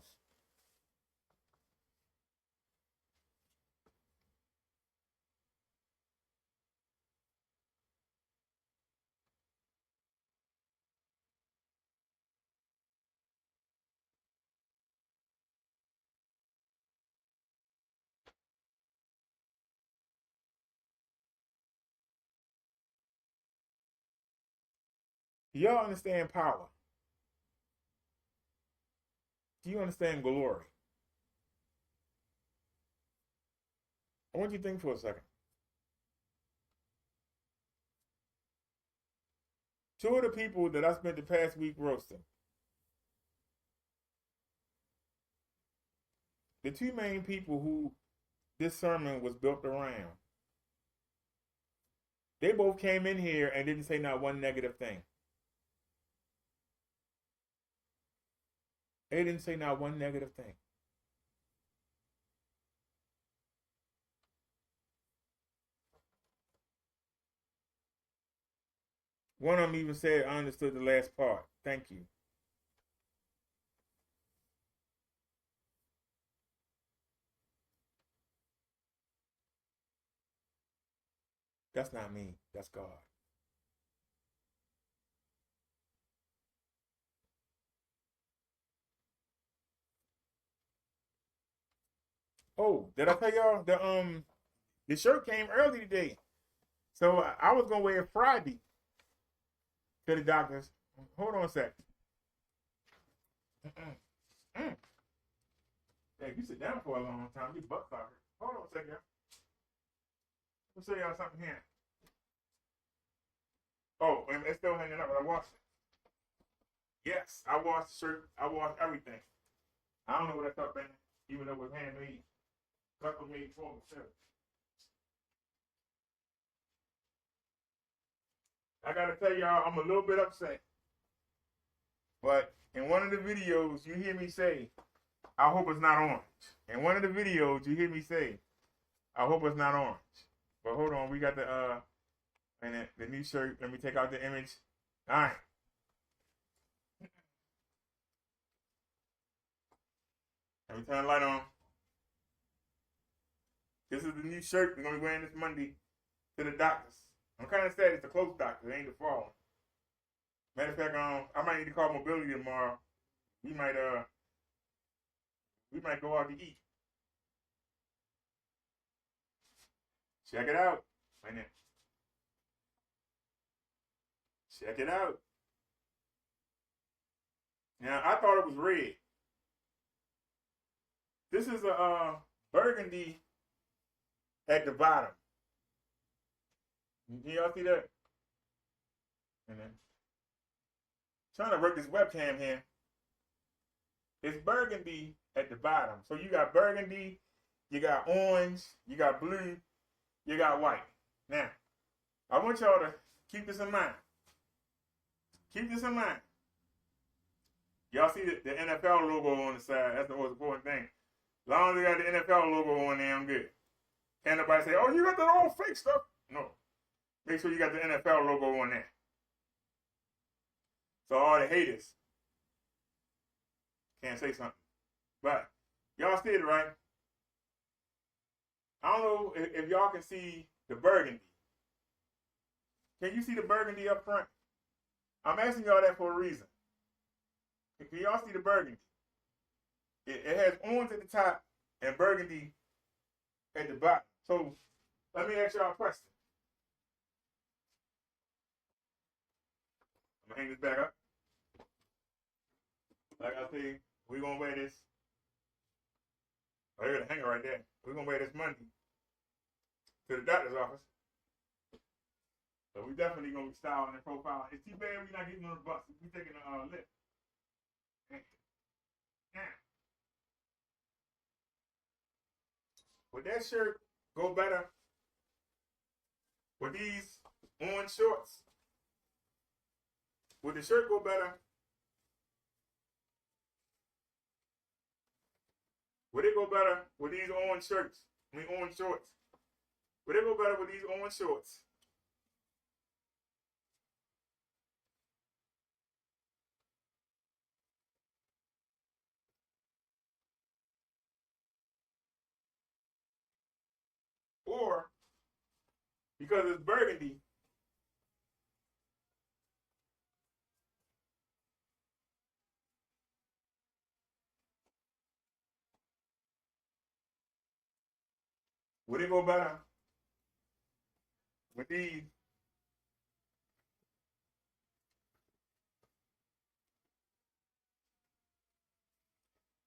Do y'all understand power? Do you understand glory? I want you to think for a second. 2 of the people that I spent the past week roasting, the 2 main people who this sermon was built around, they both came in here and didn't say not one negative thing. They didn't say not one negative thing. One of them even said, I understood the last part. Thank you. That's not me. That's God. Oh, did I tell y'all the shirt came early today? So I was gonna wear it Friday to the doctors. Hold on a sec. Hey, you sit down for a long time. Your butt hurt. Hold on a second. Let me show y'all something here. Oh, and it's still hanging up, but I washed it. Yes, I washed the shirt. I washed everything. I don't know what that stuff in, even though it was handmade. Custom made for me, too. I gotta tell y'all, I'm a little bit upset. But in one of the videos, you hear me say, I hope it's not orange. In one of the videos, you hear me say, I hope it's not orange. But hold on, we got the new shirt. Let me take out the image. All right. Let me turn the light on. This is the new shirt we're gonna be wearing this Monday to the doctors. I'm kind of sad it's the close doctor. It ain't the fall. Matter of fact, I might need to call mobility tomorrow. We might go out to eat. Check it out. Wait a minute. Check it out. Now, I thought it was red. This is a burgundy at the bottom. Can y'all see that? And then, trying to work this webcam here. It's burgundy at the bottom. So you got burgundy, you got orange, you got blue, you got white. Now, I want y'all to keep this in mind. Keep this in mind. Y'all see the NFL logo on the side. That's the most important thing. As long as you got the NFL logo on there, I'm good. Can't nobody say, oh, you got that old fake stuff. No. Make sure you got the NFL logo on there. So all the haters can't say something. But y'all see it, right? I don't know if y'all can see the burgundy. Can you see the burgundy up front? I'm asking y'all that for a reason. Can y'all see the burgundy? It has orange at the top and burgundy at the bottom. So let me ask y'all a question. I'm gonna hang this back up. Like I say, we're gonna wear this. Oh, there's a hanger right there. We're gonna wear this Monday to the doctor's office. So we definitely gonna be styling and profiling. It's too bad we're not getting on the bus. We taking a lift. Now, would that shirt go better with these orange shorts? Would the shirt go better? Would it go better with these orange shirts? I mean, orange shorts. Would it go better with these orange shorts? Or, because it's burgundy, would it go better with these?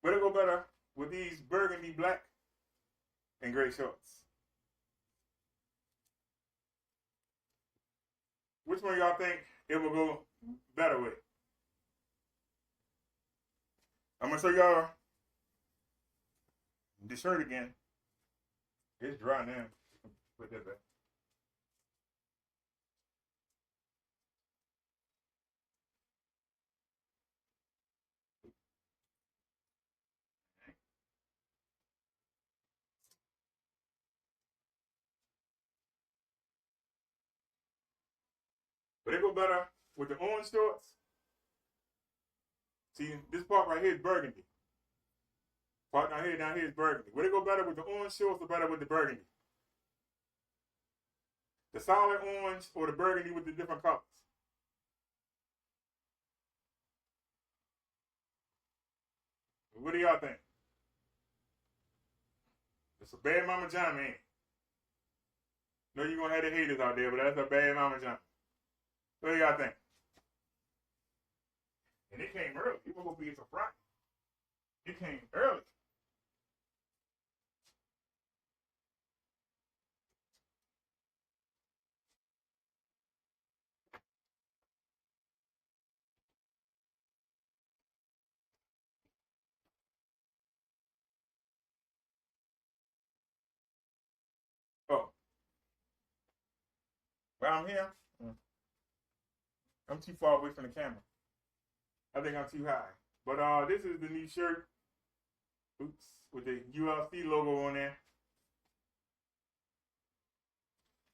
Would it go better with these burgundy black and gray shorts? Which one y'all think it will go better with? I'm gonna show y'all the shirt again. It's dry now. Put that back. Would it go better with the orange shorts? See, this part right here is burgundy. Part down here is burgundy. Would it go better with the orange shorts or better with the burgundy? The solid orange or the burgundy with the different colors? What do y'all think? It's a bad Mama John, man. No, you're gonna have the haters out there, but that's a bad Mama John. What do y'all think? And it came early. It was gonna be a surprise. It came early. Oh, well, I'm here. I'm too far away from the camera. I think I'm too high. But this is the new shirt. Oops, with the ULC logo on there.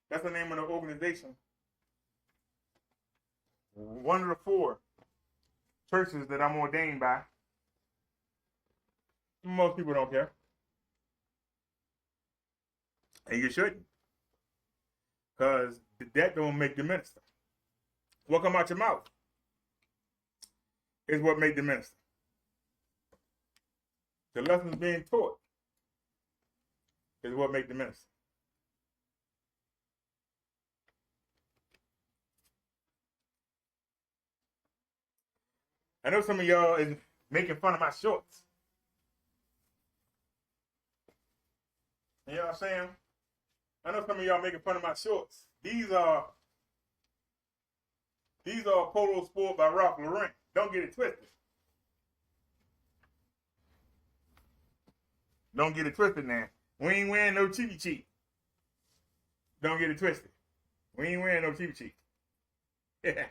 That's the name of the organization. One of the 4 churches that I'm ordained by. Most people don't care. And you shouldn't. Because that don't make the minister. What come out your mouth is what make the minister. The lessons being taught is what make the minister. I know some of y'all is making fun of my shorts. You know what I'm saying? I know some of y'all making fun of my shorts. These are Polo Sport by Ralph Lauren. Don't get it twisted. Don't get it twisted now. We ain't wearing no cheapy cheap. Don't get it twisted. We ain't wearing no cheapy cheap. Yeah.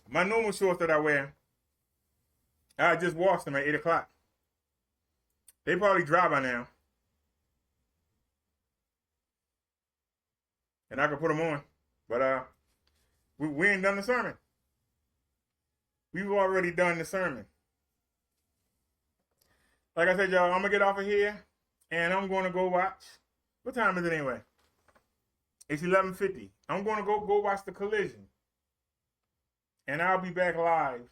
My normal shorts that I wear, I just washed them at 8 o'clock. They probably dry by now. And I can put them on. But we ain't done the sermon. We've already done the sermon. Like I said, y'all, I'm going to get off of here. And I'm going to go watch. What time is it anyway? It's 11:50. I'm going to go watch the collision. And I'll be back live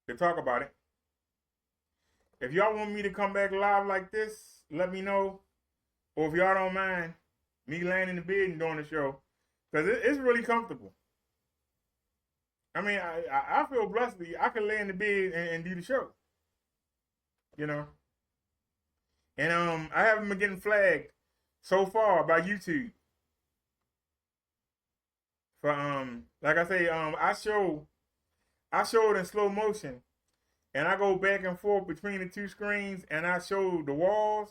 to talk about it. If y'all want me to come back live like this, let me know. Or if y'all don't mind me laying in the bed and doing the show, because it's really comfortable. I mean, I feel blessed that I can lay in the bed and do the show. You know? And I haven't been getting flagged so far by YouTube. For like I say, I show it in slow motion, and I go back and forth between the two screens, and I show the walls.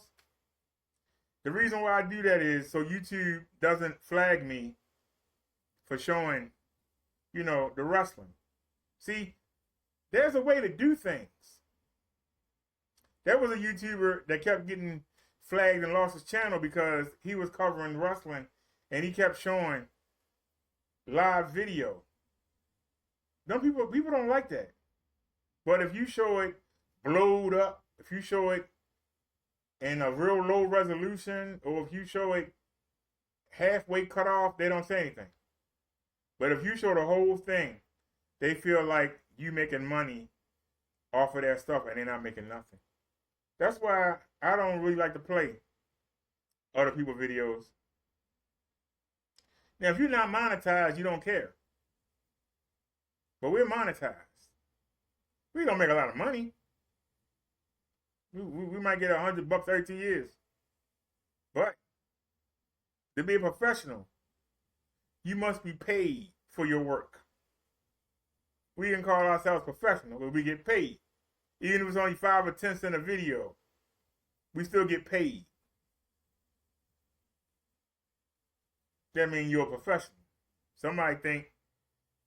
The reason why I do that is so YouTube doesn't flag me for showing, you know, the wrestling. See, there's a way to do things. There was a YouTuber that kept getting flagged and lost his channel because he was covering wrestling, and he kept showing live video. Some people don't like that. But if you show it blowed up, if you show it in a real low resolution, or if you show it halfway cut off, they don't say anything. But if you show the whole thing, they feel like you making money off of that stuff and they're not making nothing. That's why I don't really like to play other people's videos. Now, if you're not monetized, you don't care. But we're monetized. We don't make a lot of money. We might get $100 every 2 years. But to be a professional, you must be paid for your work. We can call ourselves professional, but we get paid. Even if it's only 5 or 10 cents a video, we still get paid. That means you're a professional. Somebody think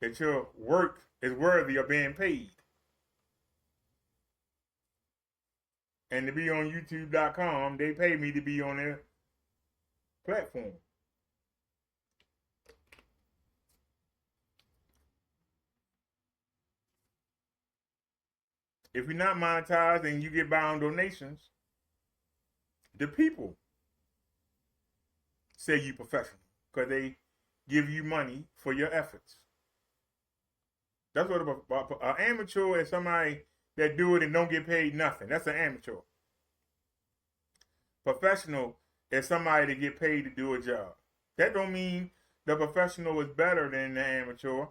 that your work is worthy of being paid. And to be on YouTube.com, they pay me to be on their platform. If you're not monetized and you get by on donations, the people say you professional because they give you money for your efforts. That's what an amateur is, somebody that do it and don't get paid nothing. That's an amateur. Professional is somebody that get paid to do a job. That don't mean the professional is better than the amateur.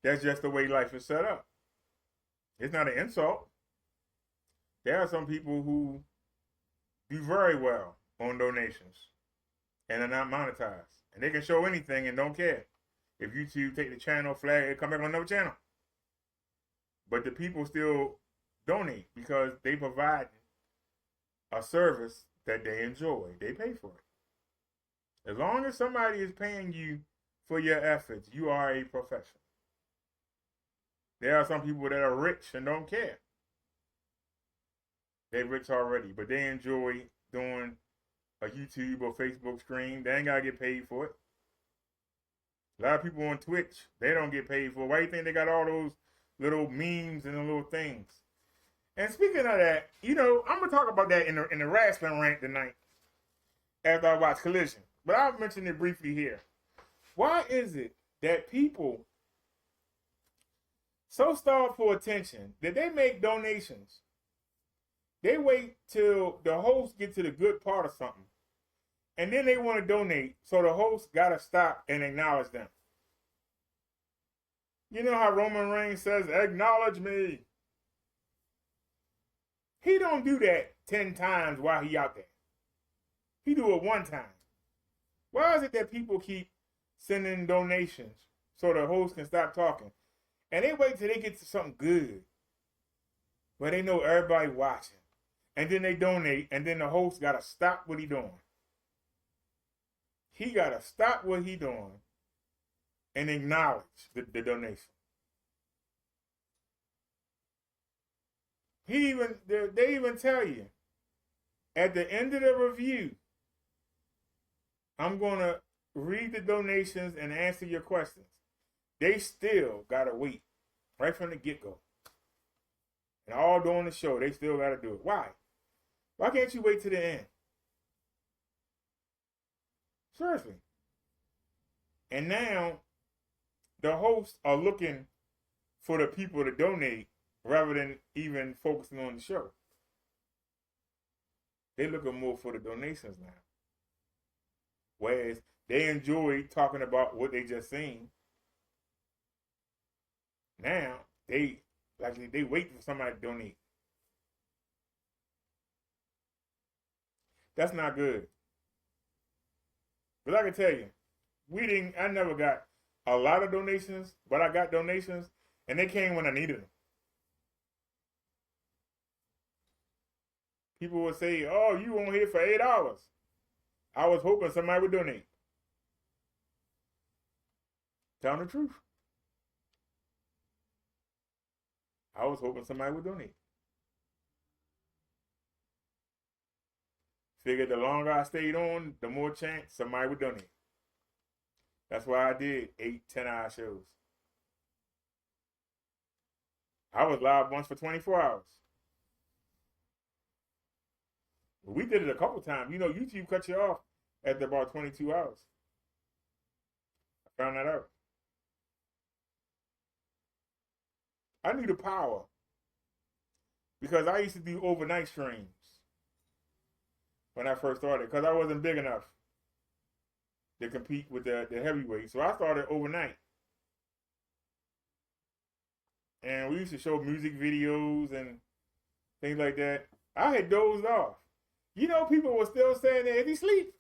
That's just the way life is set up. It's not an insult. There are some people who do very well on donations and are not monetized. And they can show anything and don't care. If YouTube take the channel flag, it come back on another channel. But the people still donate because they provide a service that they enjoy. They pay for it. As long as somebody is paying you for your efforts, you are a professional. There are some people that are rich and don't care. They're rich already, but they enjoy doing a YouTube or Facebook stream. They ain't got to get paid for it. A lot of people on Twitch, they don't get paid for it. Why do you think they got all those little memes and the little things? And speaking of that, you know, I'm going to talk about that in the wrestling rant tonight after I watch Collision. But I'll mention it briefly here. Why is it that people so starved for attention that they make donations? They wait till the host gets to the good part of something. And then they want to donate, so the host got to stop and acknowledge them. You know how Roman Reigns says, acknowledge me. He don't do that 10 times while he out there. He do it one time. Why is it that people keep sending donations so the host can stop talking? And they wait till they get to something good where they know everybody watching. And then they donate, and then the host got to stop what he doing. He got to stop what he doing and acknowledge the donation. They even tell you, at the end of the review, I'm going to read the donations and answer your questions. They still got to wait right from the get-go. And all during the show, they still got to do it. Why? Why can't you wait to the end? Seriously. And now, the hosts are looking for the people to donate rather than even focusing on the show. They're looking more for the donations now. Whereas they enjoy talking about what they just seen. Now, they wait for somebody to donate. That's not good. But I can tell you, I never got a lot of donations, but I got donations, and they came when I needed them. People would say, oh, you on here for $8. I was hoping somebody would donate. Tell the truth. I was hoping somebody would donate. Figured the longer I stayed on, the more chance somebody would donate. That's why I did 8, 10-hour shows. I was live once for 24 hours. We did it a couple times. You know, YouTube cut you off at about 22 hours. I found that out. I knew the power because I used to do overnight streams when I first started because I wasn't big enough to compete with the heavyweight. So I started overnight. And we used to show music videos and things like that. I had dozed off. You know, people were still saying that, is he asleep?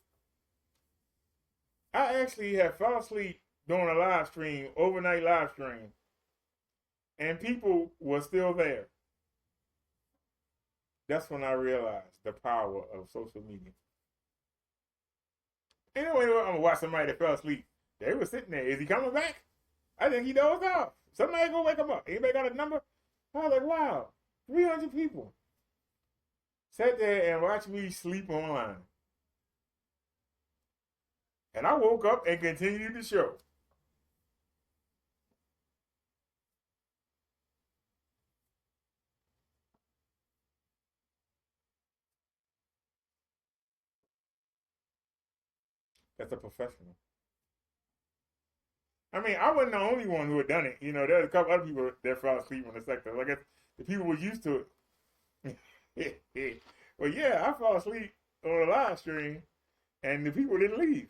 I actually had fell asleep during a live stream, overnight live stream. And people were still there. That's when I realized the power of social media. Anyway, I'm going to watch somebody that fell asleep. They were sitting there. Is he coming back? I think he dozed off. Somebody go wake him up. Anybody got a number? I was like, wow, 300 people sat there and watched me sleep online. And I woke up and continued the show. That's a professional. I mean, I wasn't the only one who had done it. You know, there was a couple other people that fell asleep in the sector. Like, the people were used to it. Well, yeah, I fell asleep on a live stream, and the people didn't leave.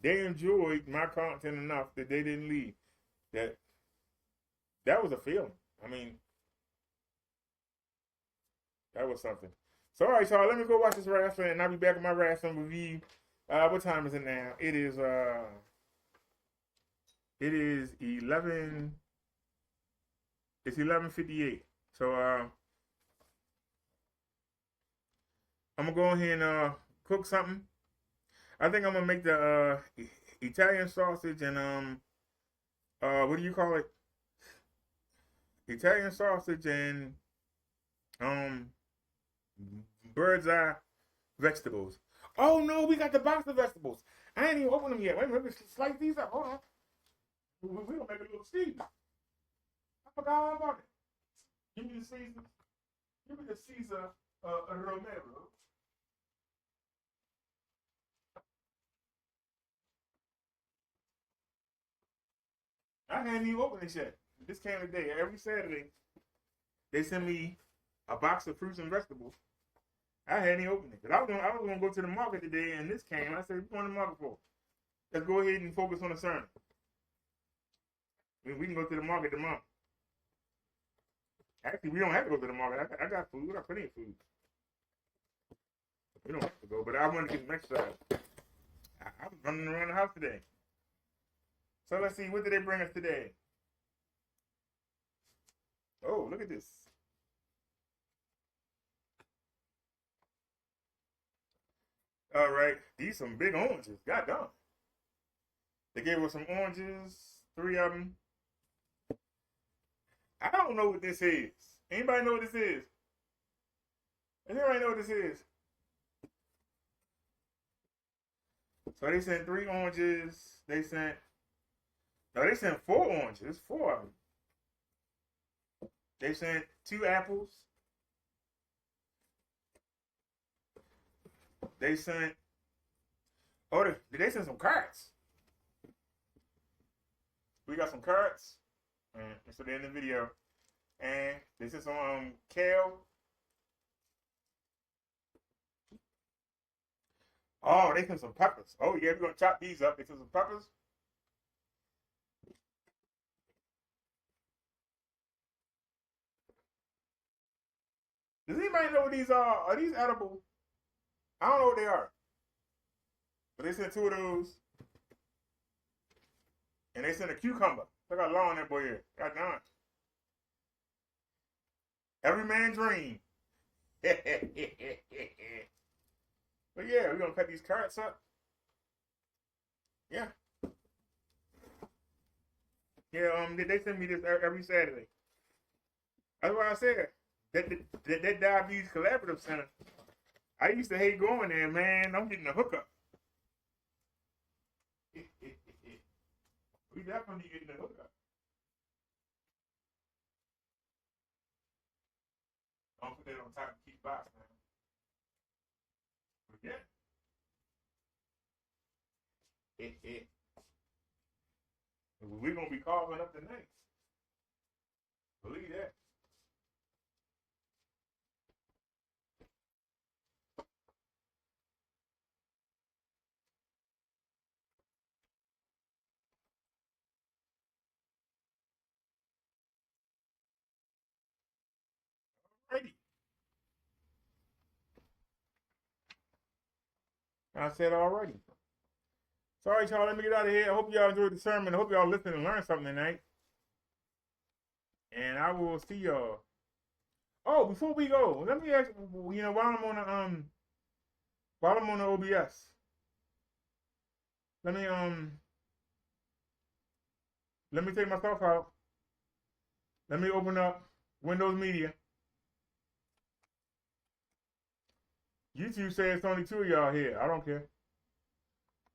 They enjoyed my content enough that they didn't leave. That was a feeling. I mean, that was something. So, all right, y'all, let me go watch this wrestling, and I'll be back with my wrestling review. What time is it now? It is 11. It's 11:58. So, I'm gonna go ahead and cook something. I think I'm gonna make the Italian sausage and what do you call it? Italian sausage and bird's eye vegetables. Oh no, we got the box of vegetables. I ain't even opened them yet. Wait a minute, let's slice these up. Hold on. We're gonna make a little stew. I forgot all about it. Give me the Caesar. Give me the Caesar Romero. I hadn't even opened this yet. This came today. Every Saturday, they send me a box of fruits and vegetables. I hadn't even opened it because I was gonna go to the market today, and this came. I said, "What you going to the market for? Let's go ahead and focus on the sermon. We can go to the market tomorrow. Actually, we don't have to go to the market. I got food. I got plenty of food. We don't have to go, but I want to get some exercise. I was running around the house today. So let's see, what did they bring us today? Oh, look at this. All right, these some big oranges. God damn. They gave us some oranges, 3 of them. I don't know what this is. Anybody know what this is? Does anybody know what this is? So they sent 3 oranges. They sent 4 oranges. 4 of them. They sent 2 apples. They sent, they sent some carrots. We got some carrots. And so they're in the video. And they sent some kale. Oh, they sent some peppers. Oh yeah, we're gonna chop these up. They sent some peppers. Does anybody know what these are? Are these edible? I don't know what they are. But they sent 2 of those. And they sent a cucumber. Look how long that boy is. God damn. Every man's dream. But yeah, we're gonna cut these carrots up. Yeah. Yeah, they send me this every Saturday. That's why I said that Diabetes Collaborative Center. I used to hate going there, man. I'm getting a hookup. We definitely getting a hookup. Don't put that on top of keep box, man. But yeah. We're gonna be carving up tonight. Believe that. Alrighty. I said already. Sorry, y'all. Let me get out of here. I hope y'all enjoyed the sermon. I hope y'all listened and learned something tonight. And I will see y'all. Oh, before we go, let me ask. You know, while I'm on the OBS, let me take myself out. Let me open up Windows Media. YouTube says it's only 2 of y'all here. I don't care.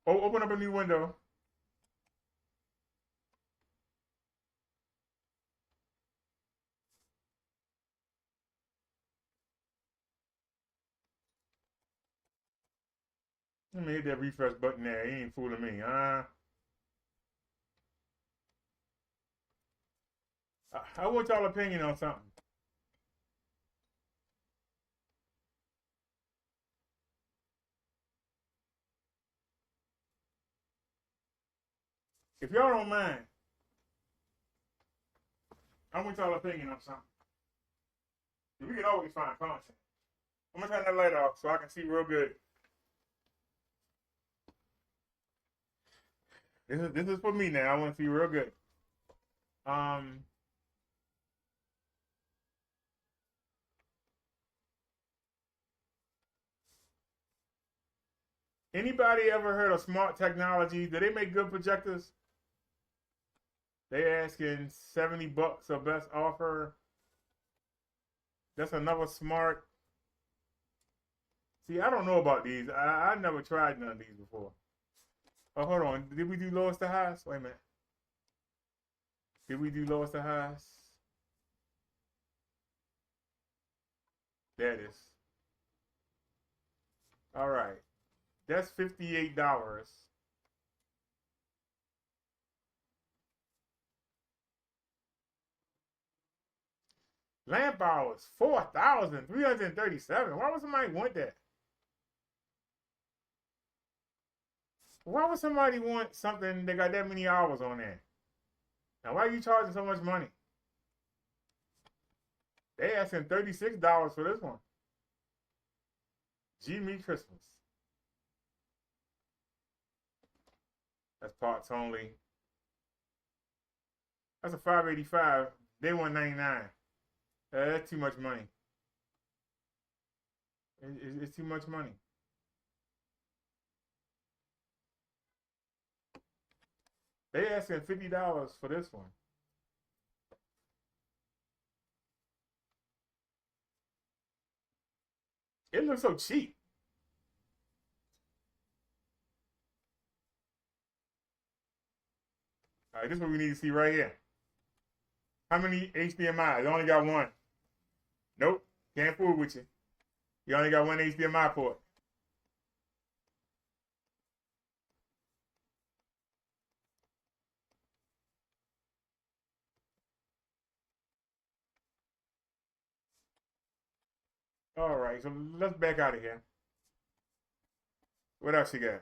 Oh, open up a new window. Let me hit that refresh button there. He ain't fooling me. I want y'all opinion on something. If y'all don't mind, I want y'all opinion on something. We can always find content. I'm gonna turn that light off so I can see real good. This is for me now. I want to see real good. Anybody ever heard of Smart Technology? Do they make good projectors? They asking $70 a best offer. That's another smart. See, I don't know about these. I never tried none of these before. Oh, hold on. Did we do lowest to highest? Wait a minute. Did we do lowest to highest? There it is. All right. That's $58. Lamp hours, 4,337. Why would somebody want that? Why would somebody want something that got that many hours on there? Now, why are you charging so much money? They asking $36 for this one. G Me Christmas. That's parts only. That's a $585. They want $99. That's too much money. It's too much money. They asking $50 for this one. It looks so cheap. All right, this is what we need to see right here. How many HDMI? You only got one. Nope, can't fool with you. You only got one HDMI port. All right, so let's back out of here. What else you got?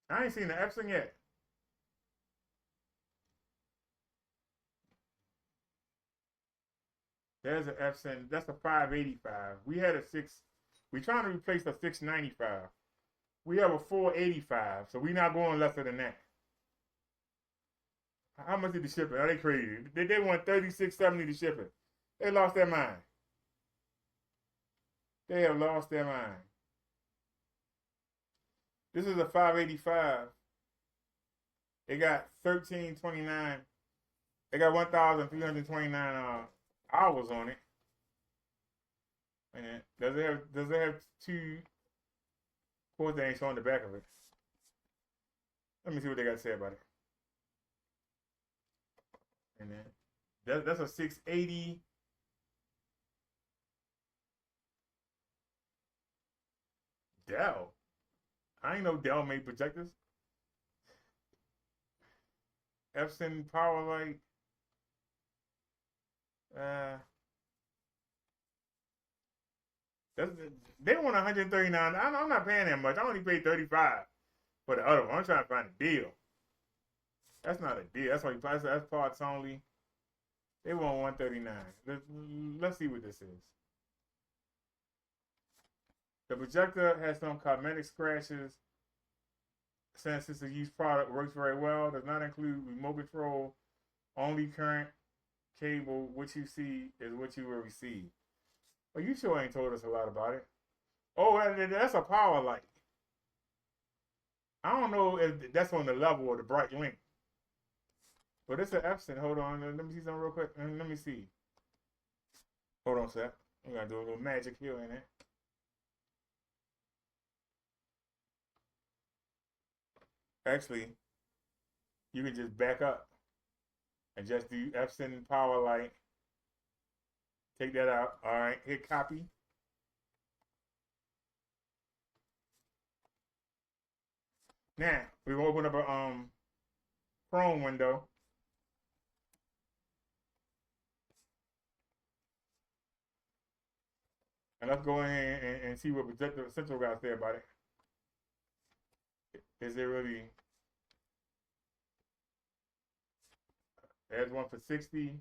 I ain't seen the Epson yet. There's an Epson. That's a 585. We had a 6. We're trying to replace the 695. We have a 485, so we're not going lesser than that. How much did the ship it? Are they crazy? They want $36.70 to ship it. They lost their mind. They have lost their mind. This is a 585. They got 1329. They got 1,329 hours on it. And does it have two ports? They ain't showing the back of it. Let me see what they got to say about it. And then that's a 680. Dell. I ain't know Dell made projectors. Epson Powerlight. They want 139. I'm not paying that much. I only paid 35 for the other one. I'm trying to find a deal. That's not a deal. That's that's parts only. They want 139. Let's see what this is. The projector has some cosmetic scratches. Since it's a used product, works very well. Does not include remote control. Only current cable. What you see is what you will receive. Well, you sure ain't told us a lot about it. Oh, that's a power light. I don't know if that's on the level of the bright link. But it's an Epson. Hold on. Let me see something real quick. Let me see. Hold on a sec. I'm going to do a little magic here in it. Actually, you can just back up and just do Epson power light. Take that out. All right. Hit copy. Now, we're going to open up a Chrome window. And let's go in and see what Projector Central got to say about it. Is it really? There's one for 60.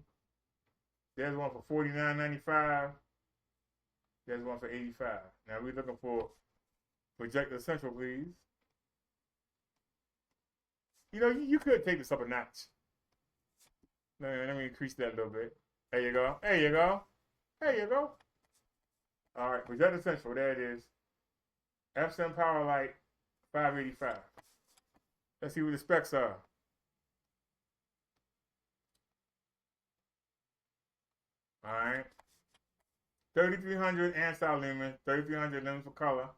There's one for $49.95. There's one for 85. Now we're looking for Projector Central, please. You know, you could take this up a notch. Let me increase that a little bit. There you go. There you go. There you go. All right, Projector Central. There it is. Epson Power Light 585. Let's see what the specs are. All right. 3,300 ANSI lumen, 3,300 lumens for color,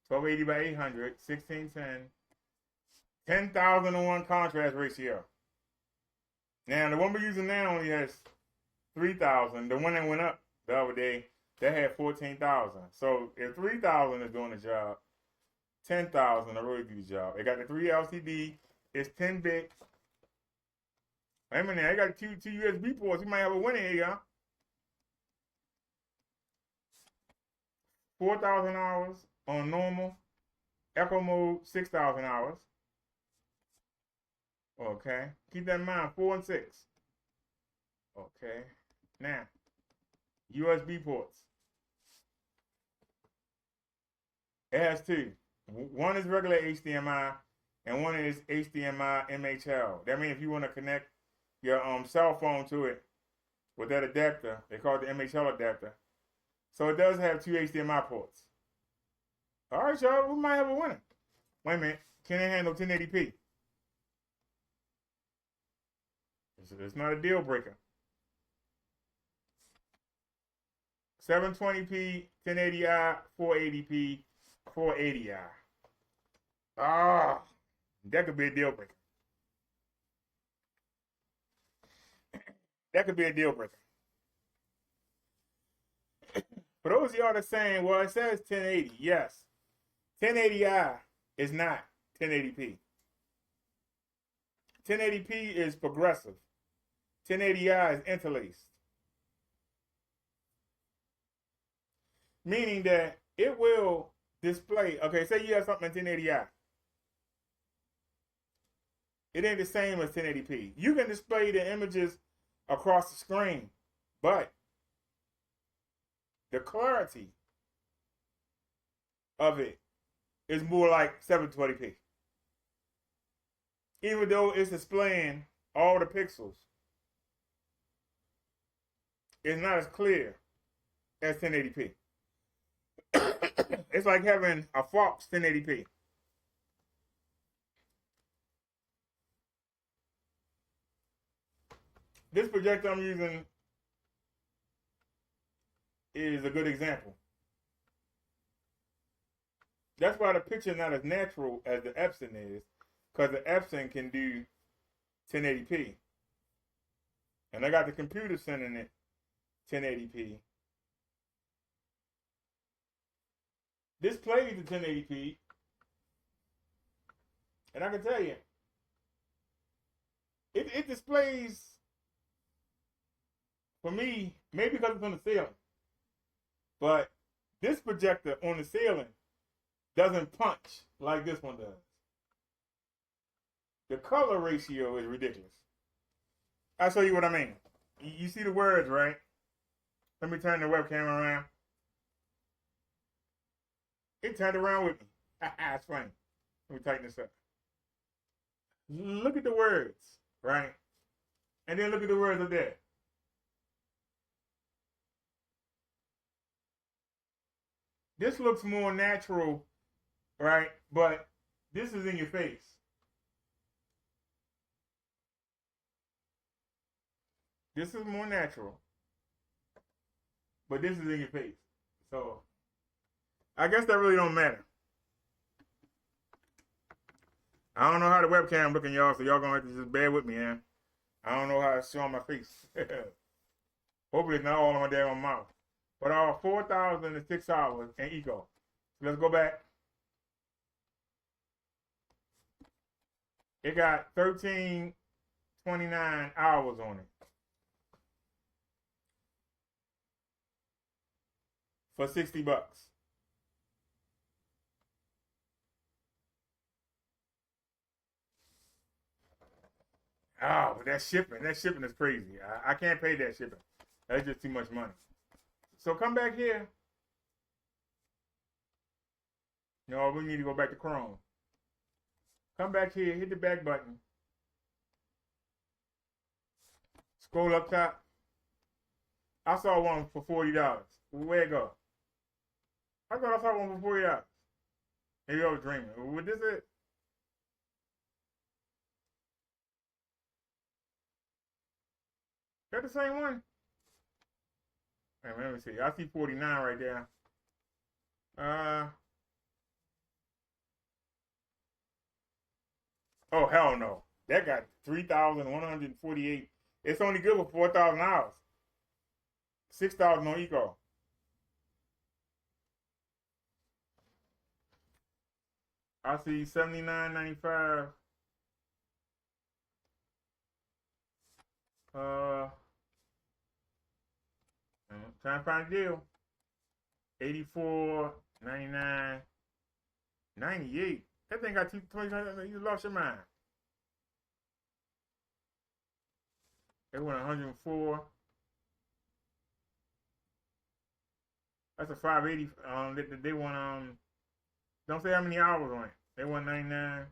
1280 by 800, 1610, 10,000 to 1 contrast ratio. Now, the one we're using now only has 3,000. The one that went up the other day, that had 14,000. So if 3,000 is doing the job, 10,000 will really do the job. It got the 3 LCD. It's 10 bits. Wait a minute, I got two USB ports. You might have a winner here, y'all. 4,000 hours on normal. Echo mode, 6,000 hours. Okay. Keep that in mind, 4 and 6. Okay. Now, USB ports. It has two. One is regular HDMI, and one is HDMI MHL. That means if you want to connect your cell phone to it with that adapter, they call it the MHL adapter. So it does have two HDMI ports. All right, y'all, we might have a winner. Wait a minute. Can it handle 1080p? It's not a deal breaker. 720p, 1080i, 480p, 480i. Ah, that could be a deal breaker. That could be a deal breaker. For those of y'all that's saying, well, it says 1080. Yes. 1080i is not 1080p. 1080p is progressive. 1080i is interlaced. Meaning that it will display, okay, say you have something in 1080i. It ain't the same as 1080p. You can display the images across the screen, but the clarity of it is more like 720p. Even though it's displaying all the pixels, it's not as clear as 1080p. It's like having a Fox 1080p. This projector I'm using is a good example. That's why the picture is not as natural as the Epson is, because the Epson can do 1080p. And I got the computer sending it 1080p. This plays the 1080p, and I can tell you, it displays, for me, maybe because it's on the ceiling, but this projector on the ceiling doesn't punch like this one does. The color ratio is ridiculous. I'll show you what I mean. You see the words, right? Let me turn the webcam around. It turned around with me. It's funny. Let me tighten this up. Look at the words, right? And then look at the words up there. This looks more natural, right? But this is in your face. This is more natural, but this is in your face. So I guess that really don't matter. I don't know how the webcam looking, y'all, so y'all gonna have to just bear with me, man. I don't know how it's showing my face. Hopefully it's not all on my damn mouth. But 4,006 hours in eco. So let's go back. It got 1329 hours on it. For $60. Oh, but that shipping is crazy. I can't pay that shipping. That's just too much money. So come back here. No, we need to go back to Chrome. Come back here, hit the back button. Scroll up top. I saw one for $40. Where'd it go? I thought I saw one for $40. Maybe I was dreaming. Was this it? That the same one? Wait, let me see. I see 49 right there. Oh, hell no. That got 3,148. It's only good for 4,000 hours. 6,000 on eco. I see 79.95 I'm trying to find a deal. 84, 99, 98. That thing got 20. You lost your mind. They went 104. That's a 580. They won. Don't say how many hours on it. They won 99.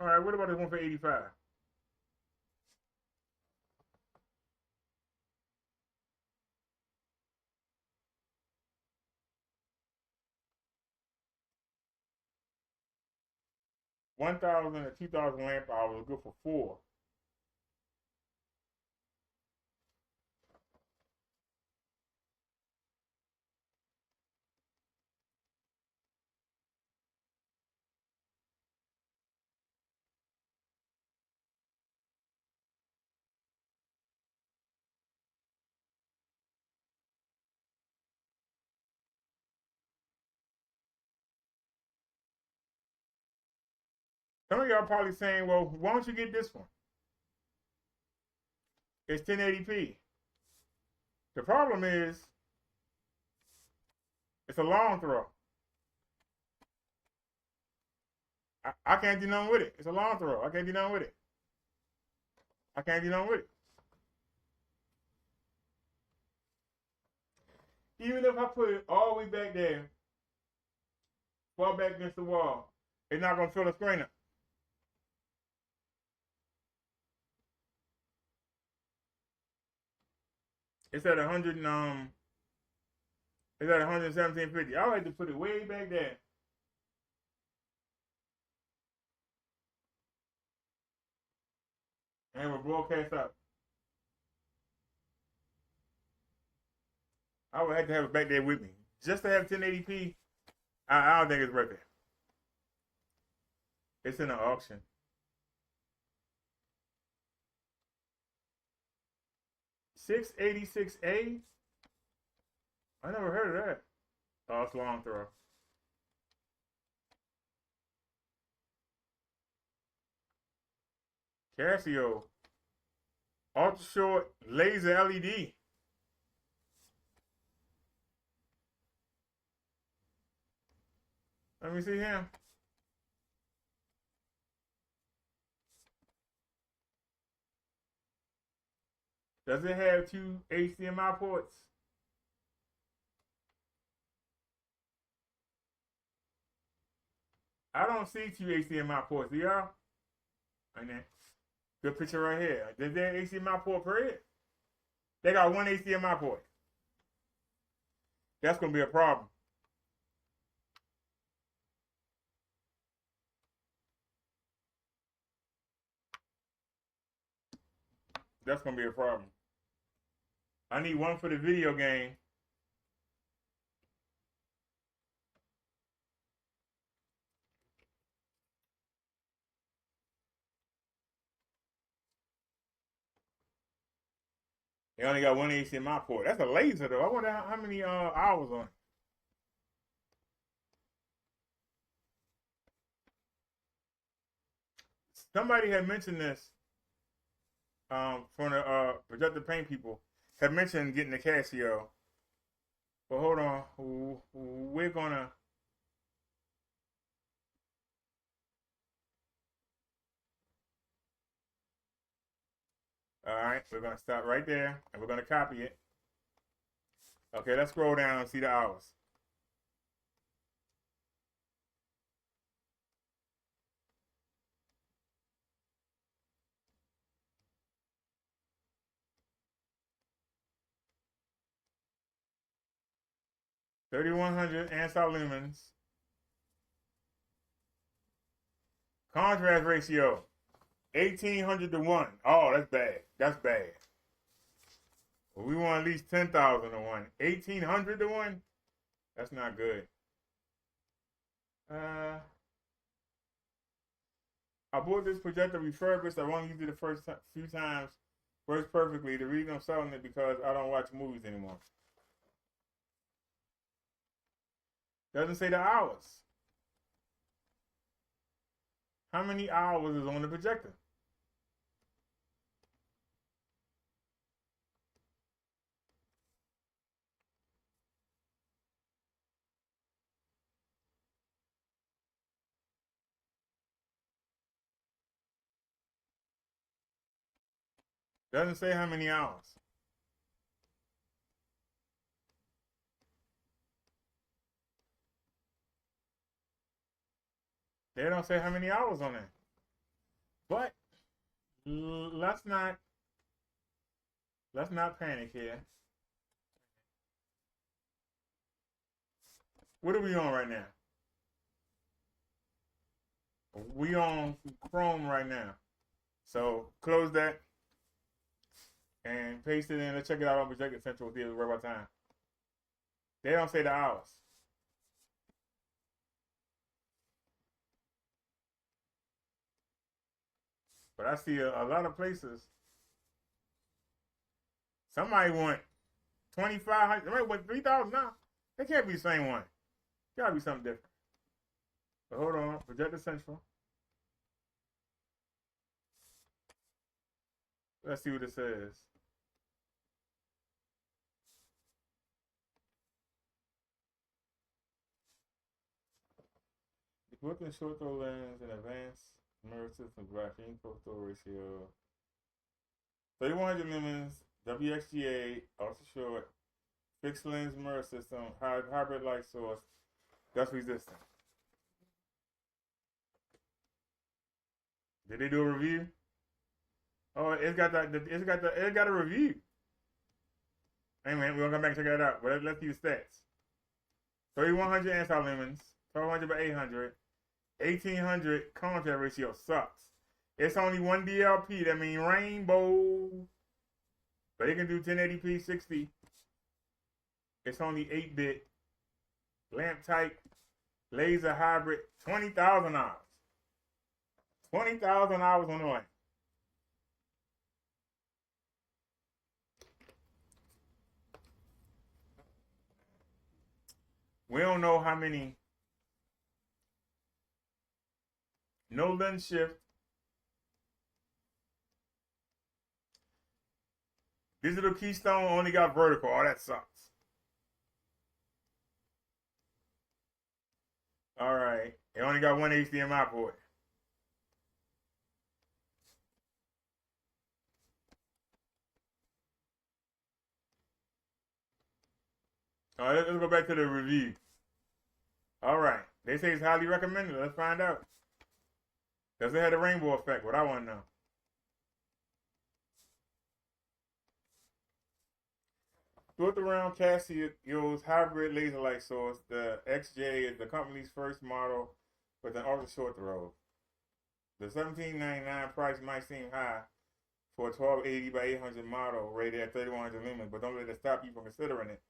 All right, what about this one for 85? $1,000 and $2,000 lamp hours good for 4. Some of y'all probably saying, well, why don't you get this one? It's 1080p. The problem is, it's a long throw. I can't do nothing with it. It's a long throw. I can't do nothing with it. I can't do nothing with it. Even if I put it all the way back there, far back against the wall, it's not going to fill the screen up. It's at 100 it's at 117.50. I like to put it way back there. And we'll broadcast out. I would have to have it back there with me. Just to have 1080p, I don't think it's worth it. It's in an auction. $686A? I never heard of that. Oh, it's long throw. Casio. Ultra short laser LED. Let me see him. Does it have 2 HDMI ports? I don't see 2 HDMI ports, do y'all? And then, good picture right here. Does that HDMI port per it? They got 1 HDMI port. That's going to be a problem. That's going to be a problem. I need one for the video game. They only got 1 HDMI port. That's a laser, though. I wonder how many hours on it. Somebody had mentioned this from the projector paint people. Had mentioned getting the Casio. But hold on. We're going to... All right, we're going to stop right there, and we're going to copy it. Okay, let's scroll down and see the hours. $3,100 ansar lumens. Contrast ratio, 1,800 to 1. Oh, that's bad. That's bad. Well, we want at least 10,000 to 1. 1,800 to 1? That's not good. I bought this projector refurbished. I've only used it the first few times. Works perfectly. The reason I'm selling it because I don't watch movies anymore. Doesn't say the hours. how many hours is on the projector? Doesn't say how many hours. They don't say how many hours on it. But let's not panic here. What are we on right now? We on Chrome right now. So close that and paste it in. Let's check it out on Projected Central Theater right about time. They don't say the hours. But I see a lot of places. Somebody want 2,500. Somebody want 3,000 now. They can't be the same one. Gotta be something different. But hold on. Projected Central. Let's see what it says. The Brooklyn short throw lens and advanced mirror system graphene photo ratio. 3100 lumens, WXGA, ultra short, fixed lens mirror system, hybrid light source, dust resistant. Did they do a review? Oh, it got a review. Anyway, we're gonna come back and check that out. But let's see the stats. 3100 anti-lumens, 1200 by 800, 1800 contrast ratio sucks. It's only one DLP. That means rainbow. But it can do 1080p 60. It's only 8-bit. Lamp type. Laser hybrid. 20,000 hours. 20,000 hours on the lamp. We don't know how many. No lens shift. Digital keystone only got vertical. Oh, that sucks. All right. It only got one HDMI port. All right, let's go back to the review. All right. They say it's highly recommended. Let's find out. Does it have the rainbow effect? What I want to know. Built around Casio's hybrid laser light source, the XJ is the company's first model with an ultra short throw. The $17.99 price might seem high for a 1280 by 800 model rated at 3100 lumens, but don't let it stop you from considering it.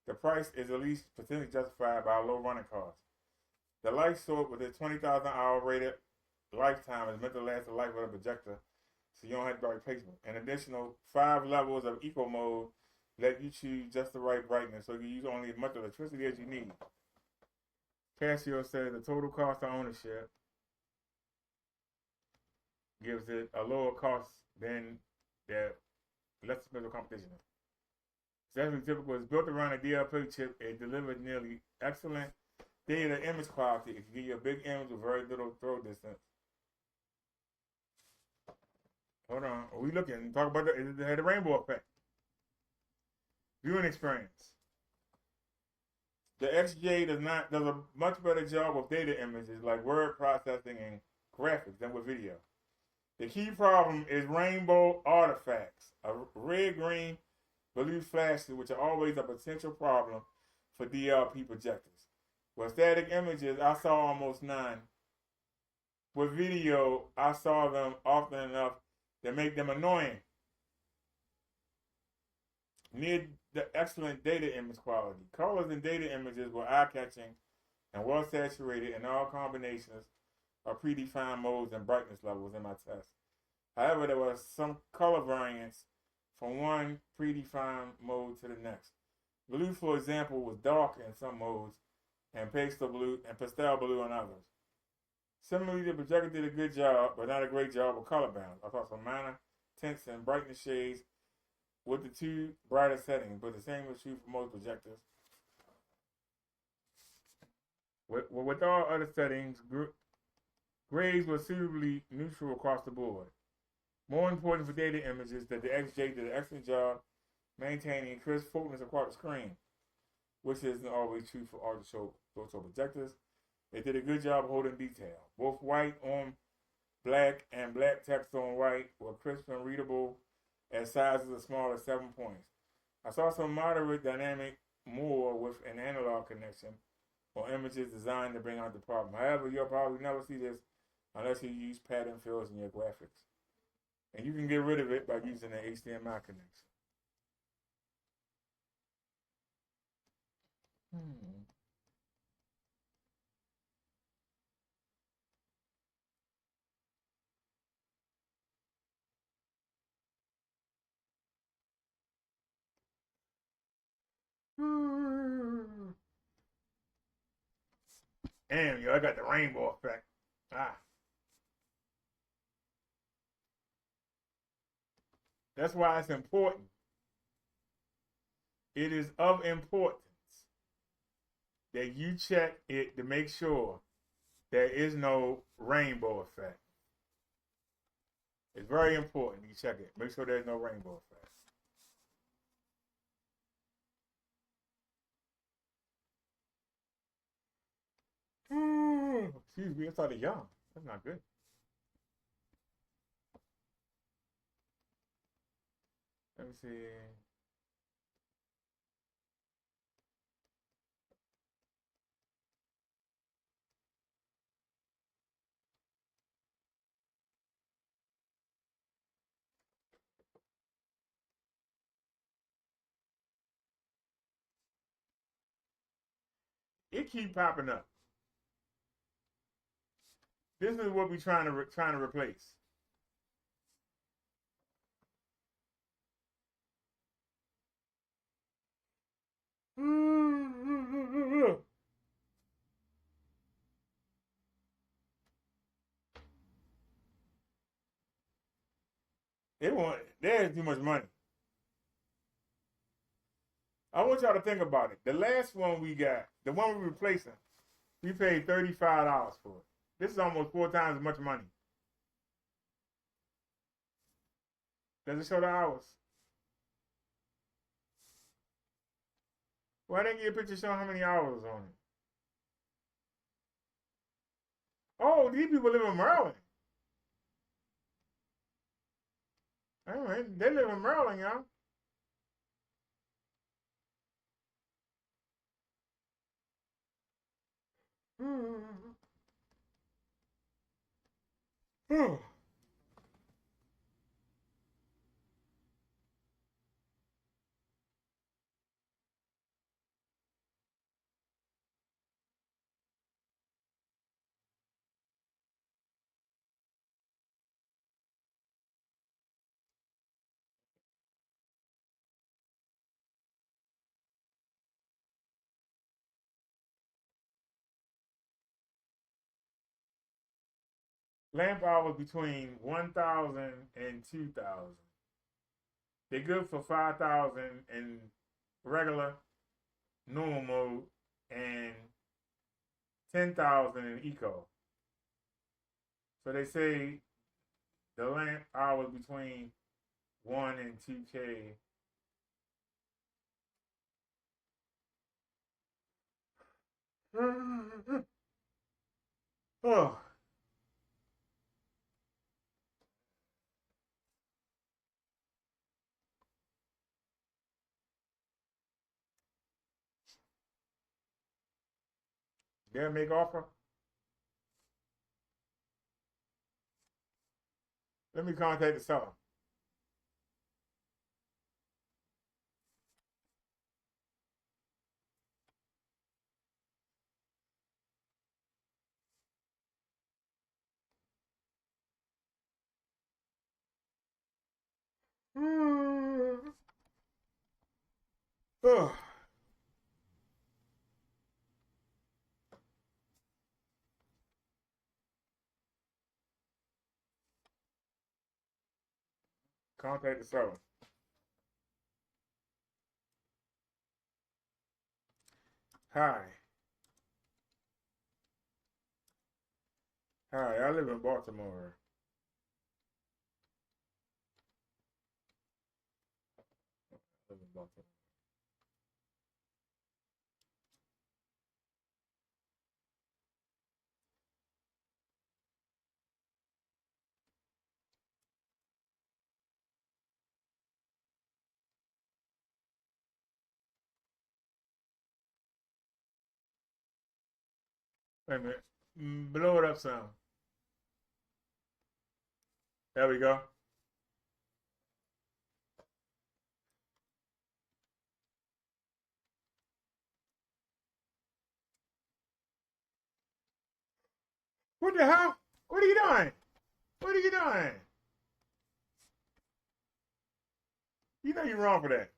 The price is at least potentially justified by a low running cost. The light source with a 20,000 hour rated lifetime is meant to last the life of the projector, so you don't have to buy replacement. An additional 5 levels of eco mode let you choose just the right brightness, so you can use only as much electricity as you need. Casio says the total cost of ownership gives it a lower cost than the less expensive competition. It's actually typical. It's built around a DLP chip. It delivers nearly excellent data image quality. It can give you a big image with very little throw distance. Hold on. Are we looking? Talk about the rainbow effect. Viewing experience. The XJ does a much better job of data images like word processing and graphics than with video. The key problem is rainbow artifacts, a red, green, blue flashes, which are always a potential problem for DLP projectors. With static images, I saw almost none. With video, I saw them often enough to make them annoying. Near the excellent data image quality. Colors in data images were eye-catching and well saturated in all combinations of predefined modes and brightness levels in my test. However, there was some color variance from one predefined mode to the next. Blue, for example, was dark in some modes and pastel blue in others. Similarly, the projector did a good job, but not a great job of color balance. I thought some minor tints and brightness shades with the two brighter settings, but the same was true for most projectors. With all other settings, grays were suitably neutral across the board. More important for data images, that the XJ did an excellent job maintaining crisp focus across the screen, which isn't always true for ultra projectors. It did a good job of holding detail. Both white on black and black text on white were crisp and readable at sizes as small as 7 points. I saw some moderate dynamic more with an analog connection or images designed to bring out the problem. However, you'll probably never see this unless you use pattern fills in your graphics. And you can get rid of it by using an HDMI connection. Damn, yo, I got the rainbow effect. Ah. That's why it's important. It is of importance that you check it to make sure there is no rainbow effect. It's very important you check it. Make sure there's no rainbow effect. Excuse me, I started young. That's not good. Let me see. It keep popping up. This is what we're trying to replace. There's too much money. I want y'all to think about it. The last one we got, the one we're replacing, we paid $35 for it. This is almost 4 times as much money. Does it show the hours? Why didn't you get a picture showing how many hours on it? Oh, these people live in Maryland. Anyway, they live in Maryland, y'all. Lamp hours between 1,000 and 2,000. They're good for 5,000 in regular, normal mode, and 10,000 in eco. So they say the lamp hours between 1 and 2K. Oh. They'll make offer. Let me contact the seller. Oh. Contact the seller. Hi. Hi, I live in Baltimore. I live in Baltimore. Wait a minute. Blow it up some. There we go. What the hell? What are you doing? What are you doing? You know you're wrong for that.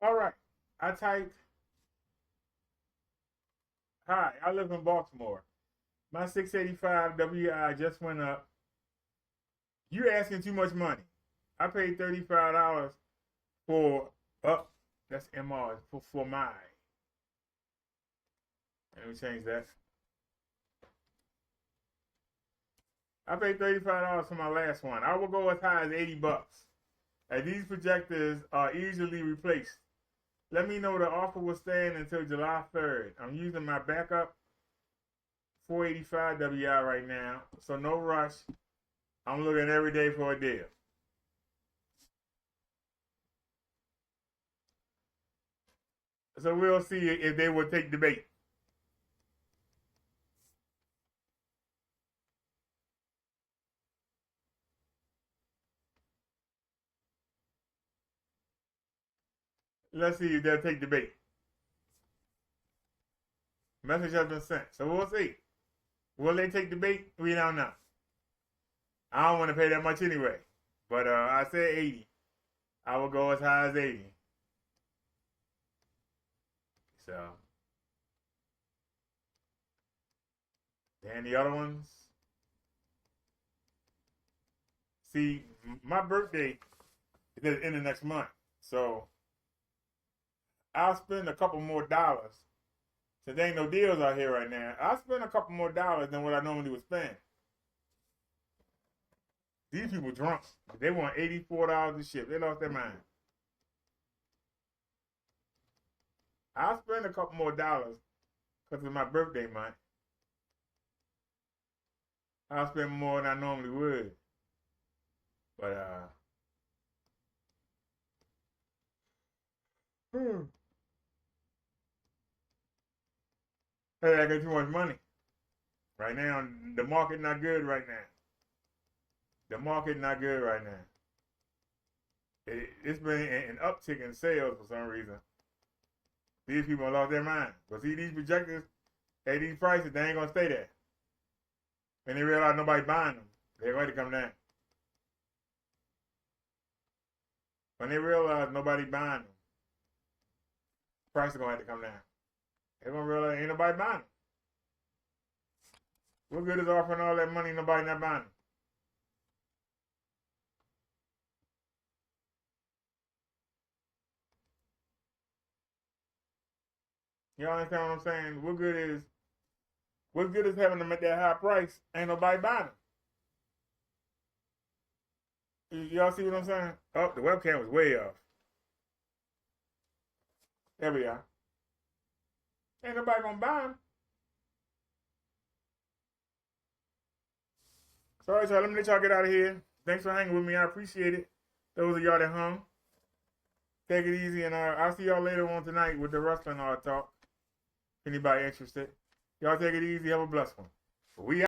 All right. I typed, hi, I live in Baltimore. My 685 WI just went up. You're asking too much money. I paid $35 for, that's MR, for my. Let me change that. I paid $35 for my last one. I will go as high as $80. And these projectors are easily replaced. Let me know the offer will stand until July 3rd. I'm using my backup 485 WI right now, so no rush. I'm looking every day for a deal. So we'll see if they will take the bait. Let's see if they'll take the bait. Message has been sent, so we'll see. Will they take the bait? We don't know. I don't want to pay that much anyway. But I said 80. I will go as high as 80. So, and the other ones. See, my birthday is at the end of next month. So, I'll spend a couple more dollars. Since there ain't no deals out here right now, I'll spend a couple more dollars than what I normally would spend. These people drunk. They want $84 a ship. They lost their mind. I'll spend a couple more dollars because it's my birthday month. I'll spend more than I normally would. But, hey, I got too much money. Right now, the market not good right now. The market not good right now. It's been an uptick in sales for some reason. These people have lost their mind. But see, these projectors at these prices, they ain't gonna stay there. And they realize nobody buying them. They're going to come down. When they realize nobody buying them, price is gonna have to come down. They're gonna realize ain't nobody buying them. What good is offering all that money, nobody not buying them? You understand what I'm saying? What good is having them at that high price? Ain't nobody buying them. Y'all see what I'm saying? Oh, the webcam was way off. There we are. Ain't nobody gonna buy them. So, all right, y'all, let me let y'all get out of here. Thanks for hanging with me. I appreciate it. Those of y'all that hung. Take it easy, and I'll see y'all later on tonight with the wrestling talk. If anybody interested. Y'all take it easy. Have a blessed one. We